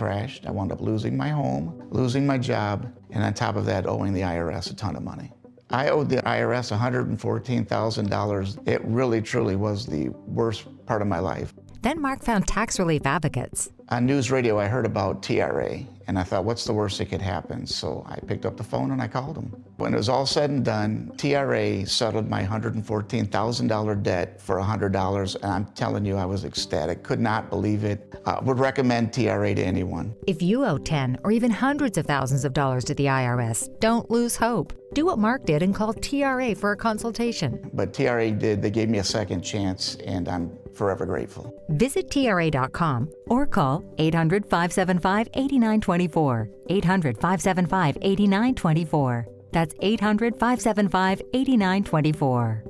crashed. I wound up losing my home, losing my job, and on top of that, owing the IRS a ton of money. I owed the IRS $114,000. It really, truly was the worst part of my life. Then Mark found tax relief advocates. On news radio, I heard about TRA, and I thought, what's the worst that could happen? So I picked up the phone and I called them. When it was all said and done, TRA settled my $114,000 debt for $100, and I'm telling you, I was ecstatic. Could not believe it. Would recommend TRA to anyone. If you owe 10 or even hundreds of thousands of dollars to the IRS, don't lose hope. Do what Mark did and call TRA for a consultation. But TRA did. They gave me a second chance, and I'm forever grateful. Visit TRA.com or call 800-575-8924. 800-575-8924. That's 800-575-8924.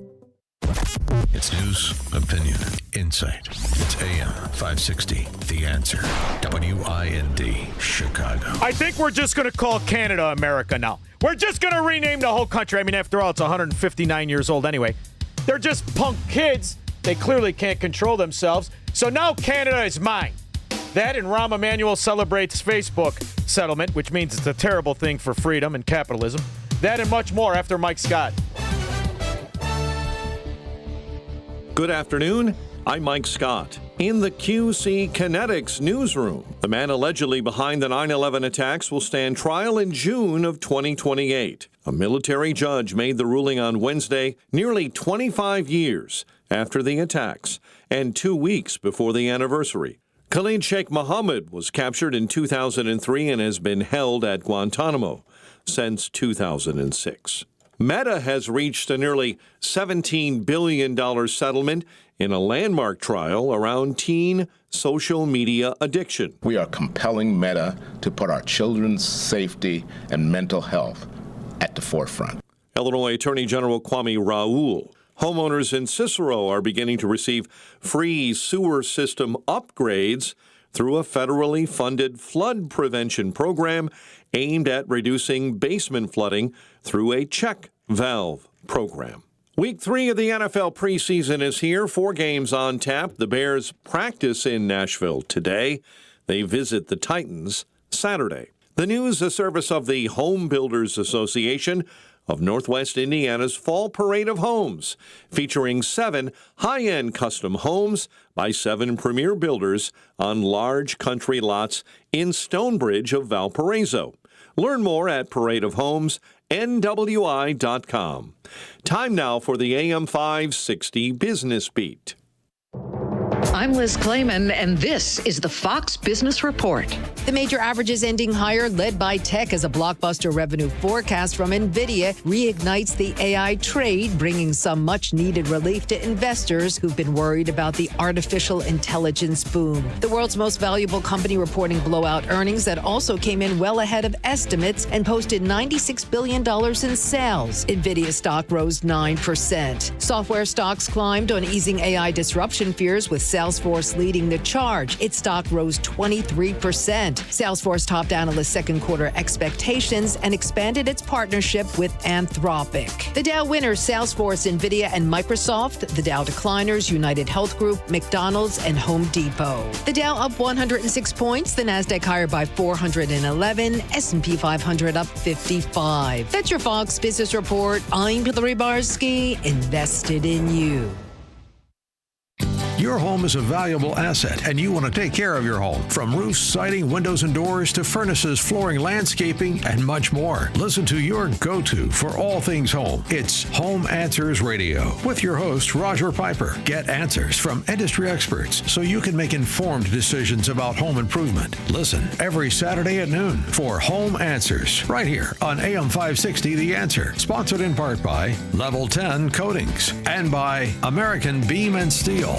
It's news, opinion, insight. It's AM 560, The Answer. WIND, Chicago. I think we're just going to call Canada America now. We're just going to rename the whole country. I mean, after all, it's 159 years old anyway. They're just punk kids. They clearly can't control themselves. So now Canada is mine. That and Rahm Emanuel celebrates Facebook settlement, which means it's a terrible thing for freedom and capitalism. That and much more after Mike Scott. Good afternoon. I'm Mike Scott. In the QC Kinetics newsroom, the man allegedly behind the 9/11 attacks will stand trial in June of 2028. A military judge made the ruling on Wednesday, nearly 25 years after the attacks and 2 weeks before the anniversary. Khalid Sheikh Mohammed was captured in 2003 and has been held at Guantanamo since 2006. Meta has reached a nearly $17 billion settlement in a landmark trial around teen social media addiction. We are compelling Meta to put our children's safety and mental health at the forefront. Illinois Attorney General Kwame Raoul. Homeowners in Cicero are beginning to receive free sewer system upgrades through a federally funded flood prevention program aimed at reducing basement flooding through a check valve program. Week 3 of the NFL preseason is here. 4 games on tap. The Bears practice in Nashville today. They visit the Titans Saturday. The news, a service of the Home Builders Association of Northwest Indiana's Fall Parade of Homes, featuring 7 high-end custom homes by 7 premier builders on large country lots in Stonebridge of Valparaiso. Learn more at paradeofhomesnwi.com. Time now for the AM 560 Business Beat. I'm Liz Clayman, and this is the Fox Business Report. The major averages ending higher, led by tech, as a blockbuster revenue forecast from NVIDIA reignites the AI trade, bringing some much-needed relief to investors who've been worried about the artificial intelligence boom. The world's most valuable company reporting blowout earnings that also came in well ahead of estimates and posted $96 billion in sales. NVIDIA stock rose 9%. Software stocks climbed on easing AI disruption fears, with Salesforce leading the charge. Its stock rose 23%. Salesforce topped analyst second quarter expectations and expanded its partnership with Anthropic. The Dow winners, Salesforce, NVIDIA, and Microsoft. The Dow decliners, United Health Group, McDonald's, and Home Depot. The Dow up 106 points. The Nasdaq higher by 411. S&P 500 up 55. That's your Fox Business Report. I'm Hillary Barsky, invested in you. Your home is a valuable asset, and you want to take care of your home. From roofs, siding, windows and doors to furnaces, flooring, landscaping, and much more. Listen to your go-to for all things home. It's Home Answers Radio with your host, Roger Piper. Get answers from industry experts so you can make informed decisions about home improvement. Listen every Saturday at noon for Home Answers right here on AM 560 The Answer. Sponsored in part by Level 10 Coatings and by American Beam and Steel.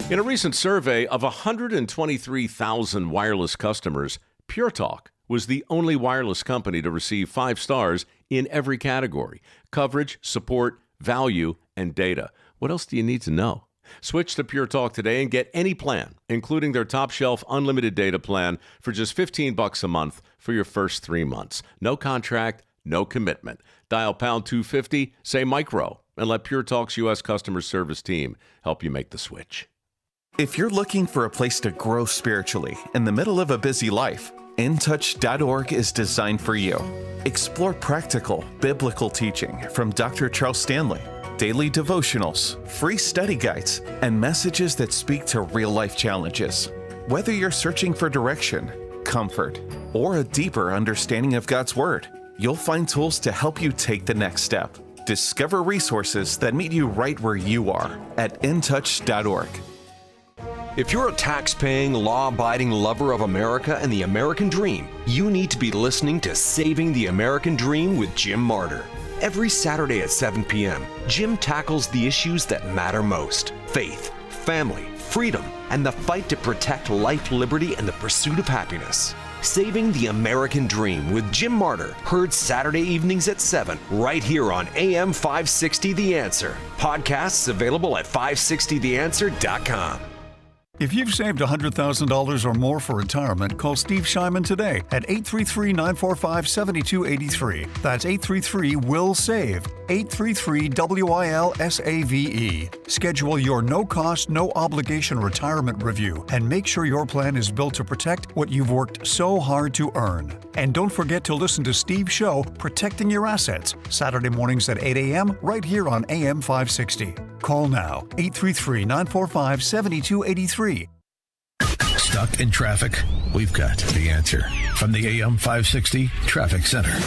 In a recent survey of 123,000 wireless customers, Pure Talk was the only wireless company to receive 5 stars in every category: coverage, support, value, and data. What else do you need to know? Switch to Pure Talk today and get any plan, including their top shelf unlimited data plan, for just $15 a month for your first 3 months. No contract, no commitment. Dial pound 250, say micro, and let Pure Talk's U.S. customer service team help you make the switch. If you're looking for a place to grow spiritually in the middle of a busy life, intouch.org is designed for you. Explore practical, biblical teaching from Dr. Charles Stanley, daily devotionals, free study guides, and messages that speak to real-life challenges. Whether you're searching for direction, comfort, or a deeper understanding of God's Word, you'll find tools to help you take the next step. Discover resources that meet you right where you are at intouch.org. If you're a tax-paying, law-abiding lover of America and the American dream, you need to be listening to Saving the American Dream with Jim Martyr. Every Saturday at 7 p.m., Jim tackles the issues that matter most: faith, family, freedom, and the fight to protect life, liberty, and the pursuit of happiness. Saving the American Dream with Jim Martyr, heard Saturday evenings at 7, right here on AM 560 The Answer. Podcasts available at 560theanswer.com. If you've saved $100,000 or more for retirement, call Steve Shyman today at 833-945-7283. That's 833-WILL-SAVE, 833-WILL-SAVE. Schedule your no-cost, no-obligation retirement review and make sure your plan is built to protect what you've worked so hard to earn. And don't forget to listen to Steve's show, Protecting Your Assets, Saturday mornings at 8 a.m. right here on AM 560. Call now, 833-945-7283. Stuck in traffic? We've got the answer from the AM 560 Traffic Center.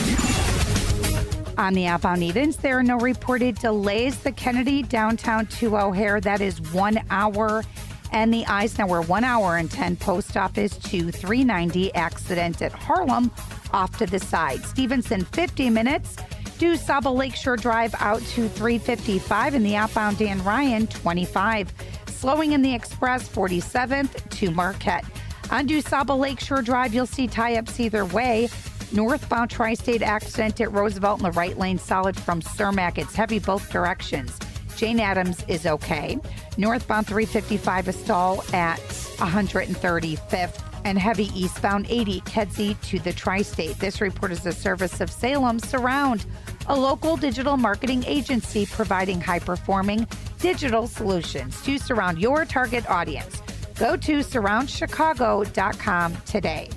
On the outbound Edens, there are no reported delays. The Kennedy downtown to O'Hare, that is 1 hour. And the Eisenhower, 1 hour and 10. Post Office to 390. Accident at Harlem, off to the side. Stevenson, 50 minutes. DuSable Lakeshore Drive out to 355. And the outbound Dan Ryan, 25. Slowing in the Express, 47th to Marquette. On DuSable Lakeshore Drive, you'll see tie-ups either way. Northbound Tri-State accident at Roosevelt in the right lane, solid from Cermak. It's heavy both directions. Jane Addams is okay. Northbound 355, a stall at 135th. And heavy eastbound 80 Kedzie to the Tri-State. This report is a service of Salem Surround, a local digital marketing agency providing high-performing digital solutions to surround your target audience. Go to surroundchicago.com today.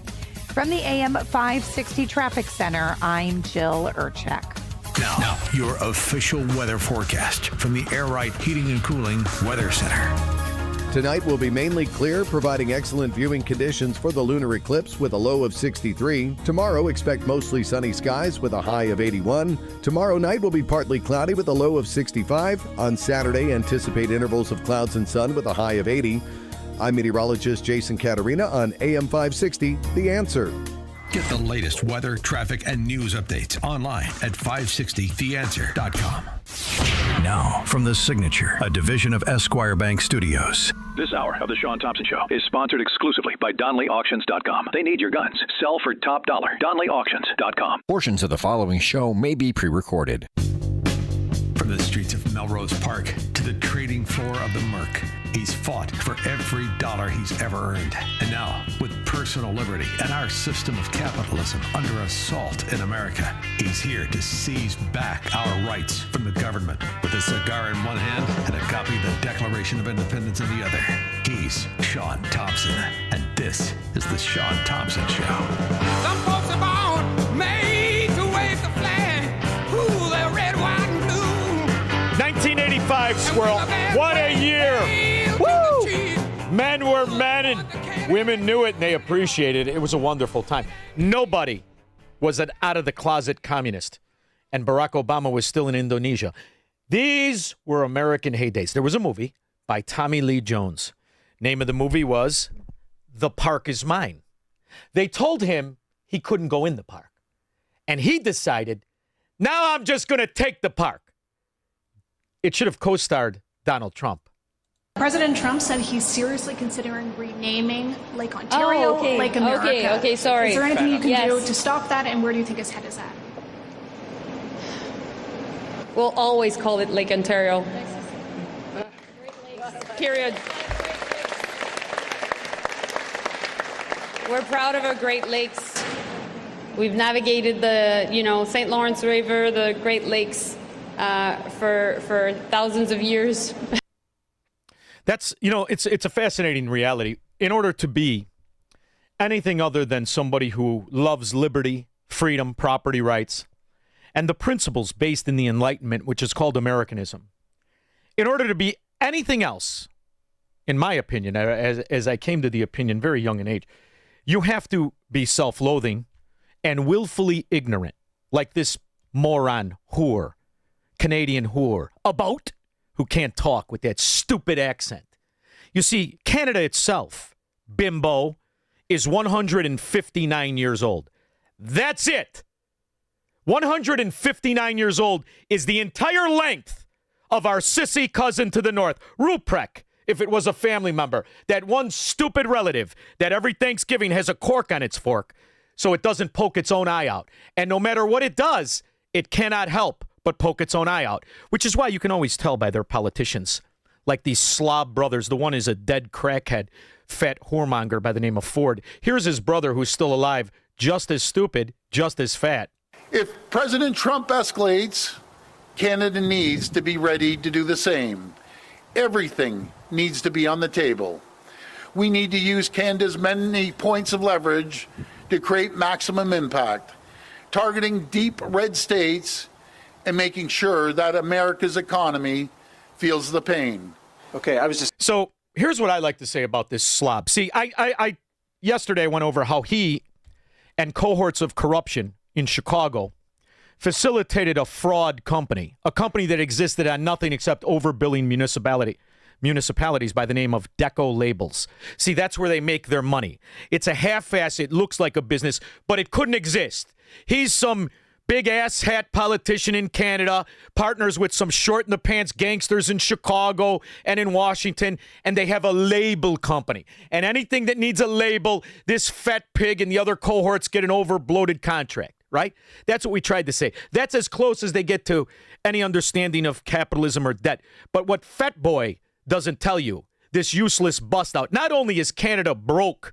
From the AM 560 Traffic Center, I'm Jill Urchek. Now, your official weather forecast from the Air Right Heating and Cooling Weather Center. Tonight will be mainly clear, providing excellent viewing conditions for the lunar eclipse with a low of 63. Tomorrow, expect mostly sunny skies with a high of 81. Tomorrow night will be partly cloudy with a low of 65. On Saturday, anticipate intervals of clouds and sun with a high of 80. I'm meteorologist Jason Caterina on AM 560, The Answer. Get the latest weather, traffic, and news updates online at 560theanswer.com. Now, from The Signature, a division of Esquire Bank Studios. This hour of The Shaun Thompson Show is sponsored exclusively by DonleyAuctions.com. They need your guns. Sell for top dollar. DonleyAuctions.com. Portions of the following show may be pre-recorded. From the streets of Melrose Park to the trading floor of the Merc, he's fought for every dollar he's ever earned. And now, with personal liberty and our system of capitalism under assault in America, he's here to seize back our rights from the government. With a cigar in one hand and a copy of the Declaration of Independence in the other, he's Shaun Thompson. And this is the Shaun Thompson Show. Some folks are born made to wave the flag. Ooh, they're red, white, and blue. 1985, Squirrel. What a year. Woo! Men were men and women knew it and they appreciated it. It was a wonderful time. Nobody was an out-of-the-closet communist. And Barack Obama was still in Indonesia. These were American heydays. There was a movie by Tommy Lee Jones. Name of the movie was The Park Is Mine. They told him he couldn't go in the park. And he decided, now I'm just going to take the park. It should have co-starred Donald Trump. President Trump said he's seriously considering renaming Lake Ontario Lake America. Okay, sorry. Is there anything you can do to stop that, and where do you think his head is at? We'll always call it Lake Ontario. Period. We're proud of our Great Lakes. We've navigated the, St. Lawrence River, the Great Lakes for thousands of years. That's, it's a fascinating reality. In order to be anything other than somebody who loves liberty, freedom, property rights, and the principles based in the Enlightenment, which is called Americanism, in order to be anything else, in my opinion, as I came to the opinion very young in age, you have to be self-loathing and willfully ignorant, like this moron whore, Canadian whore, who can't talk with that stupid accent. You see, Canada itself, bimbo, is 159 years old. That's it. 159 years old is the entire length of our sissy cousin to the north, Ruprecht, if it was a family member, that one stupid relative that every Thanksgiving has a cork on its fork so it doesn't poke its own eye out. And no matter what it does, it cannot help but poke its own eye out, which is why you can always tell by their politicians, like these slob brothers. The one is a dead crackhead, fat whoremonger by the name of Ford. Here's his brother who's still alive, just as stupid, just as fat. If President Trump escalates, Canada needs to be ready to do the same. Everything needs to be on the table. We need to use Canada's many points of leverage to create maximum impact, targeting deep red states and making sure that America's economy feels the pain. Okay, So here's what I like to say about this slob. See, I yesterday went over how he and cohorts of corruption in Chicago facilitated a fraud company, a company that existed on nothing except overbilling municipalities by the name of Deco Labels. See, that's where they make their money. It's a half-ass, it looks like a business, but it couldn't exist. He's some big-ass hat politician in Canada, partners with some short-in-the-pants gangsters in Chicago and in Washington, and they have a label company. And anything that needs a label, this fat pig and the other cohorts get an over-bloated contract. Right? That's what we tried to say. That's as close as they get to any understanding of capitalism or debt. But what Fat Boy doesn't tell you, this useless bust out, not only is Canada broke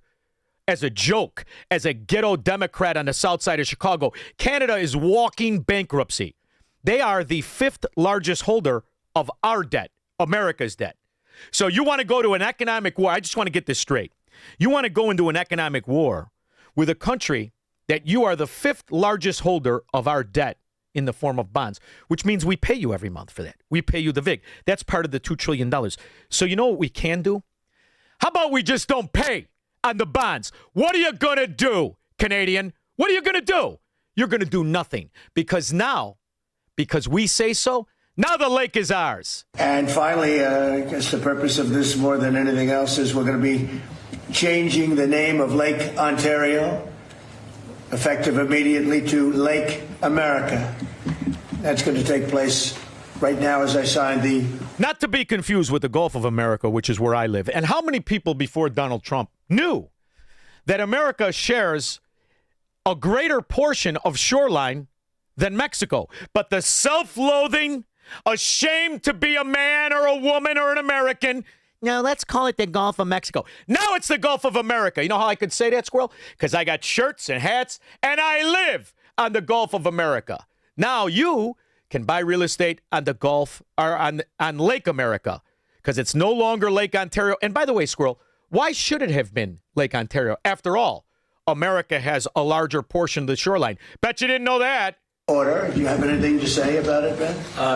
as a joke, as a ghetto Democrat on the south side of Chicago, Canada is walking bankruptcy. They are the 5th largest holder of our debt, America's debt. So you want to go to an economic war. I just want to get this straight. You want to go into an economic war with a country that you are the 5th largest holder of our debt in the form of bonds, which means we pay you every month for that. We pay you the VIG. That's part of the $2 trillion. So you know what we can do? How about we just don't pay on the bonds? What are you going to do, Canadian? What are you going to do? You're going to do nothing because we say so, now the lake is ours. And finally, I guess the purpose of this more than anything else is we're going to be changing the name of Lake Ontario, effective immediately, to Lake America. That's going to take place right now as I sign the... Not to be confused with the Gulf of America, which is where I live. And how many people before Donald Trump knew that America shares a greater portion of shoreline than Mexico? But the self-loathing, ashamed to be a man or a woman or an American... No, let's call it the Gulf of Mexico. Now it's the Gulf of America. You know how I could say that, Squirrel? Because I got shirts and hats, and I live on the Gulf of America. Now you can buy real estate on the Gulf or on Lake America because it's no longer Lake Ontario. And by the way, Squirrel, why should it have been Lake Ontario? After all, America has a larger portion of the shoreline. Bet you didn't know that. Order. Do you have anything to say about it, Ben?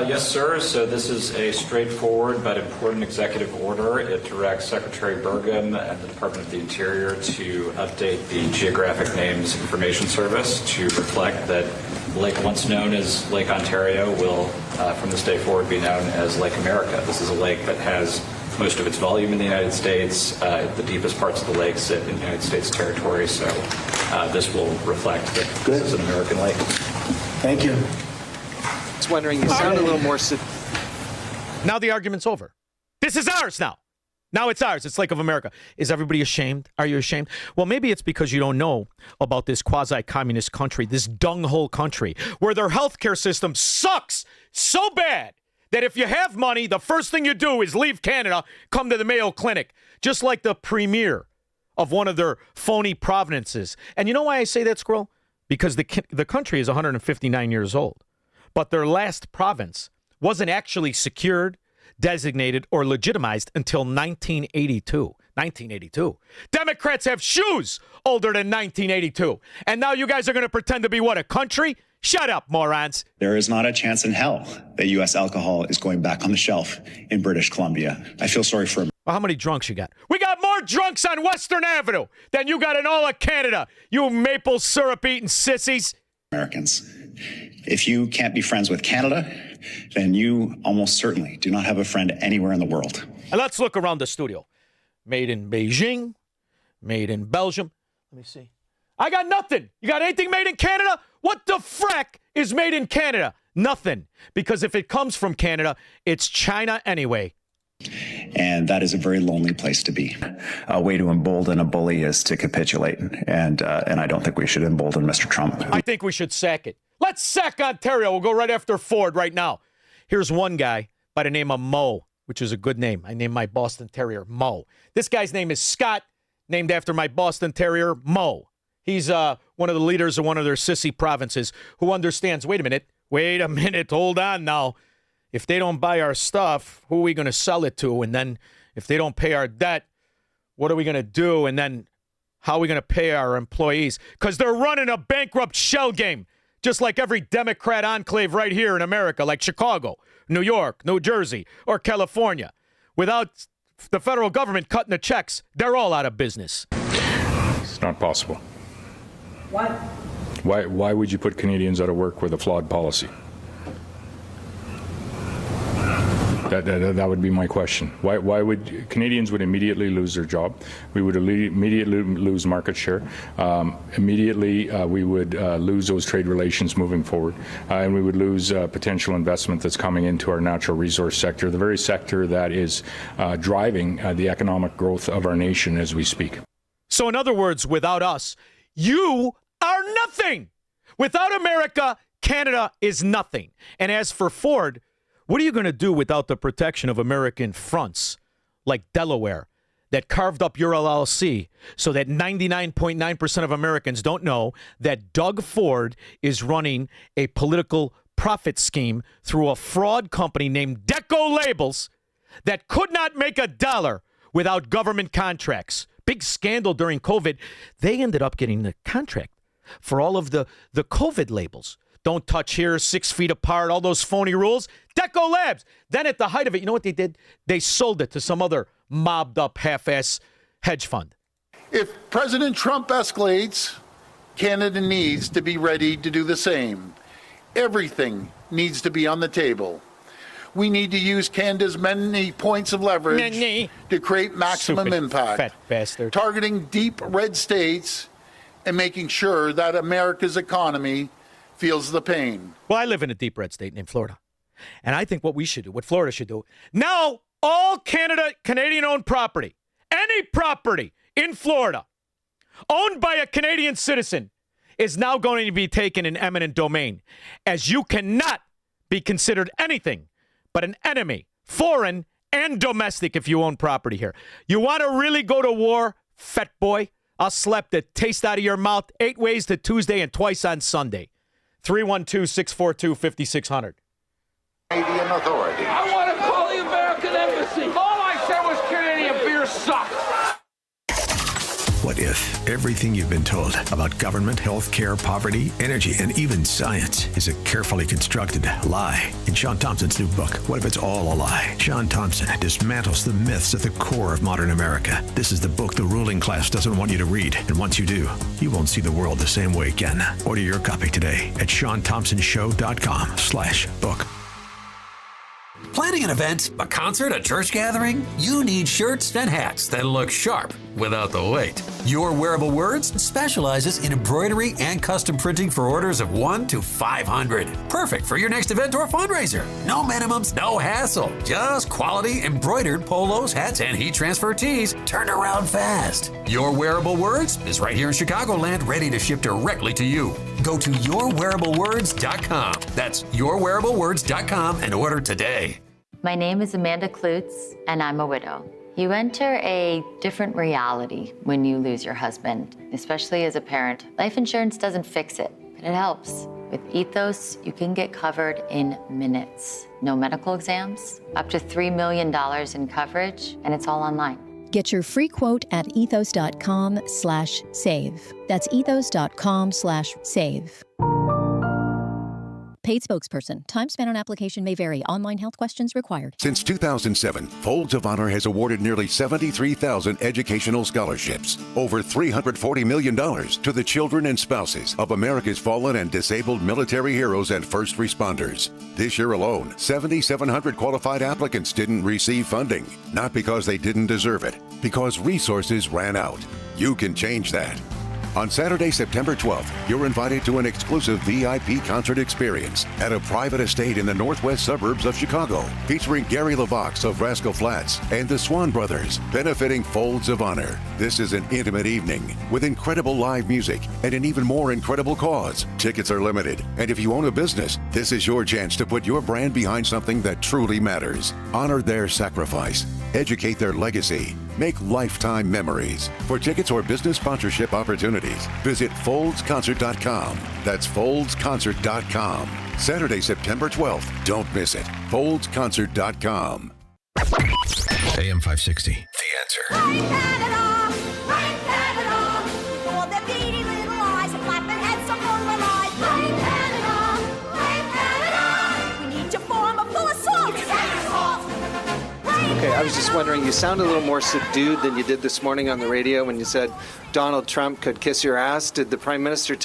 Yes, sir. So this is a straightforward but important executive order. It directs Secretary Burgum and the Department of the Interior to update the Geographic Names Information Service to reflect that the lake once known as Lake Ontario will, from this day forward, be known as Lake America. This is a lake that has most of its volume in the United States. The deepest parts of the lake sit in United States territory, so this will reflect that this is an American lake. Thank you. I was wondering, you sound a little more... Now the argument's over. This is ours now. Now it's ours. It's Lake of America. Is everybody ashamed? Are you ashamed? Well, maybe it's because you don't know about this quasi-communist country, this dung-hole country, where their healthcare system sucks so bad that if you have money, the first thing you do is leave Canada, come to the Mayo Clinic, just like the premier of one of their phony provinces. And you know why I say that, Squirrel? Because the country is 159 years old. But their last province wasn't actually secured, designated or legitimized until 1982. 1982. Democrats have shoes older than 1982. And now you guys are going to pretend to be what, a country? Shut up, morons. There is not a chance in hell that U.S. alcohol is going back on the shelf in British Columbia. I feel sorry for them. Well, how many drunks you got? We got more drunks on Western Avenue than you got in all of Canada, you maple syrup eating sissies. Americans, if you can't be friends with Canada, then you almost certainly do not have a friend anywhere in the world. And let's look around the studio. Made in Beijing, made in Belgium. Let me see. I got nothing. You got anything made in Canada? What the frack is made in Canada? Nothing. Because if it comes from Canada, it's China anyway. And that is a very lonely place to be. A way to embolden a bully is to capitulate. And I don't think we should embolden Mr. Trump. I think we should sack it. Let's sack Ontario. We'll go right after Ford right now. Here's one guy by the name of Mo, which is a good name. I named my Boston Terrier Mo. This guy's name is Scott, named after my Boston Terrier Mo. He's one of the leaders of one of their sissy provinces who understands, wait a minute, hold on now. If they don't buy our stuff, who are we going to sell it to? And then if they don't pay our debt, what are we going to do? And then how are we going to pay our employees? Because they're running a bankrupt shell game, just like every Democrat enclave right here in America, like Chicago, New York, New Jersey, or California. Without the federal government cutting the checks, they're all out of business. It's not possible. What? Why would you put Canadians out of work with a flawed policy? That would be my question. Why would Canadians would immediately lose their job? We would immediately lose market share. Immediately, we would lose those trade relations moving forward, and we would lose potential investment that's coming into our natural resource sector, the very sector that is driving the economic growth of our nation as we speak. So, in other words, without us, you are nothing. Without America, Canada is nothing. And as for Ford, what are you going to do without the protection of American fronts like Delaware that carved up your LLC so that 99.9% of Americans don't know that Doug Ford is running a political profit scheme through a fraud company named Deco Labels that could not make a dollar without government contracts? Big scandal during COVID. They ended up getting the contract for all of the COVID labels. Don't touch here, 6 feet apart, all those phony rules. Deco Labs. Then at the height of it, you know what they did? They sold it to some other mobbed up half-ass hedge fund. If President Trump escalates, Canada needs to be ready to do the same. Everything needs to be on the table. We need to use Canada's many points of leverage to create maximum impact, fat bastard. Targeting deep red states and making sure that America's economy feels the pain. Well, I live in a deep red state named Florida. And I think what we should do, what Florida should do, now all Canadian-owned property, any property in Florida owned by a Canadian citizen is now going to be taken in eminent domain, as you cannot be considered anything but an enemy, foreign and domestic, if you own property here. You want to really go to war, fat boy? I'll slap the taste out of your mouth 8 ways to Tuesday and twice on Sunday. 312-642-5600. Canadian Authority. I want to call the American Embassy. All I said was Canadian beer sucks. What if everything you've been told about government, healthcare, poverty, energy, and even science is a carefully constructed lie? In Shaun Thompson's new book, What If It's All a Lie? Shaun Thompson dismantles the myths at the core of modern America. This is the book the ruling class doesn't want you to read. And once you do, you won't see the world the same way again. Order your copy today at ShaunThompsonShow.com/book. Planning an event, a concert, a church gathering? You need shirts and hats that look sharp without the weight. Your Wearable Words specializes in embroidery and custom printing for orders of 1 to 500. Perfect for your next event or fundraiser. No minimums, no hassle. Just quality embroidered polos, hats, and heat transfer tees turned around fast. Your Wearable Words is right here in Chicagoland, ready to ship directly to you. Go to yourwearablewords.com. That's yourwearablewords.com and order today. My name is Amanda Klutz, and I'm a widow. You enter a different reality when you lose your husband, especially as a parent. Life insurance doesn't fix it, but and it helps. With Ethos, you can get covered in minutes. No medical exams, up to $3 million in coverage, and it's all online. Get your free quote at ethos.com/save. That's ethos.com/save. Paid spokesperson. Time spent on application may vary. Online health questions required. Since 2007, Folds of Honor has awarded nearly 73,000 educational scholarships, over $340 million to the children and spouses of America's fallen and disabled military heroes and first responders. This year alone, 7,700 qualified applicants didn't receive funding, not because they didn't deserve it, because resources ran out. You can change that. On Saturday, September 12th, you're invited to an exclusive VIP concert experience at a private estate in the northwest suburbs of Chicago, featuring Gary LaVox of Rascal Flatts and the Swan Brothers, benefiting Folds of Honor. This is an intimate evening with incredible live music and an even more incredible cause. Tickets are limited, and if you own a business, this is your chance to put your brand behind something that truly matters. Honor their sacrifice, educate their legacy, make lifetime memories. For tickets or business sponsorship opportunities, visit foldsconcert.com. That's foldsconcert.com. Saturday, September 12th. Don't miss it. foldsconcert.com. AM 560. The Answer. Okay, I was just wondering, you sound a little more subdued than you did this morning on the radio when you said Donald Trump could kiss your ass. Did the Prime Minister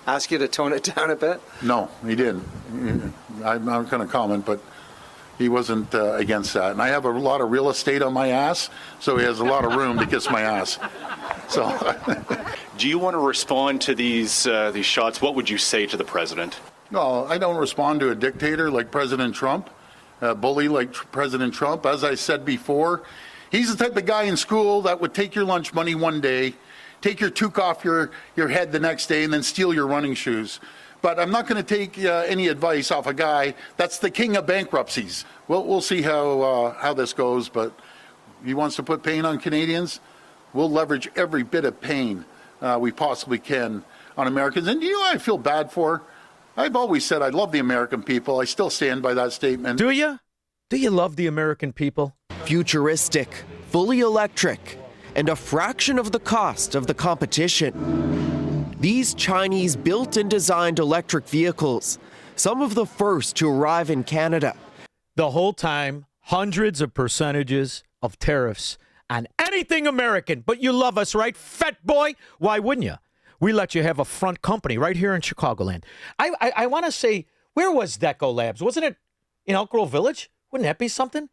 ask you to tone it down a bit? No, he didn't. I'm not going to comment, but he wasn't against that. And I have a lot of real estate on my ass, so he has a lot of room to kiss my ass. So, do you want to respond to these shots? What would you say to the president? No, I don't respond to a dictator like President Trump. A bully like President Trump. As I said before, he's the type of guy in school that would take your lunch money one day, take your toque off your head the next day, and then steal your running shoes. But I'm not going to take any advice off a guy that's the king of bankruptcies. We'll see how this goes, but he wants to put pain on Canadians. We'll leverage every bit of pain we possibly can on Americans. And you know what I feel bad for? I've always said I love the American people. I still stand by that statement. Do you? Do you love the American people? Futuristic, fully electric, and a fraction of the cost of the competition. These Chinese built and designed electric vehicles, some of the first to arrive in Canada. The whole time, hundreds of percentages of tariffs on anything American. But you love us, right, fat boy? Why wouldn't you? We let you have a front company right here in Chicagoland. I want to say, where was Deco Labs? Wasn't it in Elk Grove Village? Wouldn't that be something?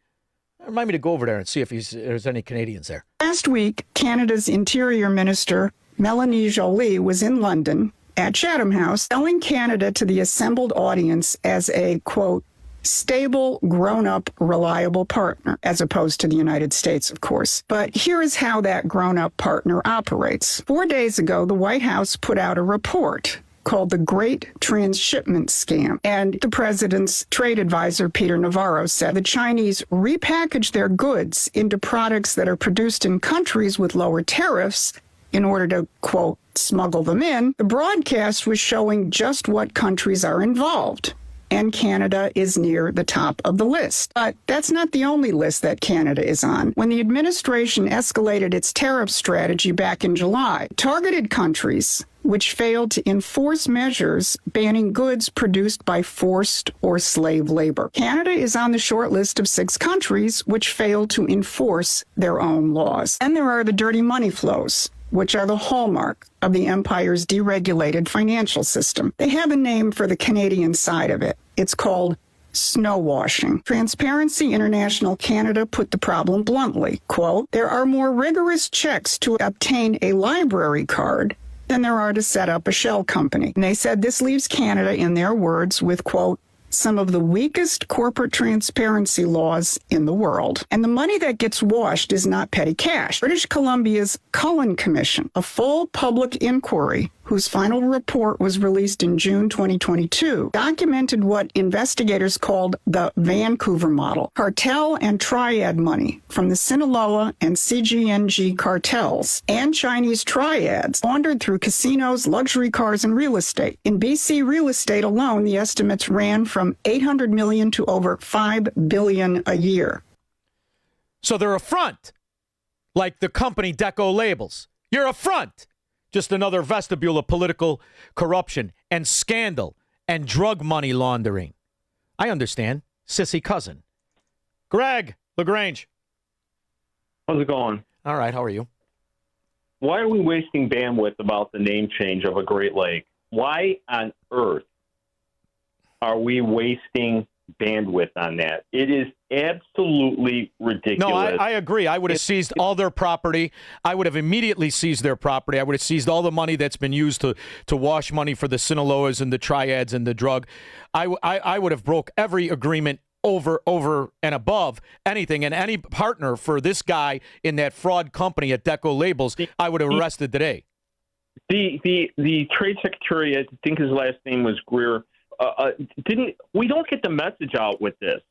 Remind me to go over there and see if there's any Canadians there. Last week, Canada's Interior Minister, Melanie Joly, was in London at Chatham House selling Canada to the assembled audience as a, quote, stable, grown-up, reliable partner, as opposed to the United States, of course. But here is how that grown-up partner operates. 4 days ago, the White House put out a report called the Great Transshipment Scam. And the president's trade advisor, Peter Navarro, said the Chinese repackage their goods into products that are produced in countries with lower tariffs in order to, quote, smuggle them in. The broadcast was showing just what countries are involved. And Canada is near the top of the list. But that's not the only list that Canada is on. When the administration escalated its tariff strategy back in July, targeted countries which failed to enforce measures banning goods produced by forced or slave labor. Canada is on the short list of 6 countries which failed to enforce their own laws. And there are the dirty money flows, which are the hallmark of the empire's deregulated financial system. They have a name for the Canadian side of it. It's called snow washing. Transparency International Canada put the problem bluntly, quote, there are more rigorous checks to obtain a library card than there are to set up a shell company. And they said this leaves Canada, in their words, with, quote, some of the weakest corporate transparency laws in the world. And the money that gets washed is not petty cash. British Columbia's Cullen Commission, a full public inquiry whose final report was released in June 2022, documented what investigators called the Vancouver model, cartel and triad money from the Sinaloa and CGNG cartels and Chinese triads laundered through casinos, luxury cars, and real estate. In BC real estate alone, the estimates ran from $800 million to over $5 billion a year. So they're a front, like the company Deco Labels. You're a front. Just another vestibule of political corruption and scandal and drug money laundering. I understand. Sissy cousin. Greg LaGrange. How's it going? All right, how are you? Why are we wasting bandwidth about the name change of a Great Lake? Why on earth are we wasting bandwidth on that? It is absolutely ridiculous. No, I agree. I would have seized all their property. I would have immediately seized their property. I would have seized all the money that's been used to wash money for the Sinaloas and the triads and the drug. I would have broke every agreement over and above anything, and any partner for this guy in that fraud company at Deco Labels, I would have arrested today. The trade secretary, I think his last name was Greer, we don't get the message out with this.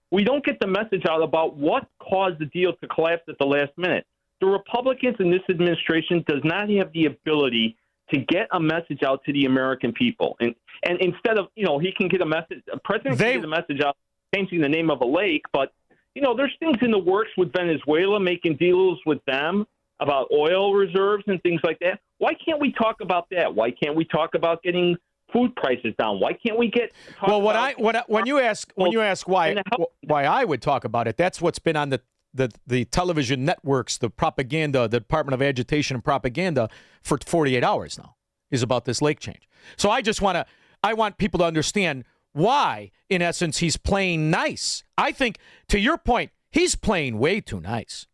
We don't get the message out about what caused the deal to collapse at the last minute. The Republicans in this administration does not have the ability to get a message out to the American people. And instead of, he can get a message, a president can get a message out changing the name of a lake, but, there's things in the works with Venezuela, making deals with them about oil reserves and things like that. Why can't we talk about that? Why can't we talk about getting food prices down? Why can't we get? When you ask why I would talk about it, that's what's been on the television networks, the propaganda, the Department of Agitation and Propaganda for 48 hours now, is about this lake change. So I want people to understand why, in essence, he's playing nice. I think, to your point, he's playing way too nice.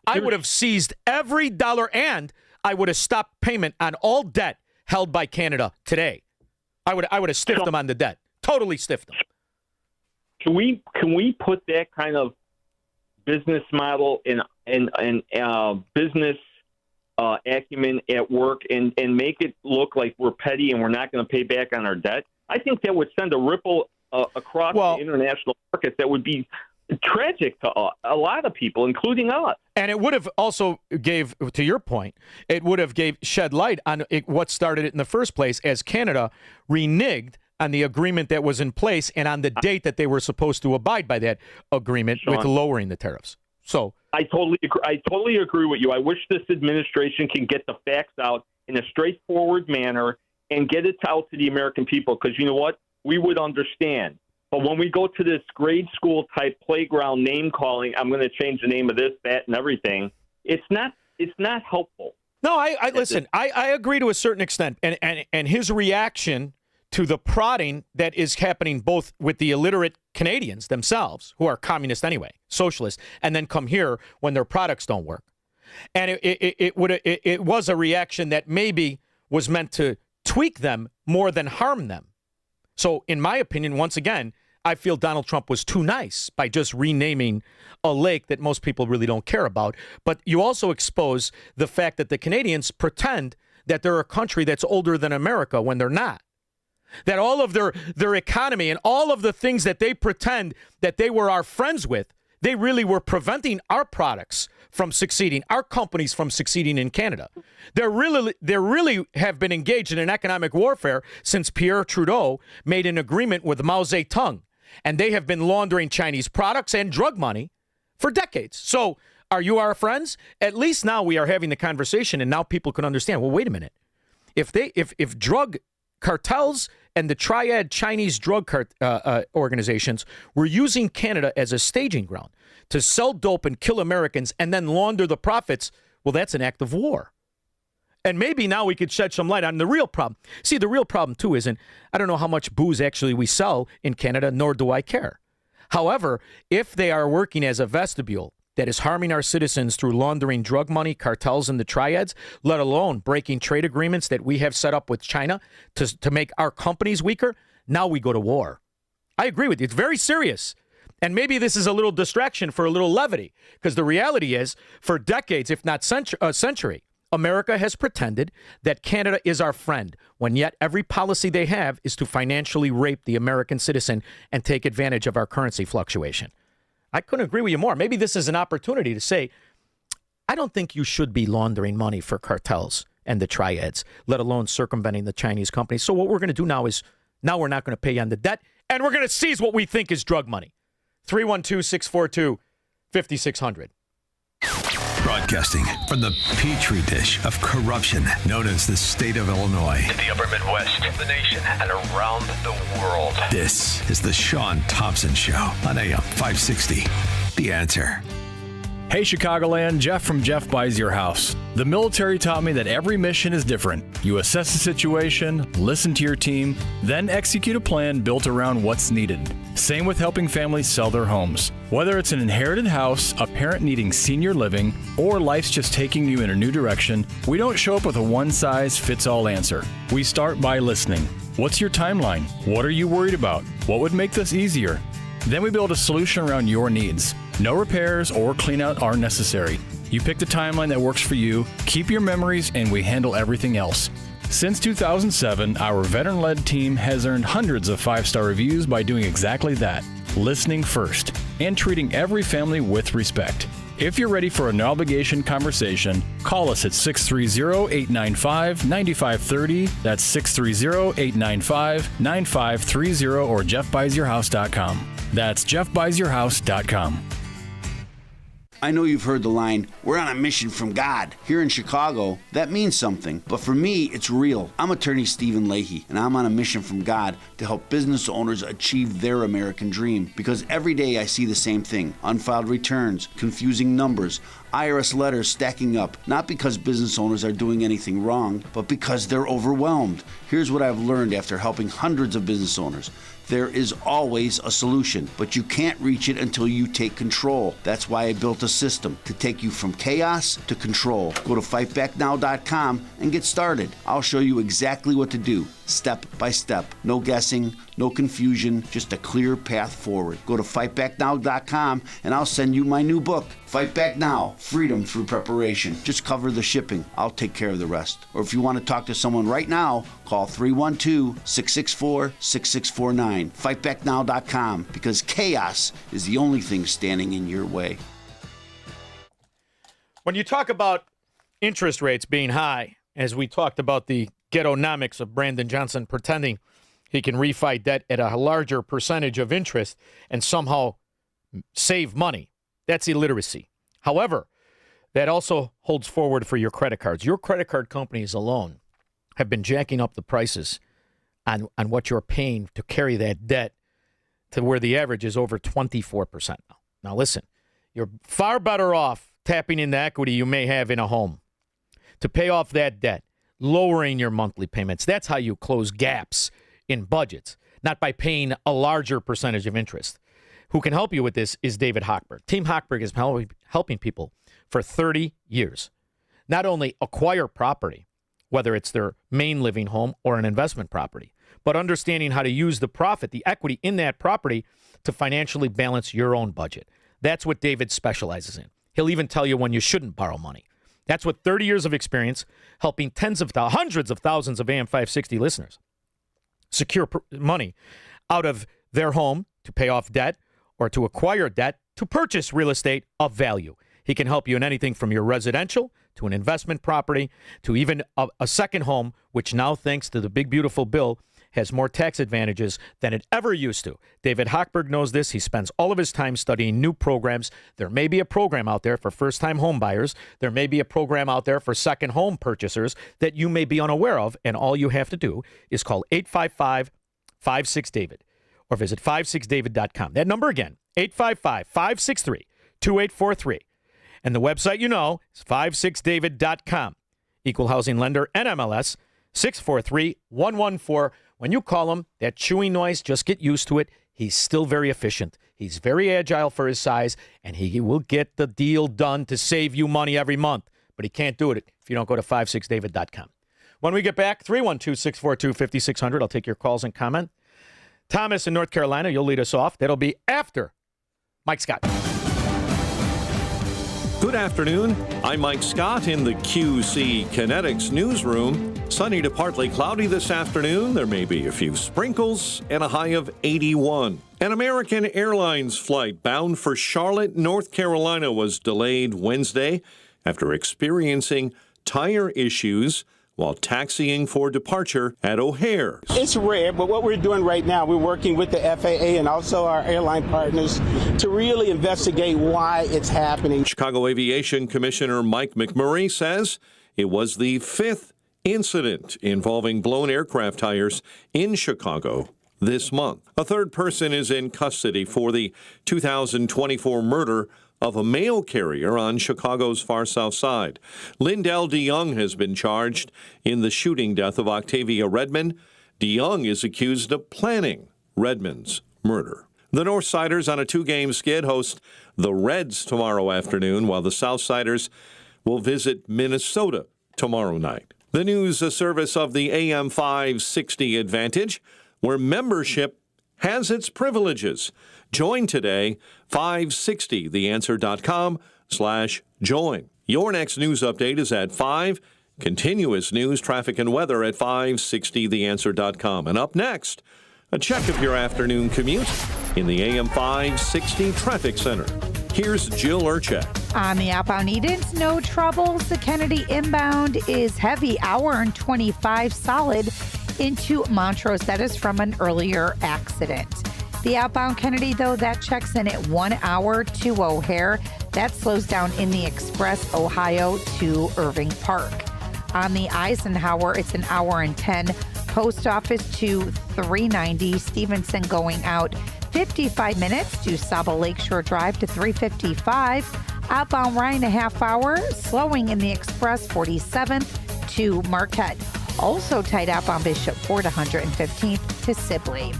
I would have seized every dollar, and I would have stopped payment on all debt held by Canada today. I would have stiffed them on the debt. Totally stiffed them. Can we put that kind of business model and business acumen at work and make it look like we're petty and we're not going to pay back on our debt? I think that would send a ripple across the international market that would be tragic to a lot of people, including us. And it would have also gave, to your point, it would have shed light on what started it in the first place, as Canada reneged on the agreement that was in place and on the date that they were supposed to abide by that agreement, Shaun, with lowering the tariffs. So I totally agree with you. I wish this administration can get the facts out in a straightforward manner and get it out to the American people, because you know what? We would understand. But when we go to this grade school type playground name calling, I'm going to change the name of this, that, and everything. It's not helpful. No, I listen. I agree to a certain extent, and his reaction to the prodding that is happening both with the illiterate Canadians themselves, who are communist anyway, socialist, and then come here when their products don't work, and it was a reaction that maybe was meant to tweak them more than harm them. So, in my opinion, once again, I feel Donald Trump was too nice by just renaming a lake that most people really don't care about. But you also expose the fact that the Canadians pretend that they're a country that's older than America when they're not. That all of their economy and all of the things that they pretend that they were our friends with, they really were preventing our products from succeeding, our companies from succeeding in Canada. They really have been engaged in an economic warfare since Pierre Trudeau made an agreement with Mao Zedong. And they have been laundering Chinese products and drug money for decades. So are you our friends? At least now we are having the conversation, and now people can understand, well, wait a minute. If drug cartels and the triad Chinese drug organizations were using Canada as a staging ground to sell dope and kill Americans and then launder the profits, well, that's an act of war. And maybe now we could shed some light on the real problem. See, the real problem, too, isn't, I don't know how much booze actually we sell in Canada, nor do I care. However, if they are working as a vestibule that is harming our citizens through laundering drug money, cartels, and the triads, let alone breaking trade agreements that we have set up with China to make our companies weaker, now we go to war. I agree with you. It's very serious. And maybe this is a little distraction for a little levity, because the reality is, for decades, if not a century, America has pretended that Canada is our friend, when yet every policy they have is to financially rape the American citizen and take advantage of our currency fluctuation. I couldn't agree with you more. Maybe this is an opportunity to say, I don't think you should be laundering money for cartels and the triads, let alone circumventing the Chinese companies. So what we're going to do now is, now we're not going to pay you on the debt, and we're going to seize what we think is drug money. 312-642-5600. Broadcasting from the petri dish of corruption known as the state of Illinois. In the upper Midwest, the nation, and around the world. This is the Shaun Thompson Show on AM 560. The Answer. Hey Chicagoland, Jeff from Jeff Buys Your House. The military taught me that every mission is different. You assess the situation, listen to your team, then execute a plan built around what's needed. Same with helping families sell their homes. Whether it's an inherited house, a parent needing senior living, or life's just taking you in a new direction, we don't show up with a one-size-fits-all answer. We start by listening. What's your timeline? What are you worried about? What would make this easier? Then we build a solution around your needs. No repairs or cleanout are necessary. You pick the timeline that works for you, keep your memories, and we handle everything else. Since 2007, our veteran-led team has earned hundreds of 5-star reviews by doing exactly that, listening first, and treating every family with respect. If you're ready for an obligation conversation, call us at 630-895-9530. That's 630-895-9530 or jeffbuysyourhouse.com. That's jeffbuysyourhouse.com. I know you've heard the line, we're on a mission from God. Here in Chicago, that means something. But for me, it's real. I'm attorney Stephen Leahy, and I'm on a mission from God to help business owners achieve their American dream. Because every day I see the same thing. Unfiled returns, confusing numbers, IRS letters stacking up. Not because business owners are doing anything wrong, but because they're overwhelmed. Here's what I've learned after helping hundreds of business owners. There is always a solution, but you can't reach it until you take control. That's why I built a system to take you from chaos to control. Go to fightbacknow.com and get started. I'll show you exactly what to do, step by step. No guessing, no confusion, just a clear path forward. Go to fightbacknow.com and I'll send you my new book, Fight Back Now, Freedom Through Preparation. Just cover the shipping. I'll take care of the rest. Or if you want to talk to someone right now, call 312-664-6649. Fightbacknow.com, because chaos is the only thing standing in your way. When you talk about interest rates being high, as we talked about the ghettonomics of Brandon Johnson pretending he can refi debt at a larger percentage of interest and somehow save money, that's illiteracy. However, that also holds forward for your credit cards. Your credit card companies alone have been jacking up the prices on what you're paying to carry that debt to where the average is over 24% now. Now listen, you're far better off tapping into equity you may have in a home to pay off that debt, lowering your monthly payments. That's how you close gaps in budgets, not by paying a larger percentage of interest. Who can help you with this is David Hochberg. Team Hochberg is helping people for 30 years. Not only acquire property, whether it's their main living home or an investment property, but understanding how to use the profit, the equity in that property to financially balance your own budget. That's what David specializes in. He'll even tell you when you shouldn't borrow money. That's what 30 years of experience helping hundreds of thousands of AM 560 listeners secure money out of their home to pay off debt or to acquire debt to purchase real estate of value. He can help you in anything from your residential to an investment property to even a second home, which now, thanks to the big, beautiful bill, has more tax advantages than it ever used to. David Hochberg knows this. He spends all of his time studying new programs. There may be a program out there for first-time home buyers. There may be a program out there for second home purchasers that you may be unaware of, and all you have to do is call 855-56-DAVID or visit 56david.com. That number again, 855-563-2843. And the website you know is 56david.com. Equal housing lender, NMLS 643114. When you call him, that chewing noise, just get used to it. He's still very efficient. He's very agile for his size, and he will get the deal done to save you money every month. But he can't do it if you don't go to 56david.com. When we get back, 312-642-5600. I'll take your calls and comment. Thomas in North Carolina, you'll lead us off. That'll be after Mike Scott. Good afternoon. I'm Mike Scott in the QC Kinetics newsroom. Sunny to partly cloudy this afternoon. There may be a few sprinkles and a high of 81. An American Airlines flight bound for Charlotte, North Carolina was delayed Wednesday after experiencing tire issues while taxiing for departure at O'Hare. It's rare, but what we're doing right now, we're working with the FAA and also our airline partners to really investigate why it's happening. Chicago Aviation Commissioner Mike McMurray says it was the fifth incident involving blown aircraft tires in Chicago this month. A third person is in custody for the 2024 murder of a mail carrier on Chicago's far south side. Lindell DeYoung has been charged in the shooting death of Octavia Redmond. DeYoung is accused of planning Redmond's murder. The Northsiders on a 2-game skid host the Reds tomorrow afternoon, while the Southsiders will visit Minnesota tomorrow night. The news service of the AM 560 Advantage, where membership has its privileges. Join today, 560theanswer.com/join. Your next news update is at 5. Continuous news, traffic, and weather at 560theanswer.com. And up next, a check of your afternoon commute in the AM 560 Traffic Center. Here's Jill Urchak. On the outbound Edens, no troubles. The Kennedy inbound is heavy, hour and 25 solid into Montrose. That is from an earlier accident. The outbound Kennedy, though, that checks in at 1 hour to O'Hare. That slows down in the Express, Ohio to Irving Park. On the Eisenhower, it's an hour and 10. Post Office to 390. Stevenson going out 55 minutes to Saba Lakeshore Drive to 355. Outbound Ryan, a half hour, slowing in the Express 47th to Marquette. Also tight outbound Bishop Ford 115th to Sibley.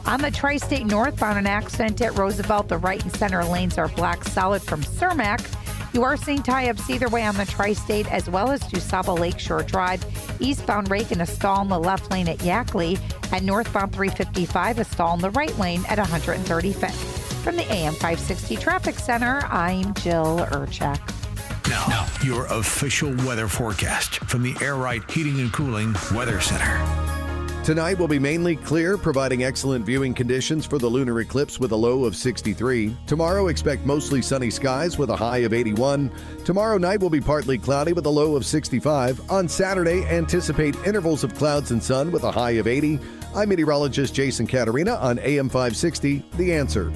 On the Tri-State northbound, an accident at Roosevelt. The right and center lanes are black solid from Cermak. You are seeing tie-ups either way on the Tri-State as well as to Saba Lakeshore Drive. Eastbound Reagan, a stall in the left lane at Yackley. And northbound 355, a stall in the right lane at 135th. From the AM 560 Traffic Center, I'm Jill Urchak. Now, your official weather forecast from the Air Right Heating and Cooling Weather Center. Tonight will be mainly clear, providing excellent viewing conditions for the lunar eclipse with a low of 63. Tomorrow, expect mostly sunny skies with a high of 81. Tomorrow night will be partly cloudy with a low of 65. On Saturday, anticipate intervals of clouds and sun with a high of 80. I'm meteorologist Jason Caterina on AM 560, The Answer.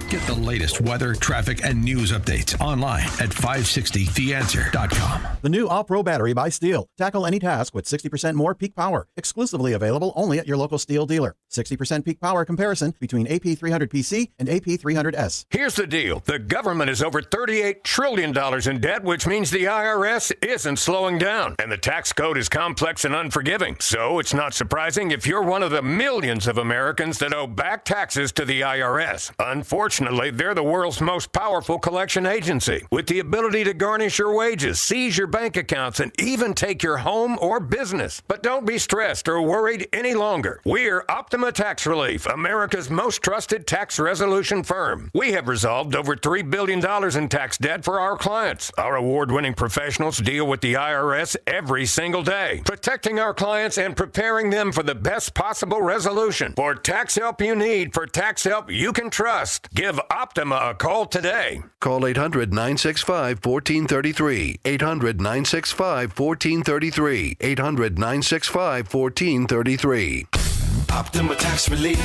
Get the latest weather, traffic, and news updates online at 560theanswer.com. The new All-Pro battery by Steel. Tackle any task with 60% more peak power. Exclusively available only at your local Steel dealer. 60% peak power comparison between AP300PC and AP300S. Here's the deal. The government is over $38 trillion in debt, which means the IRS isn't slowing down. And the tax code is complex and unforgiving. So it's not surprising if you're one of the millions of Americans that owe back taxes to the IRS. Unfortunately, they're the world's most powerful collection agency, with the ability to garnish your wages, seize your bank accounts, and even take your home or business. But don't be stressed or worried any longer. We're Optima Tax Relief, America's most trusted tax resolution firm. We have resolved over $3 billion in tax debt for our clients. Our award-winning professionals deal with the IRS every single day, protecting our clients and preparing them for the best possible resolution. For tax help you need, for tax help you can trust, give Optima a call today. Call 800-965-1433. 800-965-1433. 800-965-1433. Optima Tax Relief.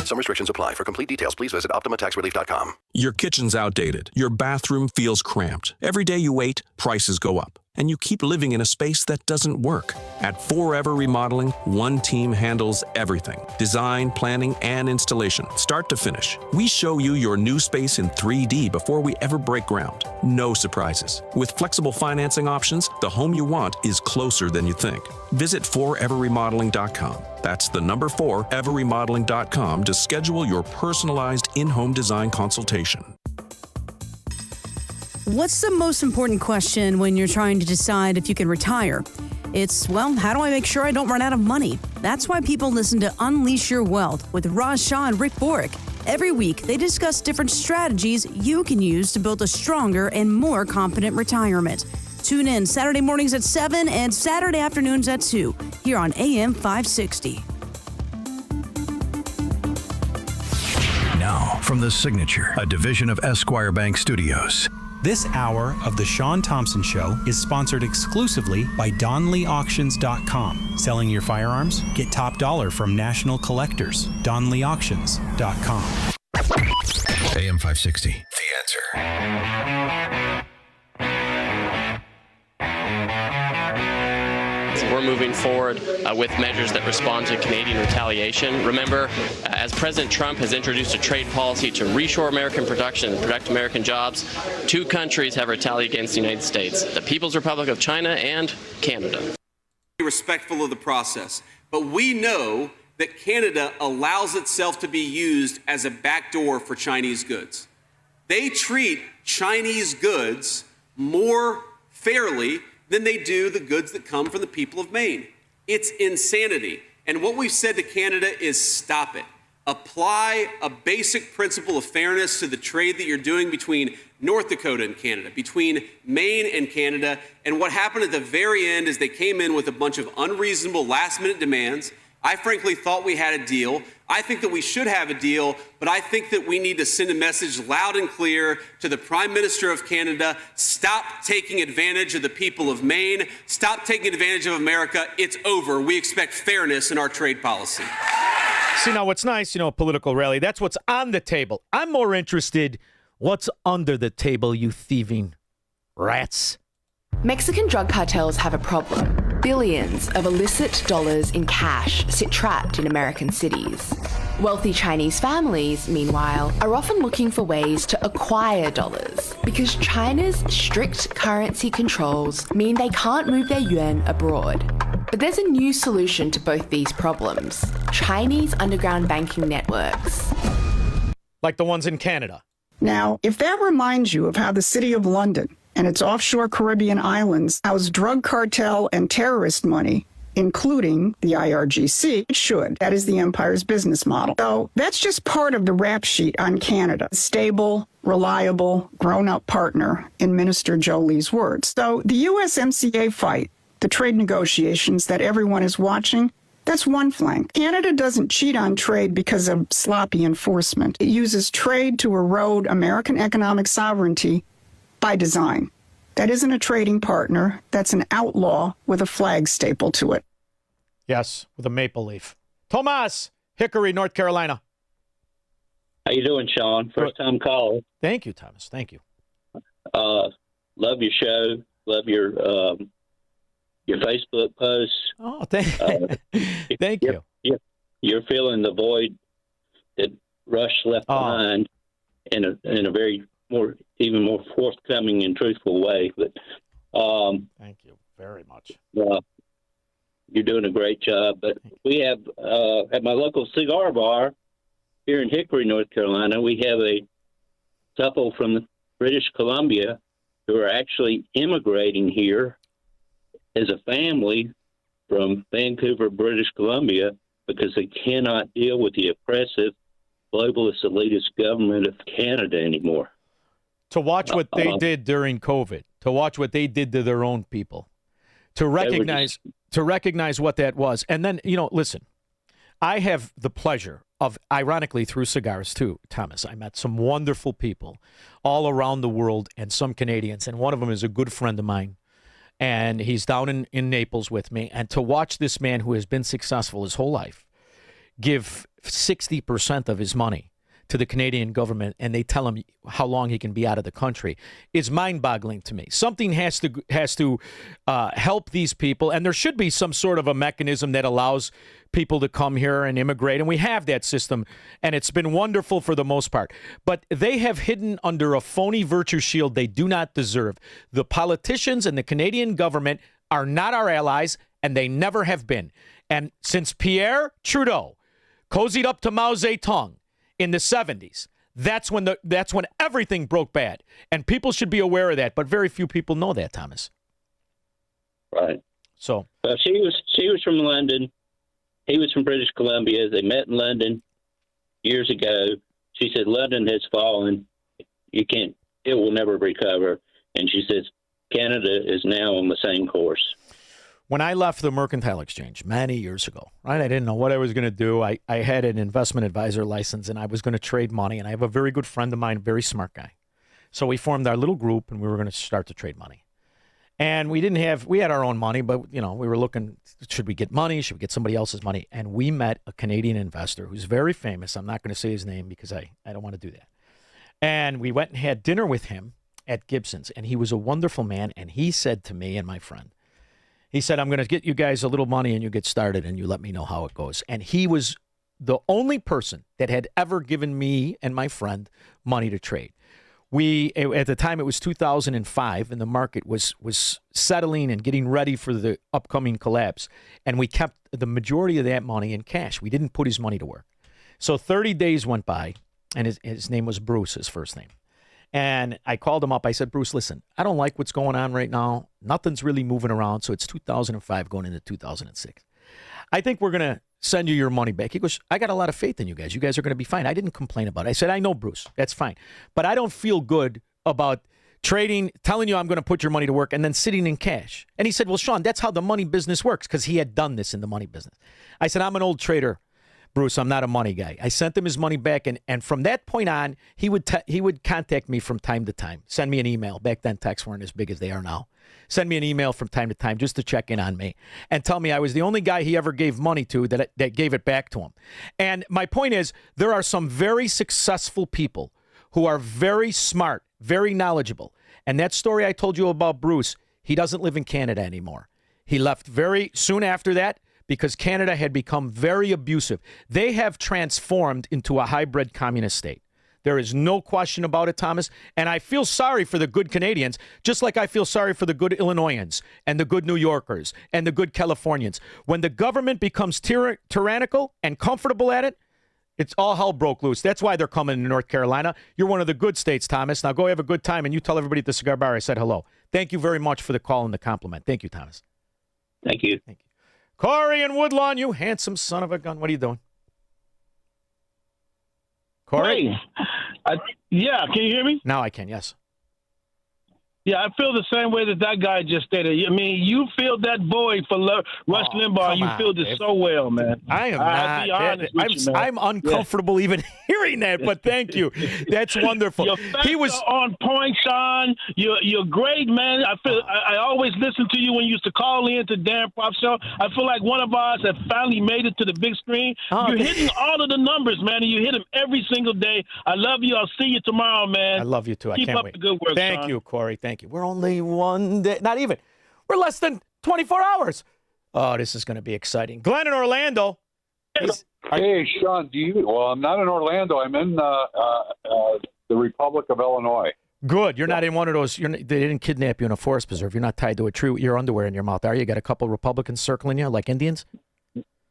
Some restrictions apply. For complete details, please visit OptimaTaxRelief.com. Your kitchen's outdated. Your bathroom feels cramped. Every day you wait, prices go up. And you keep living in a space that doesn't work. At Forever Remodeling, one team handles everything. Design, planning, and installation, start to finish. We show you your new space in 3D before we ever break ground. No surprises. With flexible financing options, the home you want is closer than you think. Visit foreverremodeling.com. That's the number 4, everremodeling.com to schedule your personalized in-home design consultation. What's the most important question when you're trying to decide if you can retire? It's, well, how do I make sure I don't run out of money? That's why people listen to Unleash Your Wealth with Raj Shah and Rick Borick. Every week, they discuss different strategies you can use to build a stronger and more confident retirement. Tune in Saturday mornings at 7 and Saturday afternoons at 2 here on AM 560. Now, from The Signature, a division of Esquire Bank Studios. This hour of The Shaun Thompson Show is sponsored exclusively by DonleyAuctions.com. Selling your firearms? Get top dollar from national collectors. DonleyAuctions.com. AM 560. The Answer. We're moving forward with measures that respond to Canadian retaliation. Remember, as President Trump has introduced a trade policy to reshore American production and protect American jobs, two countries have retaliated against the United States, the People's Republic of China and Canada. Respectful of the process, but we know that Canada allows itself to be used as a backdoor for Chinese goods. They treat Chinese goods more fairly than they do the goods that come from the people of Maine. It's insanity. And what we've said to Canada is stop it. Apply a basic principle of fairness to the trade that you're doing between North Dakota and Canada, between Maine and Canada. And what happened at the very end is they came in with a bunch of unreasonable last-minute demands. I frankly thought we had a deal. I think that we should have a deal, but I think that we need to send a message loud and clear to the Prime Minister of Canada. Stop taking advantage of the people of Maine. Stop taking advantage of America. It's over. We expect fairness in our trade policy. See, now what's nice, a political rally, that's what's on the table. I'm more interested, what's under the table, you thieving rats? Mexican drug cartels have a problem. Billions of illicit dollars in cash sit trapped in American cities. Wealthy Chinese families, meanwhile, are often looking for ways to acquire dollars because China's strict currency controls mean they can't move their yuan abroad. But there's a new solution to both these problems: Chinese underground banking networks. Like the ones in Canada. Now, if that reminds you of how the City of London and its offshore Caribbean islands house drug cartel and terrorist money, including the IRGC, it should. That is the empire's business model. So that's just part of the rap sheet on Canada. A stable, reliable, grown-up partner, in Minister Jolie's words. So the USMCA fight, the trade negotiations that everyone is watching, that's one flank. Canada doesn't cheat on trade because of sloppy enforcement. It uses trade to erode American economic sovereignty by design. That isn't a trading partner. That's an outlaw with a flag stapled to it. Yes, with a maple leaf. Tomas, Hickory, North Carolina. How you doing, Shaun? First time call. Thank you, Thomas. Thank you. Love your show. Love your Facebook posts. Oh, thank you. You're filling the void that Rush left behind in a very even more forthcoming and truthful way. But thank you very much. You're doing a great job. But we have at my local cigar bar here in Hickory, North Carolina, we have a couple from British Columbia who are actually immigrating here as a family from Vancouver, British Columbia, because they cannot deal with the oppressive globalist elitist government of Canada anymore. To watch what they did during COVID, to watch what they did to their own people, to recognize what that was. And then, listen, I have the pleasure of, ironically, through cigars too, Thomas, I met some wonderful people all around the world and some Canadians, and one of them is a good friend of mine. And he's down in Naples with me. And to watch this man who has been successful his whole life give 60% of his money to the Canadian government, and they tell him how long he can be out of the country, is mind-boggling to me. Something has to help these people, and there should be some sort of a mechanism that allows people to come here and immigrate, and we have that system, and it's been wonderful for the most part. But they have hidden under a phony virtue shield they do not deserve. The politicians and the Canadian government are not our allies, and they never have been. And since Pierre Trudeau cozied up to Mao Zedong in the 70s, that's when everything broke bad, and people should be aware of that. But very few people know that, Thomas. Right. So she was from London. He was from British Columbia. They met in London years ago. she said, London has fallen. It will never recover. And she says, Canada is now on the same course. When I left the Mercantile Exchange many years ago, right, I didn't know what I was going to do. I had an investment advisor license, and I was going to trade money. And I have a very good friend of mine, a very smart guy. So we formed our little group, and we were going to start to trade money. And we had our own money, but, we were looking, should we get money? Should we get somebody else's money? And we met a Canadian investor who's very famous. I'm not going to say his name because I don't want to do that. And we went and had dinner with him at Gibson's, and he was a wonderful man. And he said to me and my friend, he said, I'm going to get you guys a little money and you get started and you let me know how it goes. And he was the only person that had ever given me and my friend money to trade. At the time, it was 2005, and the market was settling and getting ready for the upcoming collapse. And we kept the majority of that money in cash. We didn't put his money to work. So 30 days went by, and his name was Bruce, his first name. And I called him up. I said, Bruce, listen, I don't like what's going on right now. Nothing's really moving around. So it's 2005 going into 2006. I think we're going to send you your money back. He goes, I got a lot of faith in you guys. You guys are going to be fine. I didn't complain about it. I said, I know, Bruce. That's fine. But I don't feel good about trading, telling you I'm going to put your money to work, and then sitting in cash. And he said, well, Shaun, that's how the money business works, because he had done this in the money business. I said, I'm an old trader, Bruce. I'm not a money guy. I sent him his money back, and from that point on, he would contact me from time to time, send me an email. Back then, texts weren't as big as they are now. Send me an email from time to time just to check in on me and tell me I was the only guy he ever gave money to that gave it back to him. And my point is, there are some very successful people who are very smart, very knowledgeable. And that story I told you about Bruce, he doesn't live in Canada anymore. He left very soon after that because Canada had become very abusive. They have transformed into a hybrid communist state. There is no question about it, Thomas. And I feel sorry for the good Canadians, just like I feel sorry for the good Illinoisans and the good New Yorkers and the good Californians. When the government becomes tyrannical and comfortable at it, it's all hell broke loose. That's why they're coming to North Carolina. You're one of the good states, Thomas. Now go have a good time, and you tell everybody at the cigar bar I said hello. Thank you very much for the call and the compliment. Thank you, Thomas. Thank you. Thank you. Corey in Woodlawn, you handsome son of a gun. What are you doing? Corey? Hey, yeah, can you hear me? Now I can, yes. Yeah, I feel the same way that guy just stated. I mean, you feel that void for Rush Limbaugh. You feel this so well, man. I am I'll be honest with you, man. I'm uncomfortable even hearing that, but thank you. That's wonderful. Your facts are on point, Shaun. You're great, man. I always listen to you when you used to call in to Dan Prop Show. I feel like one of us have finally made it to the big screen. You're hitting all of the numbers, man, and you hit them every single day. I love you. I'll see you tomorrow, man. I love you too. I Keep can't up wait. the good work, Thank Shaun. you, Corey. Thank you. We're only one day, not even. We're less than 24 hours. Oh, this is going to be exciting. Glenn in Orlando. Hey, Shaun, well, I'm not in Orlando. I'm in the Republic of Illinois. Good. You're not in one of those. They didn't kidnap you in a forest preserve. You're not tied to a tree with your underwear in your mouth, are you? You got a couple Republicans circling you like Indians?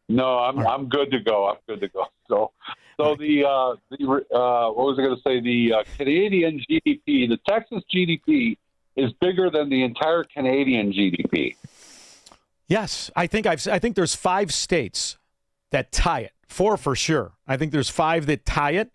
No, I'm good to go. I'm good to go. So what was I going to say? The Canadian GDP, the Texas GDP, is bigger than the entire Canadian GDP. Yes, I think there's 5 states that tie it. 4 for sure. I think there's 5 that tie it.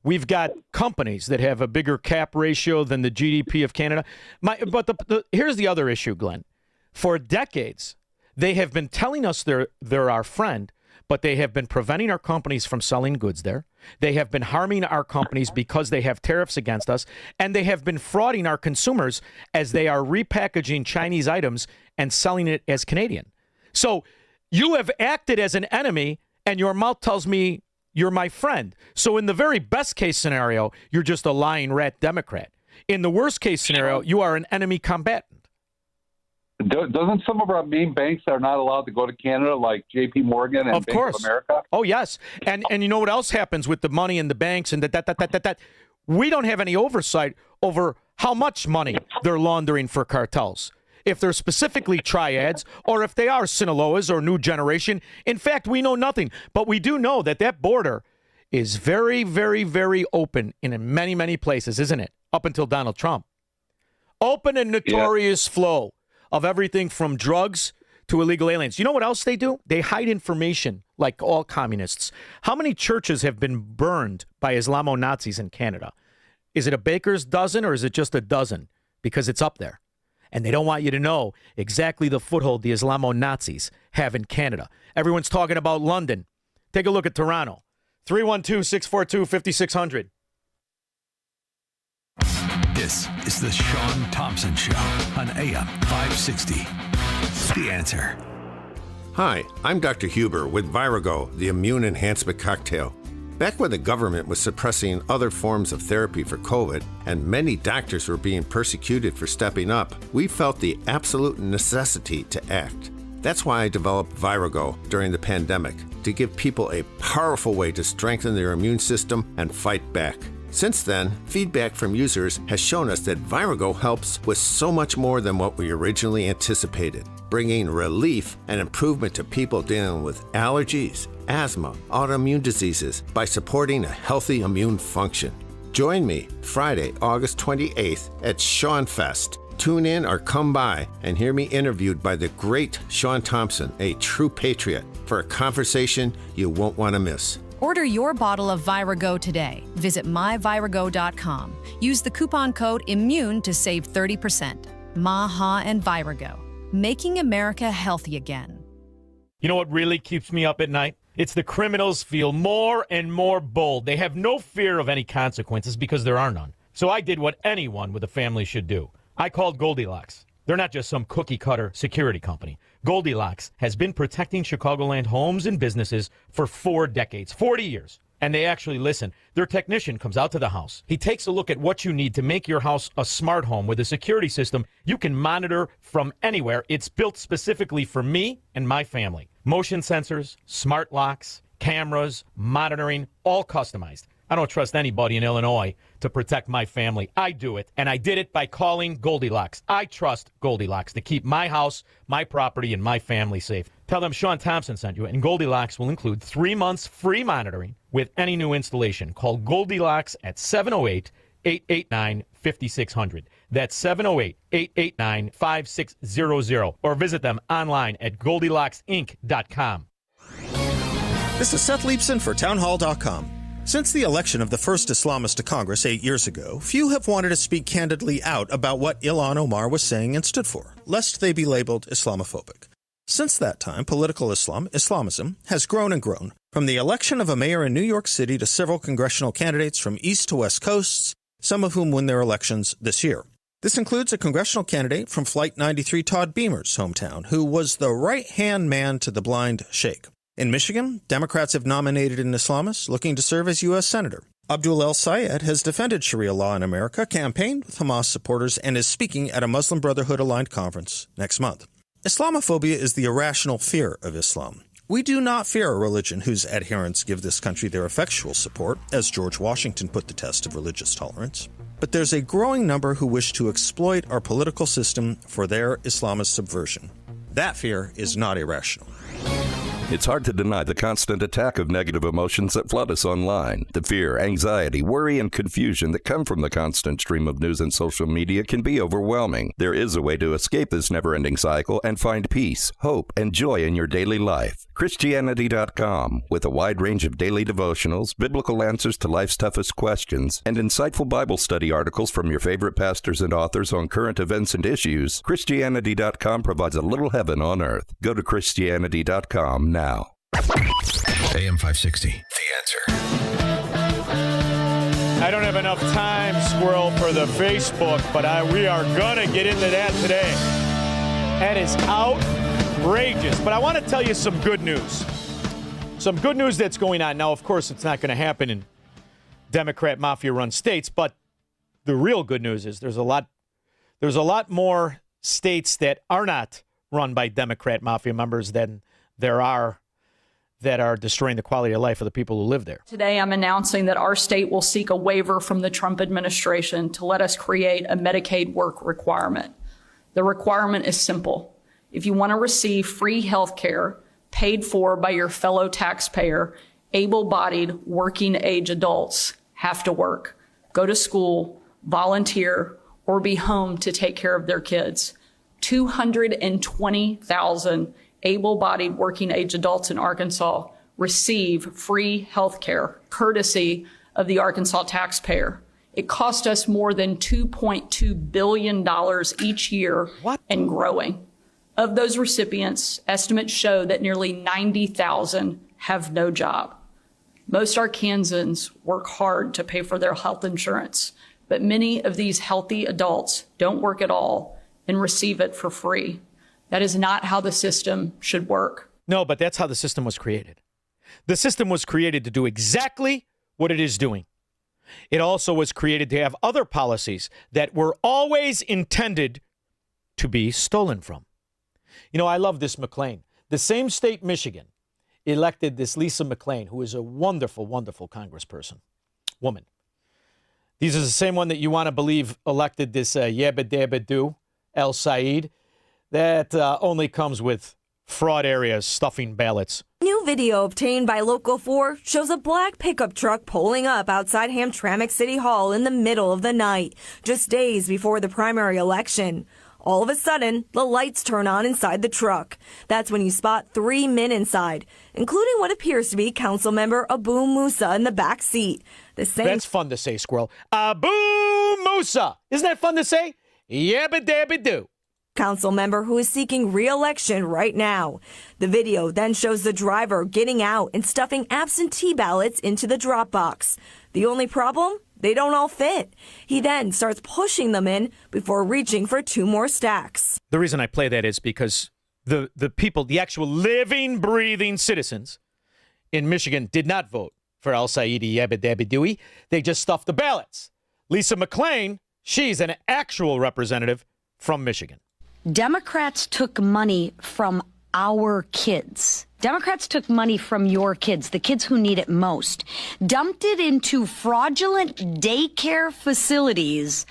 We've got companies that have a bigger cap ratio than the GDP of Canada. But here's the other issue, Glenn. For decades, they have been telling us they're our friend, but they have been preventing our companies from selling goods there. They have been harming our companies because they have tariffs against us, and they have been frauding our consumers as they are repackaging Chinese items and selling it as Canadian. So you have acted as an enemy, and your mouth tells me you're my friend. So in the very best case scenario, you're just a lying rat Democrat. In the worst case scenario, you are an enemy combatant. Doesn't some of our main banks are not allowed to go to Canada, like J.P. Morgan and Bank of America? Oh, yes. And you know what else happens with the money in the banks and that? We don't have any oversight over how much money they're laundering for cartels. If they're specifically triads or if they are Sinaloas or New Generation. In fact, we know nothing. But we do know that border is very, very, very open in many, many places, isn't it? Up until Donald Trump. Open and notorious flow of everything from drugs to illegal aliens. You know what else they do? They hide information like all communists. How many churches have been burned by Islamo-Nazis in Canada? Is it a baker's dozen or is it just a dozen? Because it's up there. And they don't want you to know exactly the foothold the Islamo-Nazis have in Canada. Everyone's talking about London. Take a look at Toronto. 312-642-5600. This is the Shaun Thompson Show on AM 560. The Answer. Hi, I'm Dr. Huber with Virago, the immune enhancement cocktail. Back when the government was suppressing other forms of therapy for COVID and many doctors were being persecuted for stepping up, we felt the absolute necessity to act. That's why I developed Virago during the pandemic, to give people a powerful way to strengthen their immune system and fight back. Since then, feedback from users has shown us that Virago helps with so much more than what we originally anticipated, bringing relief and improvement to people dealing with allergies, asthma, autoimmune diseases by supporting a healthy immune function. Join me Friday, August 28th at Shaun Fest. Tune in or come by and hear me interviewed by the great Shaun Thompson, a true patriot, for a conversation you won't want to miss. Order your bottle of Virago today. Visit myvirago.com. Use the coupon code IMMUNE to save 30%. Maha and Virago, making America healthy again. You know what really keeps me up at night? It's the criminals feel more and more bold. They have no fear of any consequences because there are none. So I did what anyone with a family should do. I called Goldilocks. They're not just some cookie-cutter security company. Goldilocks has been protecting Chicagoland homes and businesses for 4 decades, 40 years. And they actually listen. Their technician comes out to the house. He takes a look at what you need to make your house a smart home with a security system you can monitor from anywhere. It's built specifically for me and my family. Motion sensors, smart locks, cameras, monitoring, all customized. I don't trust anybody in Illinois to protect my family. I do it, and I did it by calling Goldilocks. I trust Goldilocks to keep my house, my property, and my family safe. Tell them Shaun Thompson sent you, and Goldilocks will include 3 months free monitoring with any new installation. Call Goldilocks at 708-889-5600. That's 708-889-5600. Or visit them online at GoldilocksInc.com. This is Seth Leibson for townhall.com. Since the election of the first Islamist to Congress 8 years ago, few have wanted to speak candidly out about what Ilhan Omar was saying and stood for, lest they be labeled Islamophobic. Since that time, political Islamism, has grown and grown, from the election of a mayor in New York City to several congressional candidates from east to west coasts, some of whom win their elections this year. This includes a congressional candidate from Flight 93 Todd Beamer's hometown, who was the right-hand man to the blind sheikh. In Michigan, Democrats have nominated an Islamist looking to serve as U.S. Senator. Abdul El Sayed has defended Sharia law in America, campaigned with Hamas supporters, and is speaking at a Muslim Brotherhood-aligned conference next month. Islamophobia is the irrational fear of Islam. We do not fear a religion whose adherents give this country their effectual support, as George Washington put the test of religious tolerance. But there's a growing number who wish to exploit our political system for their Islamist subversion. That fear is not irrational. It's hard to deny the constant attack of negative emotions that flood us online. The fear, anxiety, worry, and confusion that come from the constant stream of news and social media can be overwhelming. There is a way to escape this never-ending cycle and find peace, hope, and joy in your daily life. Christianity.com, with a wide range of daily devotionals, biblical answers to life's toughest questions, and insightful Bible study articles from your favorite pastors and authors on current events and issues, Christianity.com provides a little heaven on earth. Go to Christianity.com now. AM 560, The Answer. I don't have enough time, Squirrel, for the Facebook, but we are going to get into that today. That is outrageous. But I want to tell you some good news. Some good news that's going on. Now, of course, it's not going to happen in Democrat mafia-run states, but the real good news is there's a lot more states that are not run by Democrat mafia members than there are that are destroying the quality of life of the people who live there. Today, I'm announcing that our state will seek a waiver from the Trump administration to let us create a Medicaid work requirement. The requirement is simple. If you want to receive free health care paid for by your fellow taxpayer, able-bodied working-age adults have to work, go to school, volunteer, or be home to take care of their kids. 220,000 able-bodied working age adults in Arkansas receive free health care courtesy of the Arkansas taxpayer. It cost us more than $2.2 billion each year and growing. Of those recipients, estimates show that nearly 90,000 have no job. Most Arkansans work hard to pay for their health insurance, but many of these healthy adults don't work at all and receive it for free. That is not how the system should work. No, but that's how the system was created. The system was created to do exactly what it is doing. It also was created to have other policies that were always intended to be stolen from. You know, I love this McLean. The same state, Michigan, elected this Lisa McLean, who is a wonderful, wonderful congressperson, woman. These are the same one that you want to believe elected this Yabba Dabba Doo, El Said, that only comes with fraud areas stuffing ballots. New video obtained by Local 4 shows a black pickup truck pulling up outside Hamtramck City Hall in the middle of the night, just days before the primary election. All of a sudden, the lights turn on inside the truck. That's when you spot 3 men inside, including what appears to be Councilmember Abu Musa in the back seat. That's fun to say, Squirrel. Abu Musa. Isn't that fun to say? Yabba dabba doo. Council member who is seeking re-election right now. The video then shows the driver getting out and stuffing absentee ballots into the drop box. The only problem? They don't all fit. He then starts pushing them in before reaching for 2 more stacks. The reason I play that is because the people, the actual living, breathing citizens in Michigan did not vote for El Saidi Yabba Dabba Dooey. They just stuffed the ballots. Lisa McLean, she's an actual representative from Michigan. Democrats took money from our kids. Democrats took money from your kids, the kids who need it most, dumped it into fraudulent daycare facilities,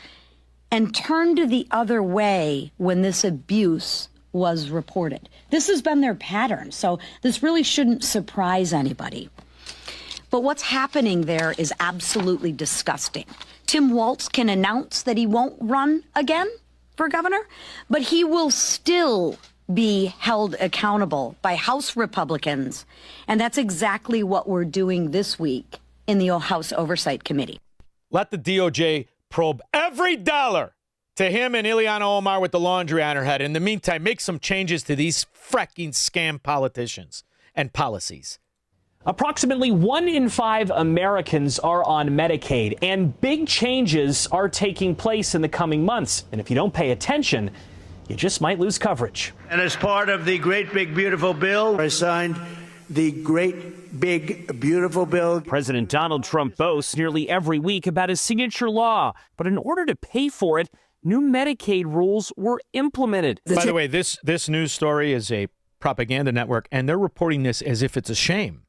and turned the other way when this abuse was reported. This has been their pattern, so this really shouldn't surprise anybody. But what's happening there is absolutely disgusting. Tim Walz can announce that he won't run again for governor, but he will still be held accountable by House Republicans. And that's exactly what we're doing this week in the House Oversight Committee. Let the DOJ probe every dollar to him and Ileana Omar with the laundry on her head. In the meantime, make some changes to these fracking scam politicians and policies. Approximately 1 in 5 Americans are on Medicaid, and big changes are taking place in the coming months. And if you don't pay attention, you just might lose coverage. And as part of the Great Big Beautiful Bill, I signed the Great Big Beautiful Bill. President Donald Trump boasts nearly every week about his signature law, but in order to pay for it, new Medicaid rules were implemented. By the way, this news story is a propaganda network, and they're reporting this as if it's a shame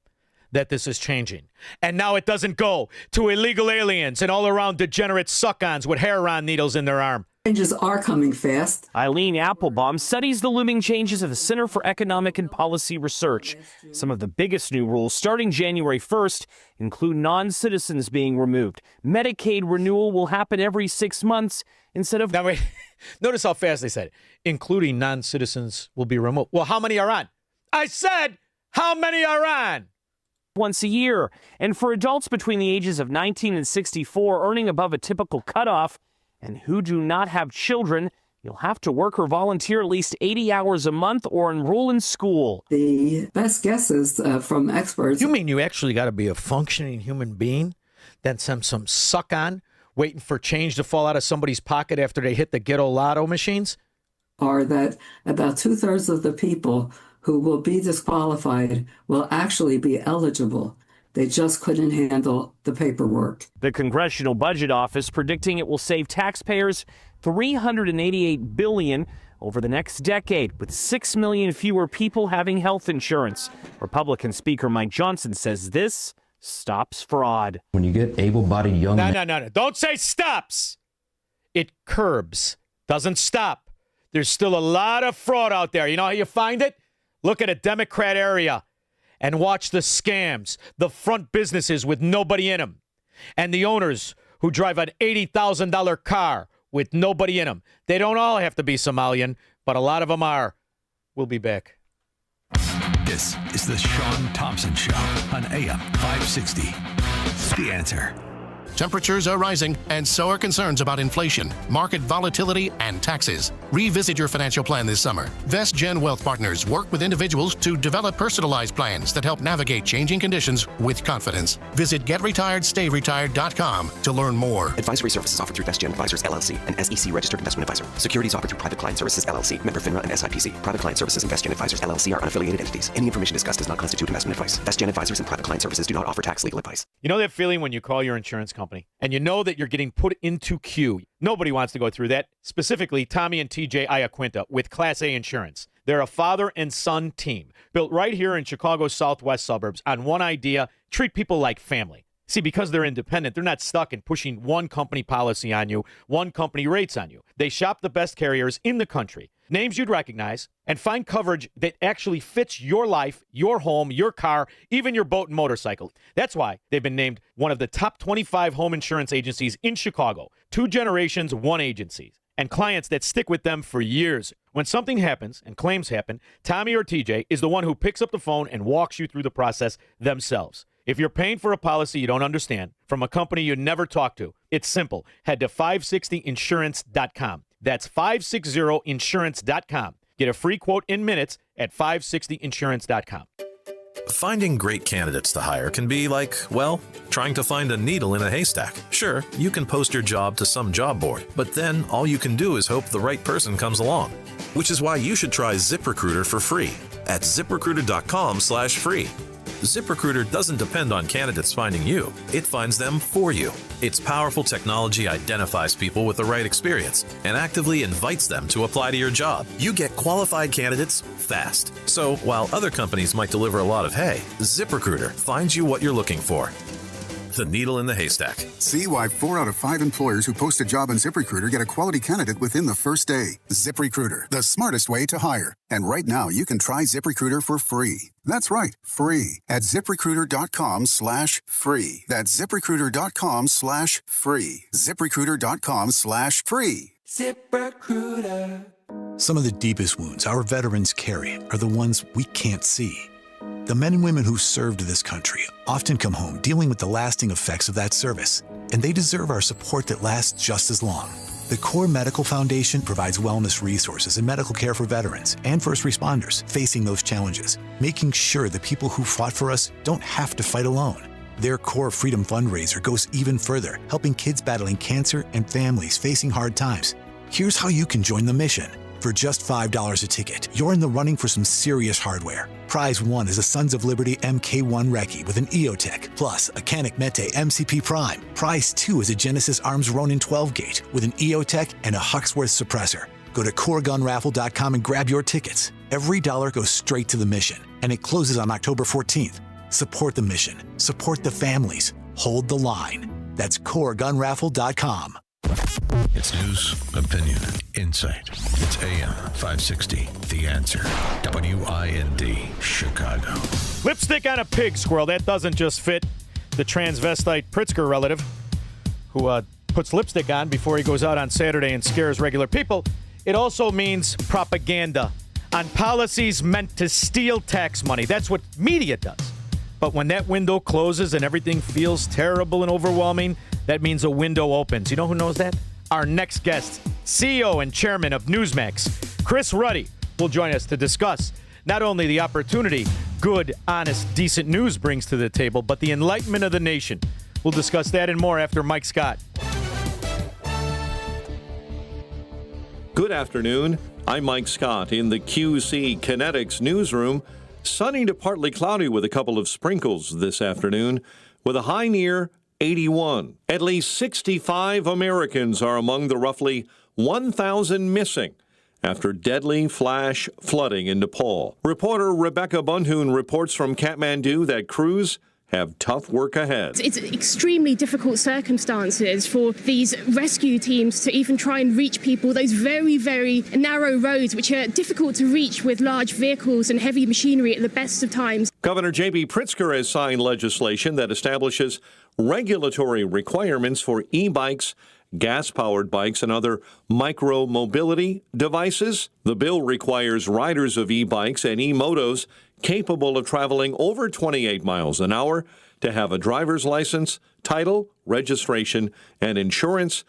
that this is changing. And now it doesn't go to illegal aliens and all around degenerate suck-ons with heroin needles in their arm. Changes are coming fast. Eileen Applebaum studies the looming changes of the Center for Economic and Policy Research. Some of the biggest new rules starting January 1st include non-citizens being removed. Medicaid renewal will happen every 6 months instead of... Now wait, notice how fast they said it. Including non-citizens will be removed. Well, how many are on? I said, how many are on? Once a year. And for adults between the ages of 19 and 64 earning above a typical cutoff and who do not have children, you'll have to work or volunteer at least 80 hours a month or enroll in school. The best guesses from experts. You mean you actually got to be a functioning human being than some suck-on waiting for change to fall out of somebody's pocket after they hit the ghetto lotto machines? Are that about 2/3 of the people who will be disqualified will actually be eligible. They just couldn't handle the paperwork. The Congressional Budget Office predicting it will save taxpayers $388 billion over the next decade, with 6 million fewer people having health insurance. Republican Speaker Mike Johnson says this stops fraud. When you get able-bodied young men... No. Don't say stops. It curbs. Doesn't stop. There's still a lot of fraud out there. You know how you find it? Look at a Democrat area and watch the scams, the front businesses with nobody in them, and the owners who drive an $80,000 car with nobody in them. They don't all have to be Somalian. but a lot of them are. We'll be back. This is the Shaun Thompson Show on AM 560. The Answer. Temperatures are rising, and so are concerns about inflation, market volatility, and taxes. Revisit your financial plan this summer. VestGen Wealth Partners work with individuals to develop personalized plans that help navigate changing conditions with confidence. Visit GetRetiredStayRetired.com to learn more. Advisory services offered through VestGen Advisors, LLC, an SEC registered investment advisor. Securities offered through Private Client Services, LLC, member FINRA and SIPC. Private Client Services and VestGen Advisors, LLC are unaffiliated entities. Any information discussed does not constitute investment advice. VestGen Advisors and Private Client Services do not offer tax legal advice. You know that feeling when you call your insurance company and you know that you're getting put into queue? Nobody wants to go through that. Specifically, Tommy and TJ Iaquinta with Class A Insurance. They're a father and son team built right here in Chicago's southwest suburbs on one idea: treat people like family. See, because they're independent, they're not stuck in pushing one company policy on you, one company rates on you. They shop the best carriers in the country, names you'd recognize, and find coverage that actually fits your life, your home, your car, even your boat and motorcycle. That's why they've been named one of the top 25 home insurance agencies in Chicago. 2 generations, 1 agency. And clients that stick with them for years. When something happens and claims happen, Tommy or TJ is the one who picks up the phone and walks you through the process themselves. If you're paying for a policy you don't understand from a company you never talked to, it's simple. Head to 560insurance.com. That's 560insurance.com. Get a free quote in minutes at 560insurance.com. Finding great candidates to hire can be like, well, trying to find a needle in a haystack. Sure, you can post your job to some job board, but then all you can do is hope the right person comes along. Which is why you should try ZipRecruiter for free at ZipRecruiter.com/free. ZipRecruiter doesn't depend on candidates finding you. It finds them for you. Its powerful technology identifies people with the right experience and actively invites them to apply to your job. You get qualified candidates fast. So while other companies might deliver a lot of hay, ZipRecruiter finds you what you're looking for. The needle in the haystack. See why 4 out of 5 employers who post a job on ZipRecruiter get a quality candidate within the first day. ZipRecruiter, the smartest way to hire. And right now, you can try ZipRecruiter for free. That's right, free at ZipRecruiter.com/free. That's ZipRecruiter.com/free. ZipRecruiter.com/free. ZipRecruiter. Some of the deepest wounds our veterans carry are the ones we can't see. The men and women who served this country often come home dealing with the lasting effects of that service, and they deserve our support that lasts just as long. The Core Medical Foundation provides wellness resources and medical care for veterans and first responders facing those challenges, making sure the people who fought for us don't have to fight alone. Their Core Freedom fundraiser goes even further, helping kids battling cancer and families facing hard times. Here's how you can join the mission. For just $5 a ticket, you're in the running for some serious hardware. Prize 1 is a Sons of Liberty MK1 Recce with an EOTech, plus a Canik Mete MCP Prime. Prize 2 is a Genesis Arms Ronin 12-gauge with an EOTech and a Huxworth suppressor. Go to CoreGunRaffle.com and grab your tickets. Every dollar goes straight to the mission, and it closes on October 14th. Support the mission. Support the families. Hold the line. That's CoreGunRaffle.com. It's news, opinion, insight. It's AM 560, The Answer. WIND, Chicago. Lipstick on a pig, squirrel. That doesn't just fit the transvestite Pritzker relative who puts lipstick on before he goes out on Saturday and scares regular people. It also means propaganda on policies meant to steal tax money. That's what media does. But when that window closes and everything feels terrible and overwhelming, that means a window opens. You know who knows that? Our next guest, CEO and chairman of Newsmax, Chris Ruddy, will join us to discuss not only the opportunity good, honest, decent news brings to the table, but the enlightenment of the nation. We'll discuss that and more after Mike Scott. Good afternoon. I'm Mike Scott in the QC Kinetics newsroom. Sunny to partly cloudy with a couple of sprinkles this afternoon, with a high near 81. At least 65 Americans are among the roughly 1,000 missing after deadly flash flooding in Nepal. Reporter Rebecca Bunhoon reports from Kathmandu that crews have tough work ahead. It's extremely difficult circumstances for these rescue teams to even try and reach people, those very, very narrow roads which are difficult to reach with large vehicles and heavy machinery at the best of times. Governor J.B. Pritzker has signed legislation that establishes regulatory requirements for e-bikes, gas-powered bikes, and other micro-mobility devices. The bill requires riders of e-bikes and e-motos capable of traveling over 28 miles an hour to have a driver's license, title, registration, and insurance.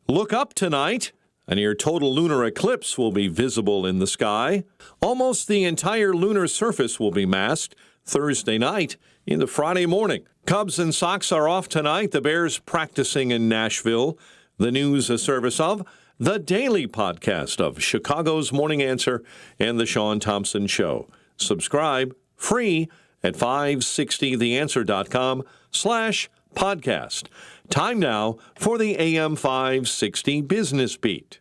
Look up tonight. A near total lunar eclipse will be visible in the sky. Almost the entire lunar surface will be masked Thursday night into Friday morning. Cubs and Sox are off tonight. The Bears practicing in Nashville. The news a service of the daily podcast of Chicago's Morning Answer and the Shaun Thompson Show. Subscribe free at 560theanswer.com/podcast. Time now for the AM 560 Business Beat.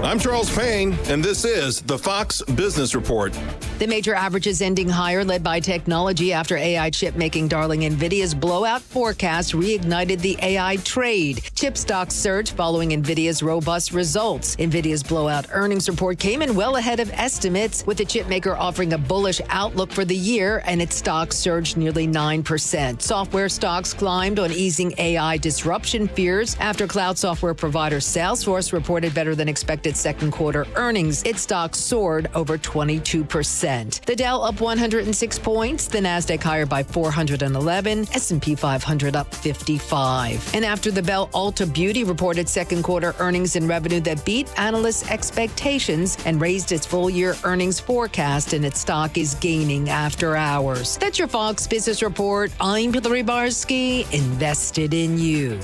I'm Charles Payne, and this is the Fox Business Report. The major averages ending higher, led by technology after AI chip-making darling NVIDIA's blowout forecast reignited the AI trade. Chip stocks surged following NVIDIA's robust results. NVIDIA's blowout earnings report came in well ahead of estimates, with the chipmaker offering a bullish outlook for the year, and its stocks surged nearly 9%. Software stocks climbed on easing AI disruption fears after cloud software provider Salesforce reported better than expected second quarter earnings. Its stocks soared over 22%. The Dow up 106 points, the Nasdaq higher by 411, S&P 500 up 55. And after the bell, Ulta Beauty reported second quarter earnings and revenue that beat analysts' expectations and raised its full-year earnings forecast, and its stock is gaining after hours. That's your Fox Business Report. I'm Hillary Barsky, invested in you.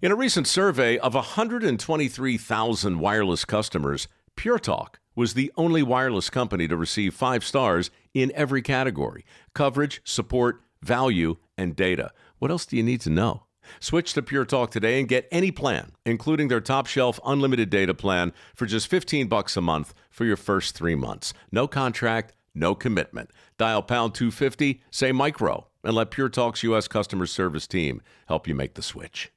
In a recent survey of 123,000 wireless customers, Pure Talk was the only wireless company to receive 5 stars in every category: coverage, support, value, and data. What else do you need to know? Switch to Pure Talk today and get any plan, including their top shelf unlimited data plan, for just $15 a month for your first 3 months. No contract, no commitment. Dial pound 250, say micro, and let Pure Talk's U.S. customer service team help you make the switch.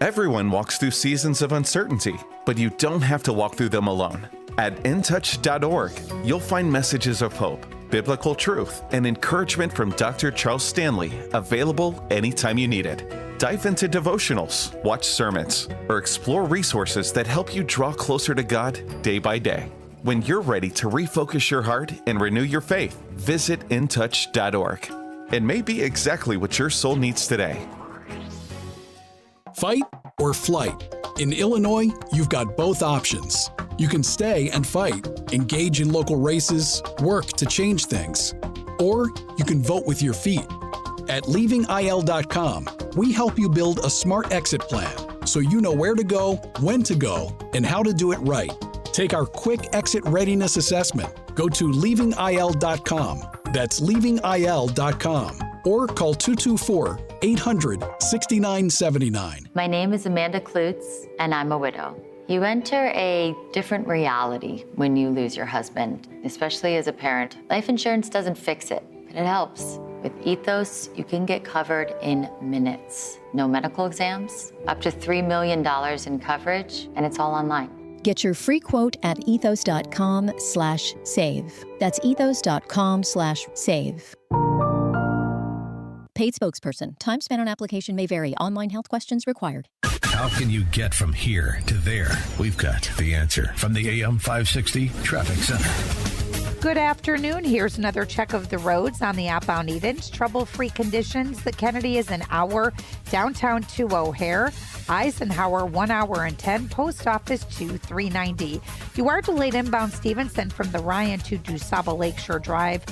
Everyone walks through seasons of uncertainty, but you don't have to walk through them alone. At intouch.org, you'll find messages of hope, biblical truth, and encouragement from Dr. Charles Stanley, available anytime you need it. Dive into devotionals, watch sermons, or explore resources that help you draw closer to God day by day. When you're ready to refocus your heart and renew your faith, visit intouch.org. It may be exactly what your soul needs today. Fight or flight? In Illinois, you've got both options. You can stay and fight, engage in local races, work to change things. Or you can vote with your feet. At leavingil.com, we help you build a smart exit plan so you know where to go, when to go, and how to do it right. Take our quick exit readiness assessment. Go to leavingil.com. That's leavingil.com. Or call 224-800-6979. My name is Amanda Klutz, and I'm a widow. You enter a different reality when you lose your husband, especially as a parent. Life insurance doesn't fix it, but it helps. With Ethos, you can get covered in minutes. No medical exams, up to $3 million in coverage, and it's all online. Get your free quote at ethos.com/save. That's ethos.com/save. Paid spokesperson. Time spent on application may vary. Online health questions required. How can you get from here to there? We've got the answer from the AM 560 Traffic Center. Good afternoon. Here's another check of the roads on the outbound Edens. Trouble-free conditions. The Kennedy is an hour. Downtown to O'Hare. Eisenhower, 1 hour and 10. Post Office to 390. You are delayed inbound Stevenson from the Ryan to DuSable Lakeshore Drive.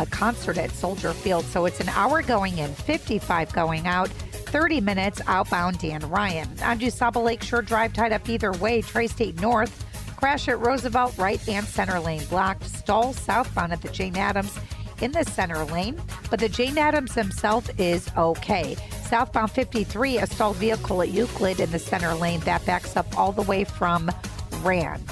Concert at Soldier Field. So it's an hour going in, 55 going out, 30 minutes outbound Dan Ryan. On DuSable Lakeshore Drive, tied up either way. Tri-State North. Crash at Roosevelt, right and center lane blocked. Stall southbound at the Jane Addams in the center lane, but the Jane Addams himself is okay. Southbound 53, a stalled vehicle at Euclid in the center lane that backs up all the way from Rand.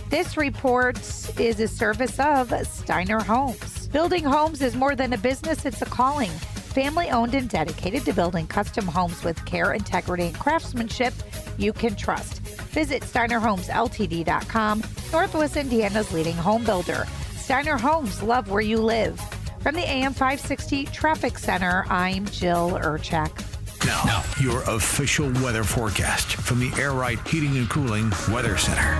This report is a service of Steiner Homes. Building homes is more than a business, it's a calling. Family owned and dedicated to building custom homes with care, integrity, and craftsmanship you can trust. Visit SteinerHomesLTD.com, Northwest Indiana's leading home builder. Steiner Homes, love where you live. From the AM 560 Traffic Center, I'm Jill Urchak. Now, your official weather forecast from the Air Right Heating and Cooling Weather Center.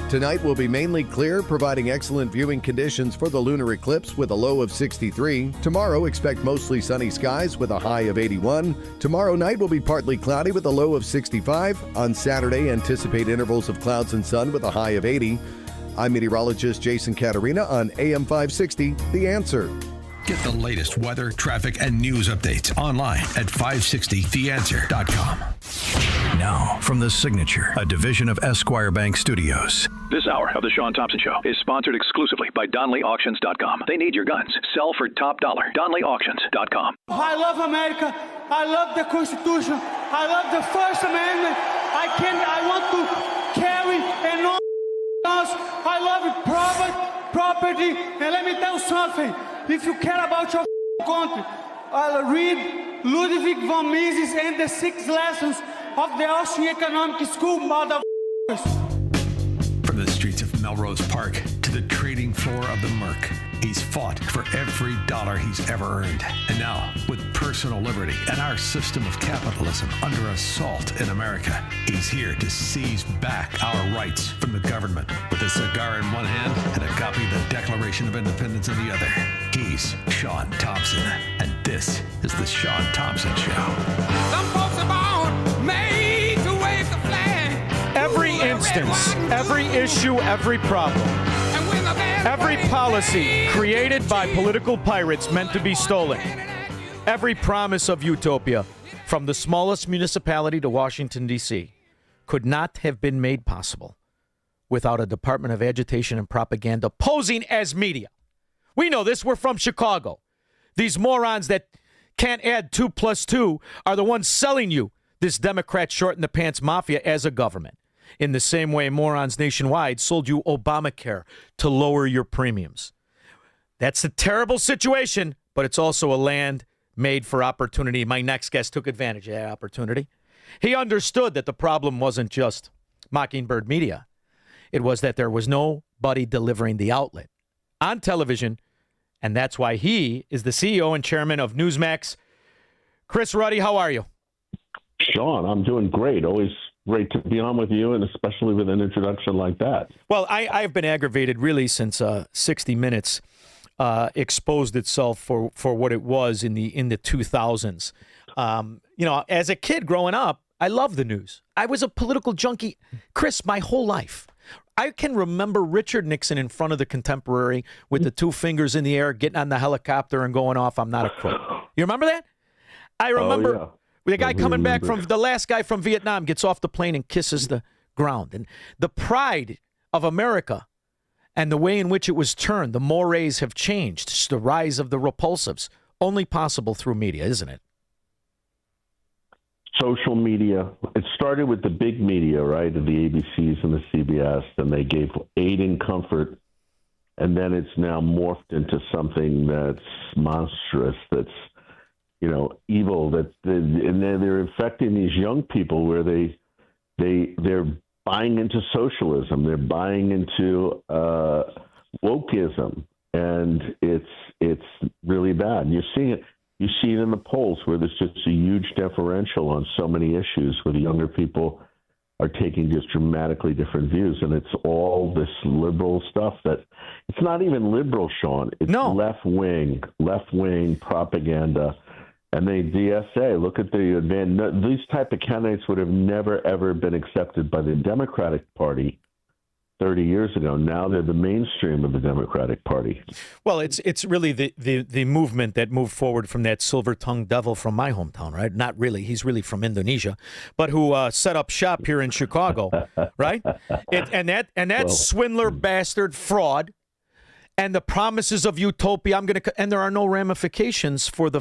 Tonight will be mainly clear, providing excellent viewing conditions for the lunar eclipse with a low of 63. Tomorrow, expect mostly sunny skies with a high of 81. Tomorrow night will be partly cloudy with a low of 65. On Saturday, anticipate intervals of clouds and sun with a high of 80. I'm meteorologist Jason Caterina on AM 560, The Answer. Get the latest weather, traffic, and news updates online at 560theanswer.com. Now, from The Signature, a division of Esquire Bank Studios. This hour of the Shaun Thompson Show is sponsored exclusively by DonleyAuctions.com. They need your guns. Sell for top dollar. DonleyAuctions.com. I love America. I love the Constitution. I love the First Amendment. I want to carry and all else. I love property. And let me tell you something. If you care about your country, read Ludwig von Mises and the 6 lessons of the Austrian Economic School, motherfuckers. From the streets of Melrose Park to the trading floor of the Merc, he's fought for every dollar he's ever earned. And now, with personal liberty and our system of capitalism under assault in America, he's here to seize back our rights from the government with a cigar in one hand and a copy of the Declaration of Independence in the other. He's Shaun Thompson, and this is the Shaun Thompson Show. Some folks are born made to wave the flag. Every instance, every issue, every problem, every policy created by political pirates meant to be stolen. Every promise of utopia, from the smallest municipality to Washington, D.C., could not have been made possible without a Department of Agitation and Propaganda posing as media. We know this. We're from Chicago. These morons that can't add 2 + 2 are the ones selling you this Democrat short-in-the-pants mafia as a government. In the same way morons nationwide sold you Obamacare to lower your premiums. That's a terrible situation, but it's also a land made for opportunity. My next guest took advantage of that opportunity. He understood that the problem wasn't just Mockingbird Media. It was that there was nobody delivering the outlet on television, and that's why he is the CEO and chairman of Newsmax. Chris Ruddy, how are you? Shaun, I'm doing great. Always great to be on with you, and especially with an introduction like that. Well, I've been aggravated really since 60 Minutes exposed itself for what it was in the 2000s. As a kid growing up, I loved the news. I was a political junkie, Chris, my whole life. I can remember Richard Nixon in front of the Contemporary with the 2 fingers in the air, getting on the helicopter and going off, "I'm not a crook." You remember that? I remember the guy coming back from the last guy from Vietnam gets off the plane and kisses the ground. And the pride of America and the way in which it was turned, the mores have changed. It's the rise of the repulsives, only possible through media, isn't it? Social media. It started with the big media, right, of the ABCs and the CBS, and they gave aid and comfort, and then it's now morphed into something that's monstrous, that's evil. And they're infecting these young people where they're buying into socialism, they're buying into wokeism, and it's really bad. And you're seeing it. You see it in the polls where there's just a huge differential on so many issues where the younger people are taking just dramatically different views. And it's all this liberal stuff that it's not even liberal, Shaun. It's left-wing propaganda. And the DSA, look at these type of candidates would have never, ever been accepted by the Democratic Party 30 years ago. Now they're the mainstream of the Democratic Party. Well, it's really the movement that moved forward from that silver-tongued devil from my hometown, right? Not really. He's really from Indonesia, but who set up shop here in Chicago, right? And that swindler, bastard, fraud, and the promises of utopia. And there are no ramifications for the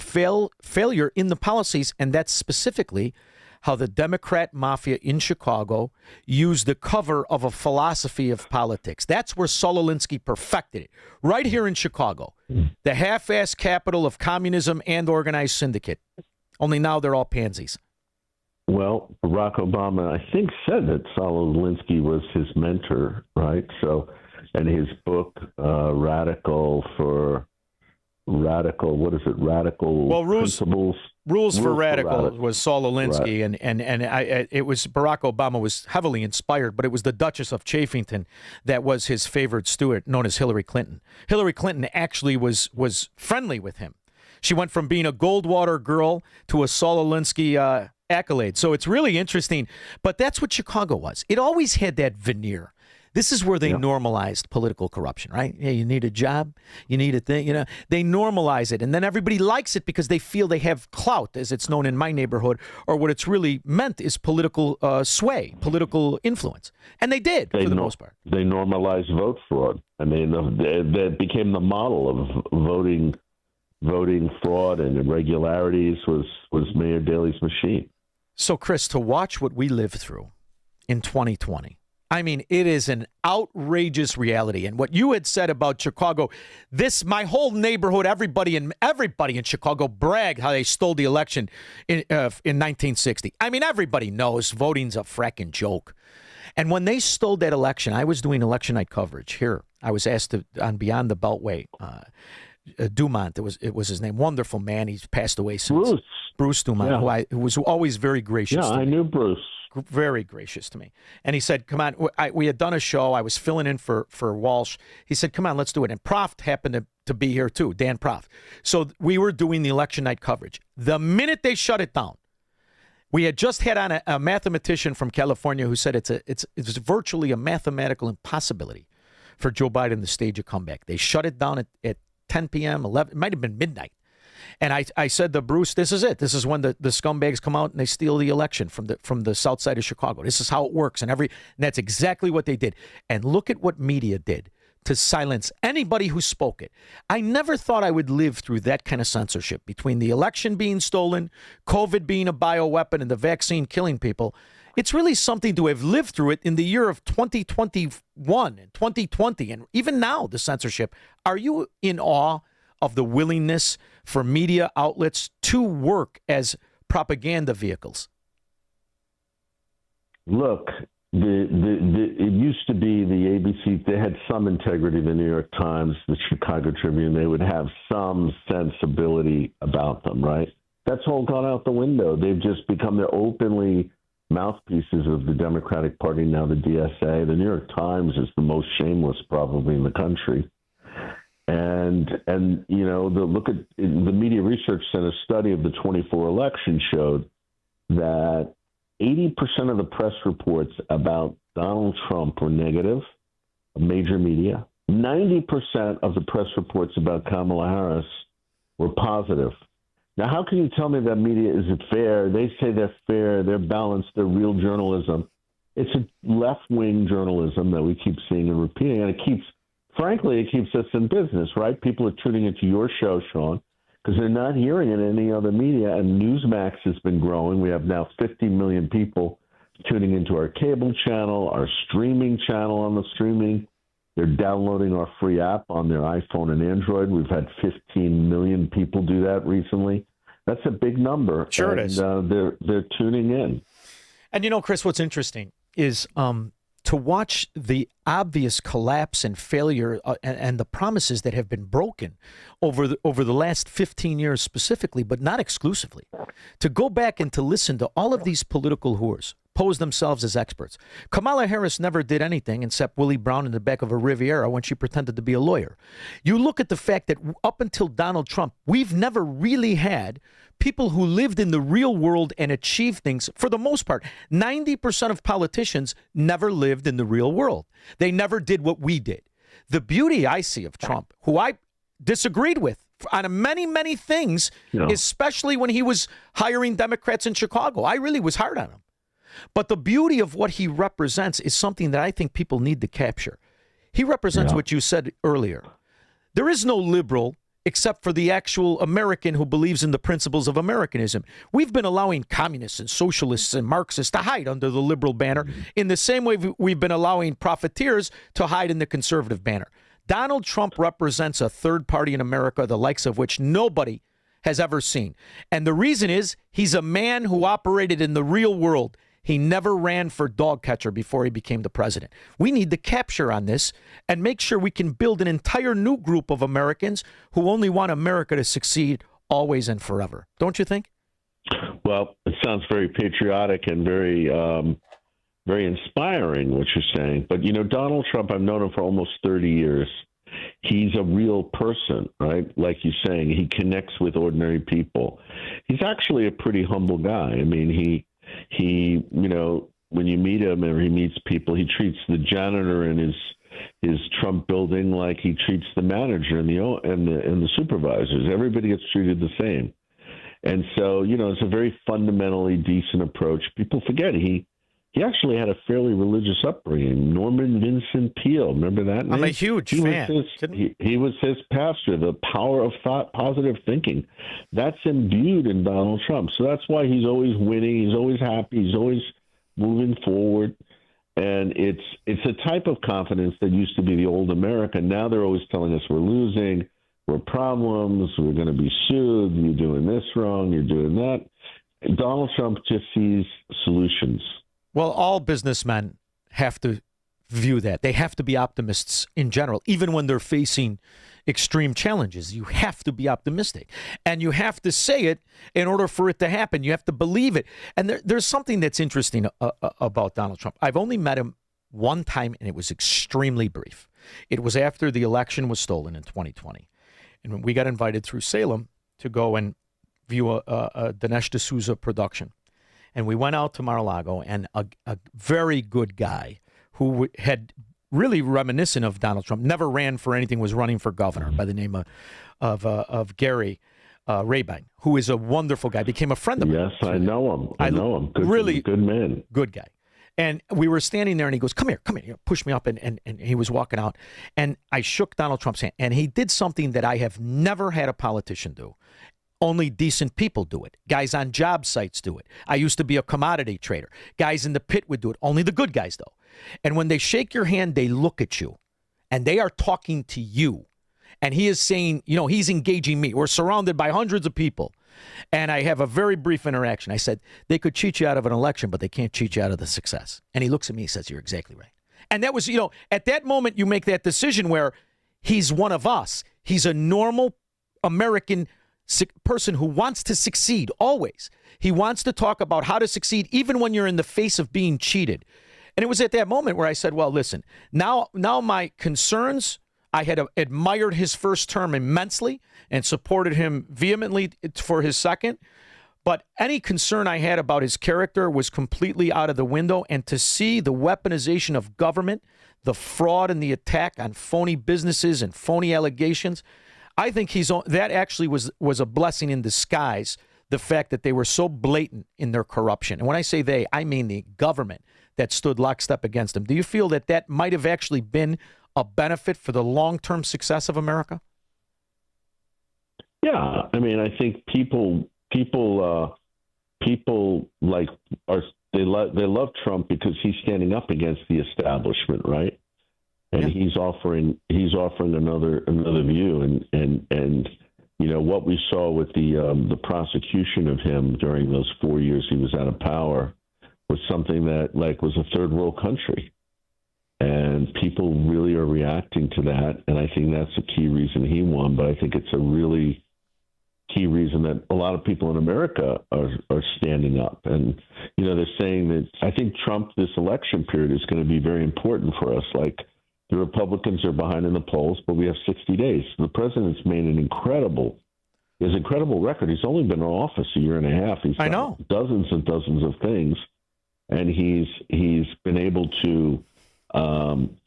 failure in the policies, and that's specifically how the Democrat mafia in Chicago used the cover of a philosophy of politics. That's where Saul Alinsky perfected it, right here in Chicago, the half-assed capital of communism and organized syndicate. Only now they're all pansies. Well, Barack Obama, I think, said that Saul Alinsky was his mentor, right? So, and his book, Radical for radical. What is it? Radical principles. Rules for Radical was Saul Alinsky, Right. and it was Barack Obama was heavily inspired, but it was the Duchess of Chafington that was his favorite steward, known as Hillary Clinton. Hillary Clinton actually was friendly with him. She went from being a Goldwater girl to a Saul Alinsky accolade. So it's really interesting. But that's what Chicago was. It always had that veneer. This is where they normalized political corruption, right? Yeah, you need a job, you need a thing, They normalize it, and then everybody likes it because they feel they have clout, as it's known in my neighborhood, or what it's really meant is political sway, political influence. And they did, for the most part. They normalized vote fraud. I mean, that became the model of voting fraud and irregularities was Mayor Daley's machine. So, Chris, to watch what we lived through in 2020, I mean, it is an outrageous reality. And what you had said about Chicago, my whole neighborhood, everybody in Chicago bragged how they stole the election in 1960. I mean, everybody knows voting's a fracking joke. And when they stole that election, I was doing election night coverage here. I was asked on Beyond the Beltway. Dumont, it was his name. Wonderful man. He's passed away since. Bruce Dumont, who was always very gracious. Yeah, I knew Bruce. Very gracious to me. And he said, come on, we had done a show. I was filling in for Walsh. He said, come on, let's do it. And Proft happened to be here too, Dan Proft. So we were doing the election night coverage. The minute they shut it down, we had just had on a mathematician from California who said it's virtually a mathematical impossibility for Joe Biden to stage a comeback. They shut it down at 10 p.m., 11, it might have been midnight. And I said to Bruce, this is it. This is when the scumbags come out and they steal the election from the south side of Chicago. This is how it works. And that's exactly what they did. And look at what media did to silence anybody who spoke it. I never thought I would live through that kind of censorship between the election being stolen, COVID being a bioweapon, and the vaccine killing people. It's really something to have lived through it in the year of 2021 and 2020. And even now, the censorship. Are you in awe of the willingness for media outlets to work as propaganda vehicles? Look, it used to be the ABC, they had some integrity, the New York Times, the Chicago Tribune, they would have some sensibility about them, right? That's all gone out the window. They've just become their openly mouthpieces of the Democratic Party, now the DSA. The New York Times is the most shameless probably in the country. And the Media Research Center study of the 24 election showed that 80% of the press reports about Donald Trump were negative, major media. 90% of the press reports about Kamala Harris were positive. Now, how can you tell me that media isn't fair? They say they're fair, they're balanced, they're real journalism. It's a left-wing journalism that we keep seeing and repeating, and it keeps us in business, right? People are tuning into your show, Shaun, because they're not hearing it in any other media, and Newsmax has been growing. We have now 50 million people tuning into our cable channel, our streaming channel on the streaming. They're downloading our free app on their iPhone and Android. We've had 15 million people do that recently. That's a big number. Sure it is. They're tuning in. And Chris, what's interesting is to watch the obvious collapse and failure and the promises that have been broken over the last 15 years specifically, but not exclusively. To go back and to listen to all of these political whores pose themselves as experts. Kamala Harris never did anything except Willie Brown in the back of a Riviera when she pretended to be a lawyer. You look at the fact that up until Donald Trump, we've never really had people who lived in the real world and achieved things. For the most part, 90% of politicians never lived in the real world. They never did what we did. The beauty I see of Trump, who I disagreed with on many, many things, especially when he was hiring Democrats in Chicago. I really was hard on him. But the beauty of what he represents is something that I think people need to capture. He represents what you said earlier. There is no liberal except for the actual American who believes in the principles of Americanism. We've been allowing communists and socialists and Marxists to hide under the liberal banner in the same way we've been allowing profiteers to hide in the conservative banner. Donald Trump represents a third party in America, the likes of which nobody has ever seen. And the reason is he's a man who operated in the real world. He never ran for dog catcher before he became the president. We need to capture on this and make sure we can build an entire new group of Americans who only want America to succeed always and forever. Don't you think? Well, it sounds very patriotic and very, very inspiring, what you're saying. But, Donald Trump, I've known him for almost 30 years. He's a real person, right? Like you're saying, he connects with ordinary people. He's actually a pretty humble guy. I mean, he when you meet him or he meets people, he treats the janitor in his Trump building like he treats the manager and the supervisors. Everybody gets treated the same. And so, it's a very fundamentally decent approach. People forget he actually had a fairly religious upbringing. Norman Vincent Peale, remember that name? I'm a huge fan. He was his pastor. The power of thought, positive thinking, that's imbued in Donald Trump. So that's why he's always winning. He's always happy. He's always moving forward. And it's a type of confidence that used to be the old America. Now they're always telling us we're losing, we're problems, we're going to be sued, you're doing this wrong, you're doing that. And Donald Trump just sees solutions. Well, all businessmen have to view that. They have to be optimists in general, even when they're facing extreme challenges. You have to be optimistic, and you have to say it in order for it to happen. You have to believe it. And there's something that's interesting about Donald Trump. I've only met him one time, and it was extremely brief. It was after the election was stolen in 2020. And we got invited through Salem to go and view a Dinesh D'Souza production. And we went out to Mar-a-Lago, and a very good guy who had really reminiscent of Donald Trump, never ran for anything, was running for governor, by the name of Gary Rabine, who is a wonderful guy, became a friend of mine. Yes, I know him. I know him. Good man. Good guy. And we were standing there, and he goes, come here, pushed me up, and he was walking out. And I shook Donald Trump's hand, and he did something that I have never had a politician do. Only decent people do it. Guys on job sites do it. I used to be a commodity trader. Guys in the pit would do it. Only the good guys, though. And when they shake your hand, they look at you, and they are talking to you. And he is saying, he's engaging me. We're surrounded by hundreds of people. And I have a very brief interaction. I said, they could cheat you out of an election, but they can't cheat you out of the success. And he looks at me and says, you're exactly right. And that was, at that moment, you make that decision where he's one of us. He's a normal American person who wants to succeed always. He wants to talk about how to succeed even when you're in the face of being cheated. And it was at that moment where I said, well, listen, now my concerns, I had admired his first term immensely and supported him vehemently for his second. But any concern I had about his character was completely out of the window. And to see the weaponization of government, the fraud and the attack on phony businesses and phony allegations, I think that actually was a blessing in disguise, the fact that they were so blatant in their corruption. And when I say they, I mean the government that stood lockstep against them. Do you feel that might have actually been a benefit for the long-term success of America? Yeah, I mean, I think people like they love Trump because he's standing up against the establishment, right? And he's offering another view, and what we saw with the prosecution of him during those 4 years he was out of power was something that was a third world country, and people really are reacting to that, and I think that's a key reason he won. But I think it's a really key reason that a lot of people in America are standing up, and they're saying that I think Trump this election period is going to be very important for us. The Republicans are behind in the polls, but we have 60 days. The president's made his incredible record. He's only been in office a year and a half. He's done dozens and dozens of things, and he's been able to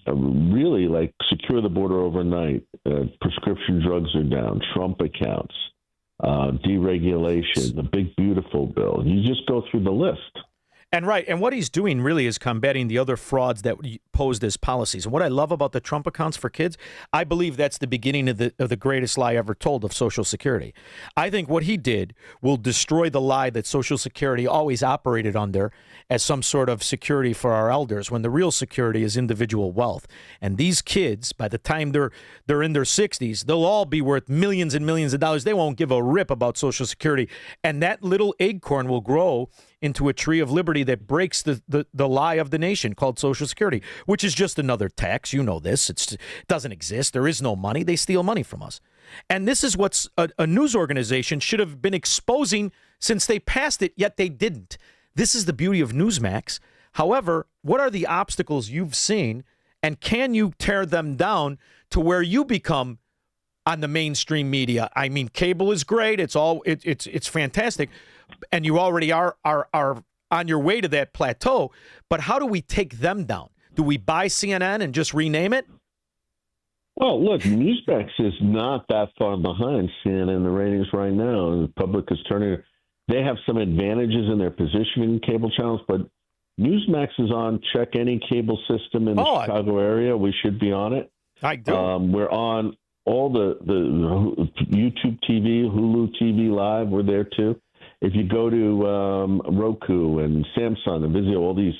really secure the border overnight. Prescription drugs are down. Trump accounts, deregulation, the big beautiful bill. You just go through the list. And right, and what he's doing really is combating the other frauds that posed as policies. And what I love about the Trump accounts for kids, I believe that's the beginning of the greatest lie ever told of Social Security. I think what he did will destroy the lie that Social Security always operated under as some sort of security for our elders, when the real security is individual wealth. And these kids, by the time they're in their 60s, they'll all be worth millions and millions of dollars. They won't give a rip about Social Security. And that little acorn will grow into a tree of liberty that breaks the lie of the nation called Social Security, which is just another tax. You know this. It doesn't exist. There is no money. They steal money from us. And this is what a news organization should have been exposing since they passed it, yet they didn't. This is the beauty of Newsmax. However, what are the obstacles you've seen, and can you tear them down to where you become on the mainstream media? I mean, cable is great. It's fantastic. And you already are on your way to that plateau. But how do we take them down? Do we buy CNN and just rename it? Well, look, Newsmax is not that far behind CNN in the ratings right now. The public is turning. They have some advantages in their positioning in cable channels, but Newsmax is on check any cable system in the Chicago area. We should be on it. I do. We're on all the YouTube TV, Hulu TV Live. We're there too. If you go to Roku and Samsung and Vizio, all these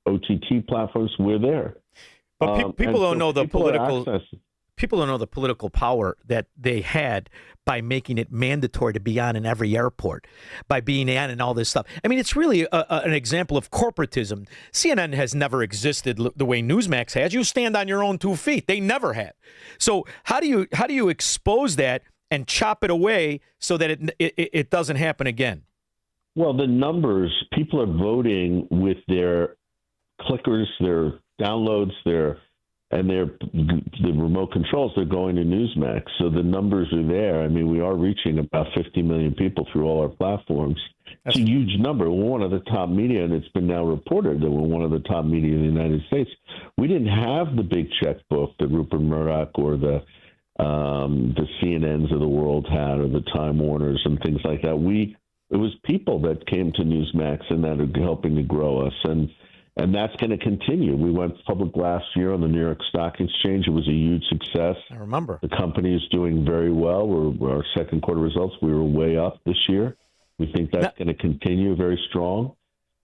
OTT platforms, we're there. But people don't know the political. People don't know the political power that they had by making it mandatory to be on in every airport, by being on and all this stuff. I mean, it's really an example of corporatism. CNN has never existed the way Newsmax has. You stand on your own 2 feet. They never have. So how do you expose that and chop it away so that it doesn't happen again? Well, the numbers, people are voting with their clickers, their downloads, the remote controls. They're going to Newsmax. So the numbers are there. I mean, we are reaching about 50 million people through all our platforms. It's a huge number. We're one of the top media, and it's been now reported that we're one of the top media in the United States. We didn't have the big checkbook that Rupert Murdoch or the CNNs of the world had, or the Time Warners and things like that. It was people that came to Newsmax and that are helping to grow us. And that's going to continue. We went public last year on the New York Stock Exchange. It was a huge success. I remember. The company is doing very well. Our second quarter results, we were way up this year. We think that's going to continue very strong.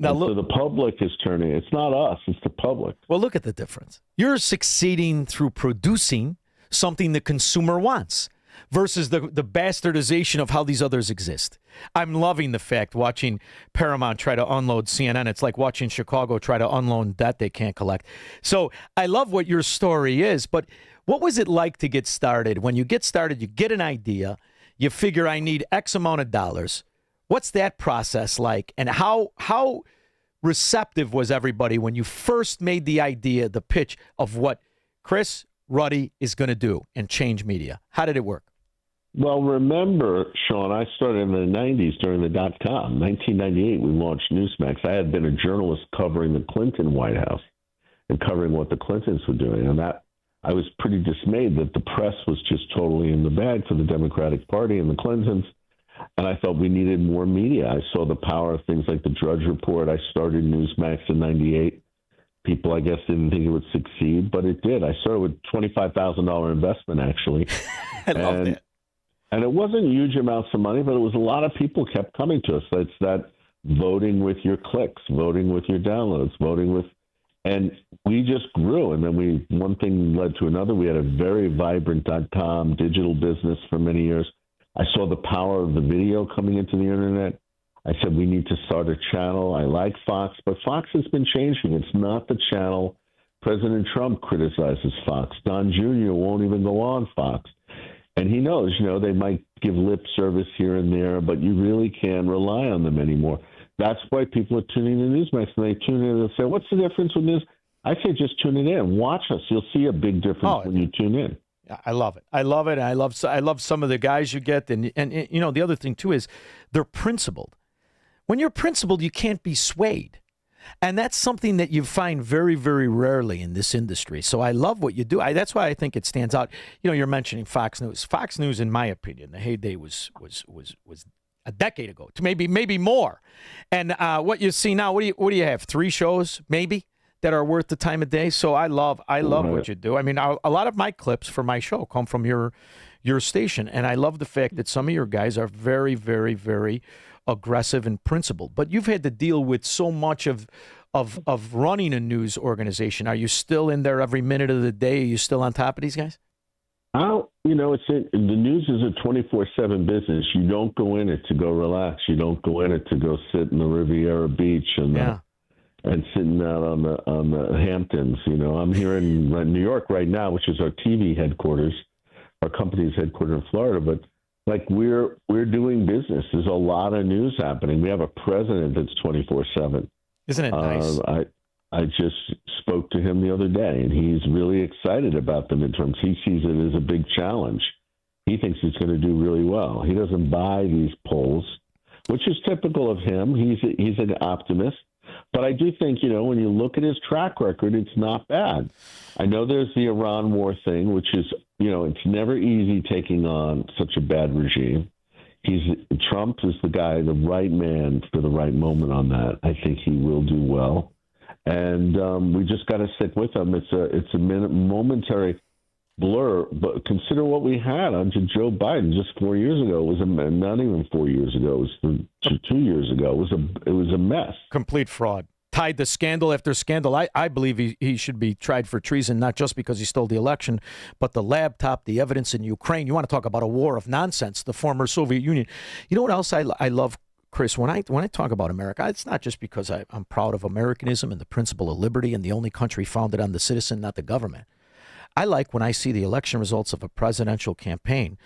So the public is turning. It's not us. It's the public. Well, look at the difference. You're succeeding through producing something the consumer wants versus the bastardization of how these others exist. I'm loving the fact watching Paramount try to unload CNN. It's like watching Chicago try to unload debt they can't collect. So I love what your story is, but what was it like to get started? When you get started, you get an idea, you figure I need X amount of dollars. What's that process like? And how receptive was everybody when you first made the idea, the pitch of what Chris Ruddy is going to do and change media? How did it work? Well, remember, Shaun, I started in the 90s during the dot-com. 1998, we launched Newsmax. I had been a journalist covering the Clinton White House and covering what the Clintons were doing. And I was pretty dismayed that the press was just totally in the bag for the Democratic Party and the Clintons. And I felt we needed more media. I saw the power of things like the Drudge Report. I started Newsmax in 98. People, I guess, didn't think it would succeed, but it did. I started with $25,000 investment, actually. I love that. And it wasn't huge amounts of money, but it was a lot of people kept coming to us. It's that voting with your clicks, voting with your downloads, and we just grew. And then one thing led to another. We had a very vibrant .com digital business for many years. I saw the power of the video coming into the internet. I said, we need to start a channel. I like Fox, but Fox has been changing. It's not the channel. President Trump criticizes Fox. Don Jr. won't even go on Fox. And he knows, they might give lip service here and there, but you really can't rely on them anymore. That's why people are tuning in to Newsmax, and they tune in and say, what's the difference with this? I say just tune it in. Watch us. You'll see a big difference when you tune in. I love it. I love it. I love some of the guys you get. And the other thing, too, is they're principled. When you're principled, you can't be swayed. And that's something that you find very, very rarely in this industry. So I love what you do. That's why I think it stands out. You're mentioning Fox News. Fox News, in my opinion, the heyday was a decade ago, to maybe more. And what you see now, what do you have? 3 shows, maybe, that are worth the time of day. So I love what you do. I mean, a lot of my clips for my show come from your station, and I love the fact that some of your guys are very, very, very aggressive and principled. But you've had to deal with so much of running a news organization. Are you still in there every minute of the day? Are you still on top of these guys? The news is a 24/7 business. You don't go in it to go relax. You don't go in it to go sit in the Riviera Beach and sitting out on the Hamptons. I'm here in New York right now, which is our TV headquarters. Our company's headquartered in Florida, but we're doing business. There's a lot of news happening. We have a president that's 24/7. Isn't it nice? I just spoke to him the other day, and he's really excited about the midterms. He sees it as a big challenge. He thinks he's going to do really well. He doesn't buy these polls, which is typical of him. He's an optimist. But I do think, when you look at his track record, it's not bad. I know there's the Iran war thing, which is, it's never easy taking on such a bad regime. Trump is the guy, the right man for the right moment on that. I think he will do well. And we just got to stick with him. It's a momentary blur, but consider what we had under Joe Biden just 4 years ago. It was not even 4 years ago. It was 2 years ago. It was a mess. Complete fraud. Tied to scandal after scandal. I believe he should be tried for treason, not just because he stole the election, but the laptop, the evidence in Ukraine. You want to talk about a war of nonsense, the former Soviet Union. You know what else I love, Chris? When I talk about America, it's not just because I'm proud of Americanism and the principle of liberty and the only country founded on the citizen, not the government. I like when I see the election results of a presidential campaign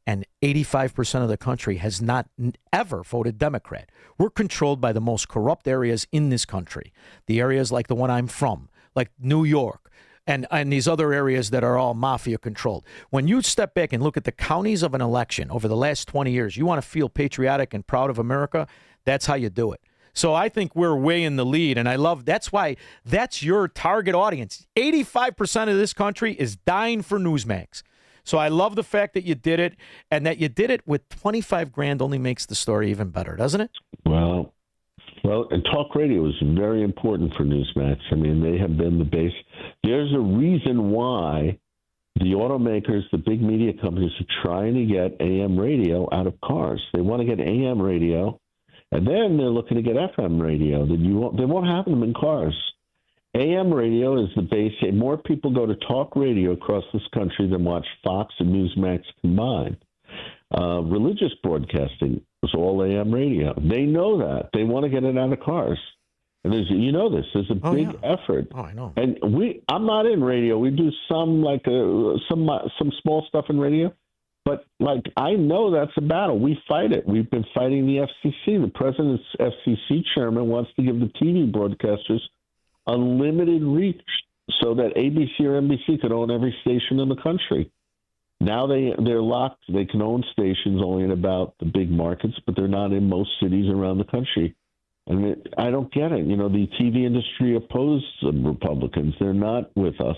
and 85% of the country has not ever voted Democrat. We're controlled by the most corrupt areas in this country, the areas like the one I'm from, like New York, and these other areas that are all mafia controlled. When you step back and look at the counties of an election over the last 20 years, you want to feel patriotic and proud of America, that's how you do it. So I think we're way in the lead, and that's why that's your target audience. 85% of this country is dying for Newsmax. So I love the fact that you did it, and that you did it with $25,000 only makes the story even better, doesn't it? Well, and talk radio is very important for Newsmax. I mean, they have been the base. There's a reason why the automakers, the big media companies, are trying to get AM radio out of cars. They want to get AM radio, and then they're looking to get FM radio. They won't have them in cars. AM radio is the base. More people go to talk radio across this country than watch Fox and Newsmax combined. Religious broadcasting is all AM radio. They know that. They want to get it out of cars. And there's a big effort. Oh, I know. And I'm not in radio. We do some some small stuff in radio. But I know that's a battle. We fight it. We've been fighting the FCC. The president's FCC chairman wants to give the TV broadcasters unlimited reach so that ABC or NBC could own every station in the country. Now they're locked. They can own stations only in about the big markets, but they're not in most cities around the country. And I don't get it. The TV industry opposed some Republicans. They're not with us.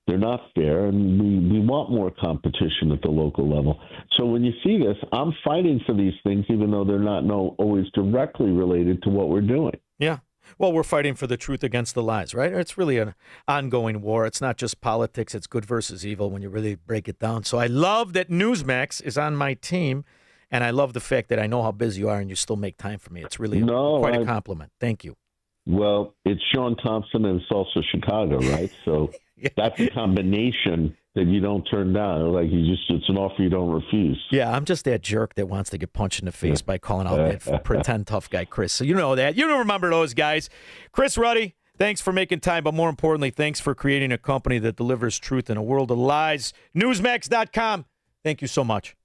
They're not fair, and we want more competition at the local level. So when you see this, I'm fighting for these things, even though they're not always directly related to what we're doing. Yeah. Well, we're fighting for the truth against the lies, right? It's really an ongoing war. It's not just politics. It's good versus evil when you really break it down. So I love that Newsmax is on my team, and I love the fact that I know how busy you are and you still make time for me. It's really quite a compliment. Thank you. Well, it's Shaun Thompson and it's also Chicago, right? So that's a combination that you don't turn down. It's an offer you don't refuse. Yeah, I'm just that jerk that wants to get punched in the face by calling out that pretend tough guy, Chris. So you know that. You don't remember those guys. Chris Ruddy, thanks for making time, but more importantly, thanks for creating a company that delivers truth in a world of lies. Newsmax.com. Thank you so much.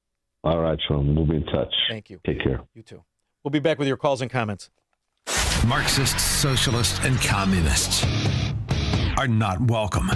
All right, Shaun. We'll be in touch. Thank you. Take care. You too. We'll be back with your calls and comments. Marxists, socialists, and communists are not welcome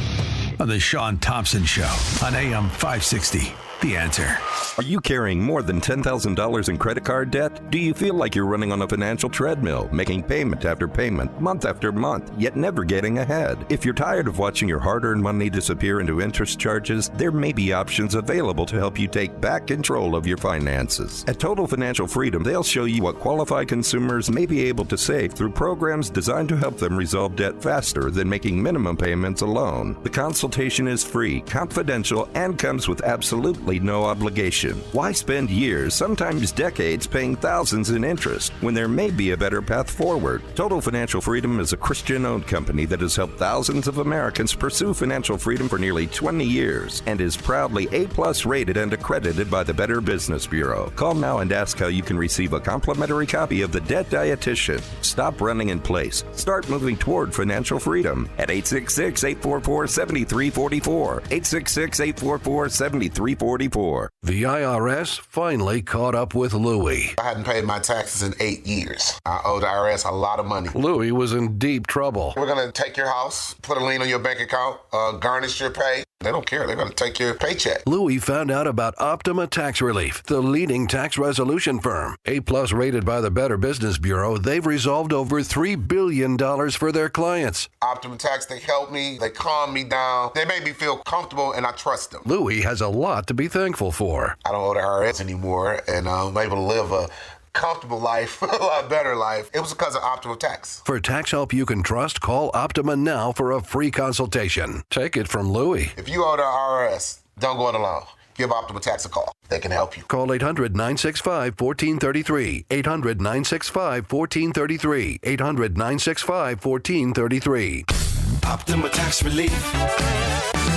on the Shaun Thompson Show on AM 560. The Answer. Are you carrying more than $10,000 in credit card debt? Do you feel like you're running on a financial treadmill, making payment after payment, month after month, yet never getting ahead? If you're tired of watching your hard-earned money disappear into interest charges, there may be options available to help you take back control of your finances. At Total Financial Freedom, they'll show you what qualified consumers may be able to save through programs designed to help them resolve debt faster than making minimum payments alone. The consultation is free, confidential, and comes with absolutely virtually no obligation. Why spend years, sometimes decades, paying thousands in interest when there may be a better path forward? Total Financial Freedom is a Christian-owned company that has helped thousands of Americans pursue financial freedom for nearly 20 years and is proudly A-plus rated and accredited by the Better Business Bureau. Call now and ask how you can receive a complimentary copy of The Debt Dietitian. Stop running in place. Start moving toward financial freedom at 866-844-7344. 866-844-7344. The IRS finally caught up with Louie. I hadn't paid my taxes in 8 years. I owe the IRS a lot of money. Louie was in deep trouble. We're going to take your house, put a lien on your bank account, garnish your pay. They don't care. They're going to take your paycheck. Louie found out about Optima Tax Relief, the leading tax resolution firm. A-plus rated by the Better Business Bureau, they've resolved over $3 billion for their clients. Optima Tax, they help me. They calm me down. They make me feel comfortable, and I trust them. Louie has a lot to be thankful for. I don't owe the IRS anymore, and I'm able to live a comfortable life, a lot better life. It was because of Optima Tax. For tax help you can trust, call Optima now for a free consultation. Take it from Louie. If you owe the IRS, don't go it alone. Give Optima Tax a call. They can help you. Call 800-965-1433. 800-965-1433. 800-965-1433. Optima Tax Relief.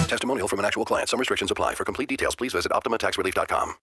Testimonial from an actual client. Some restrictions apply. For complete details, please visit OptimaTaxRelief.com.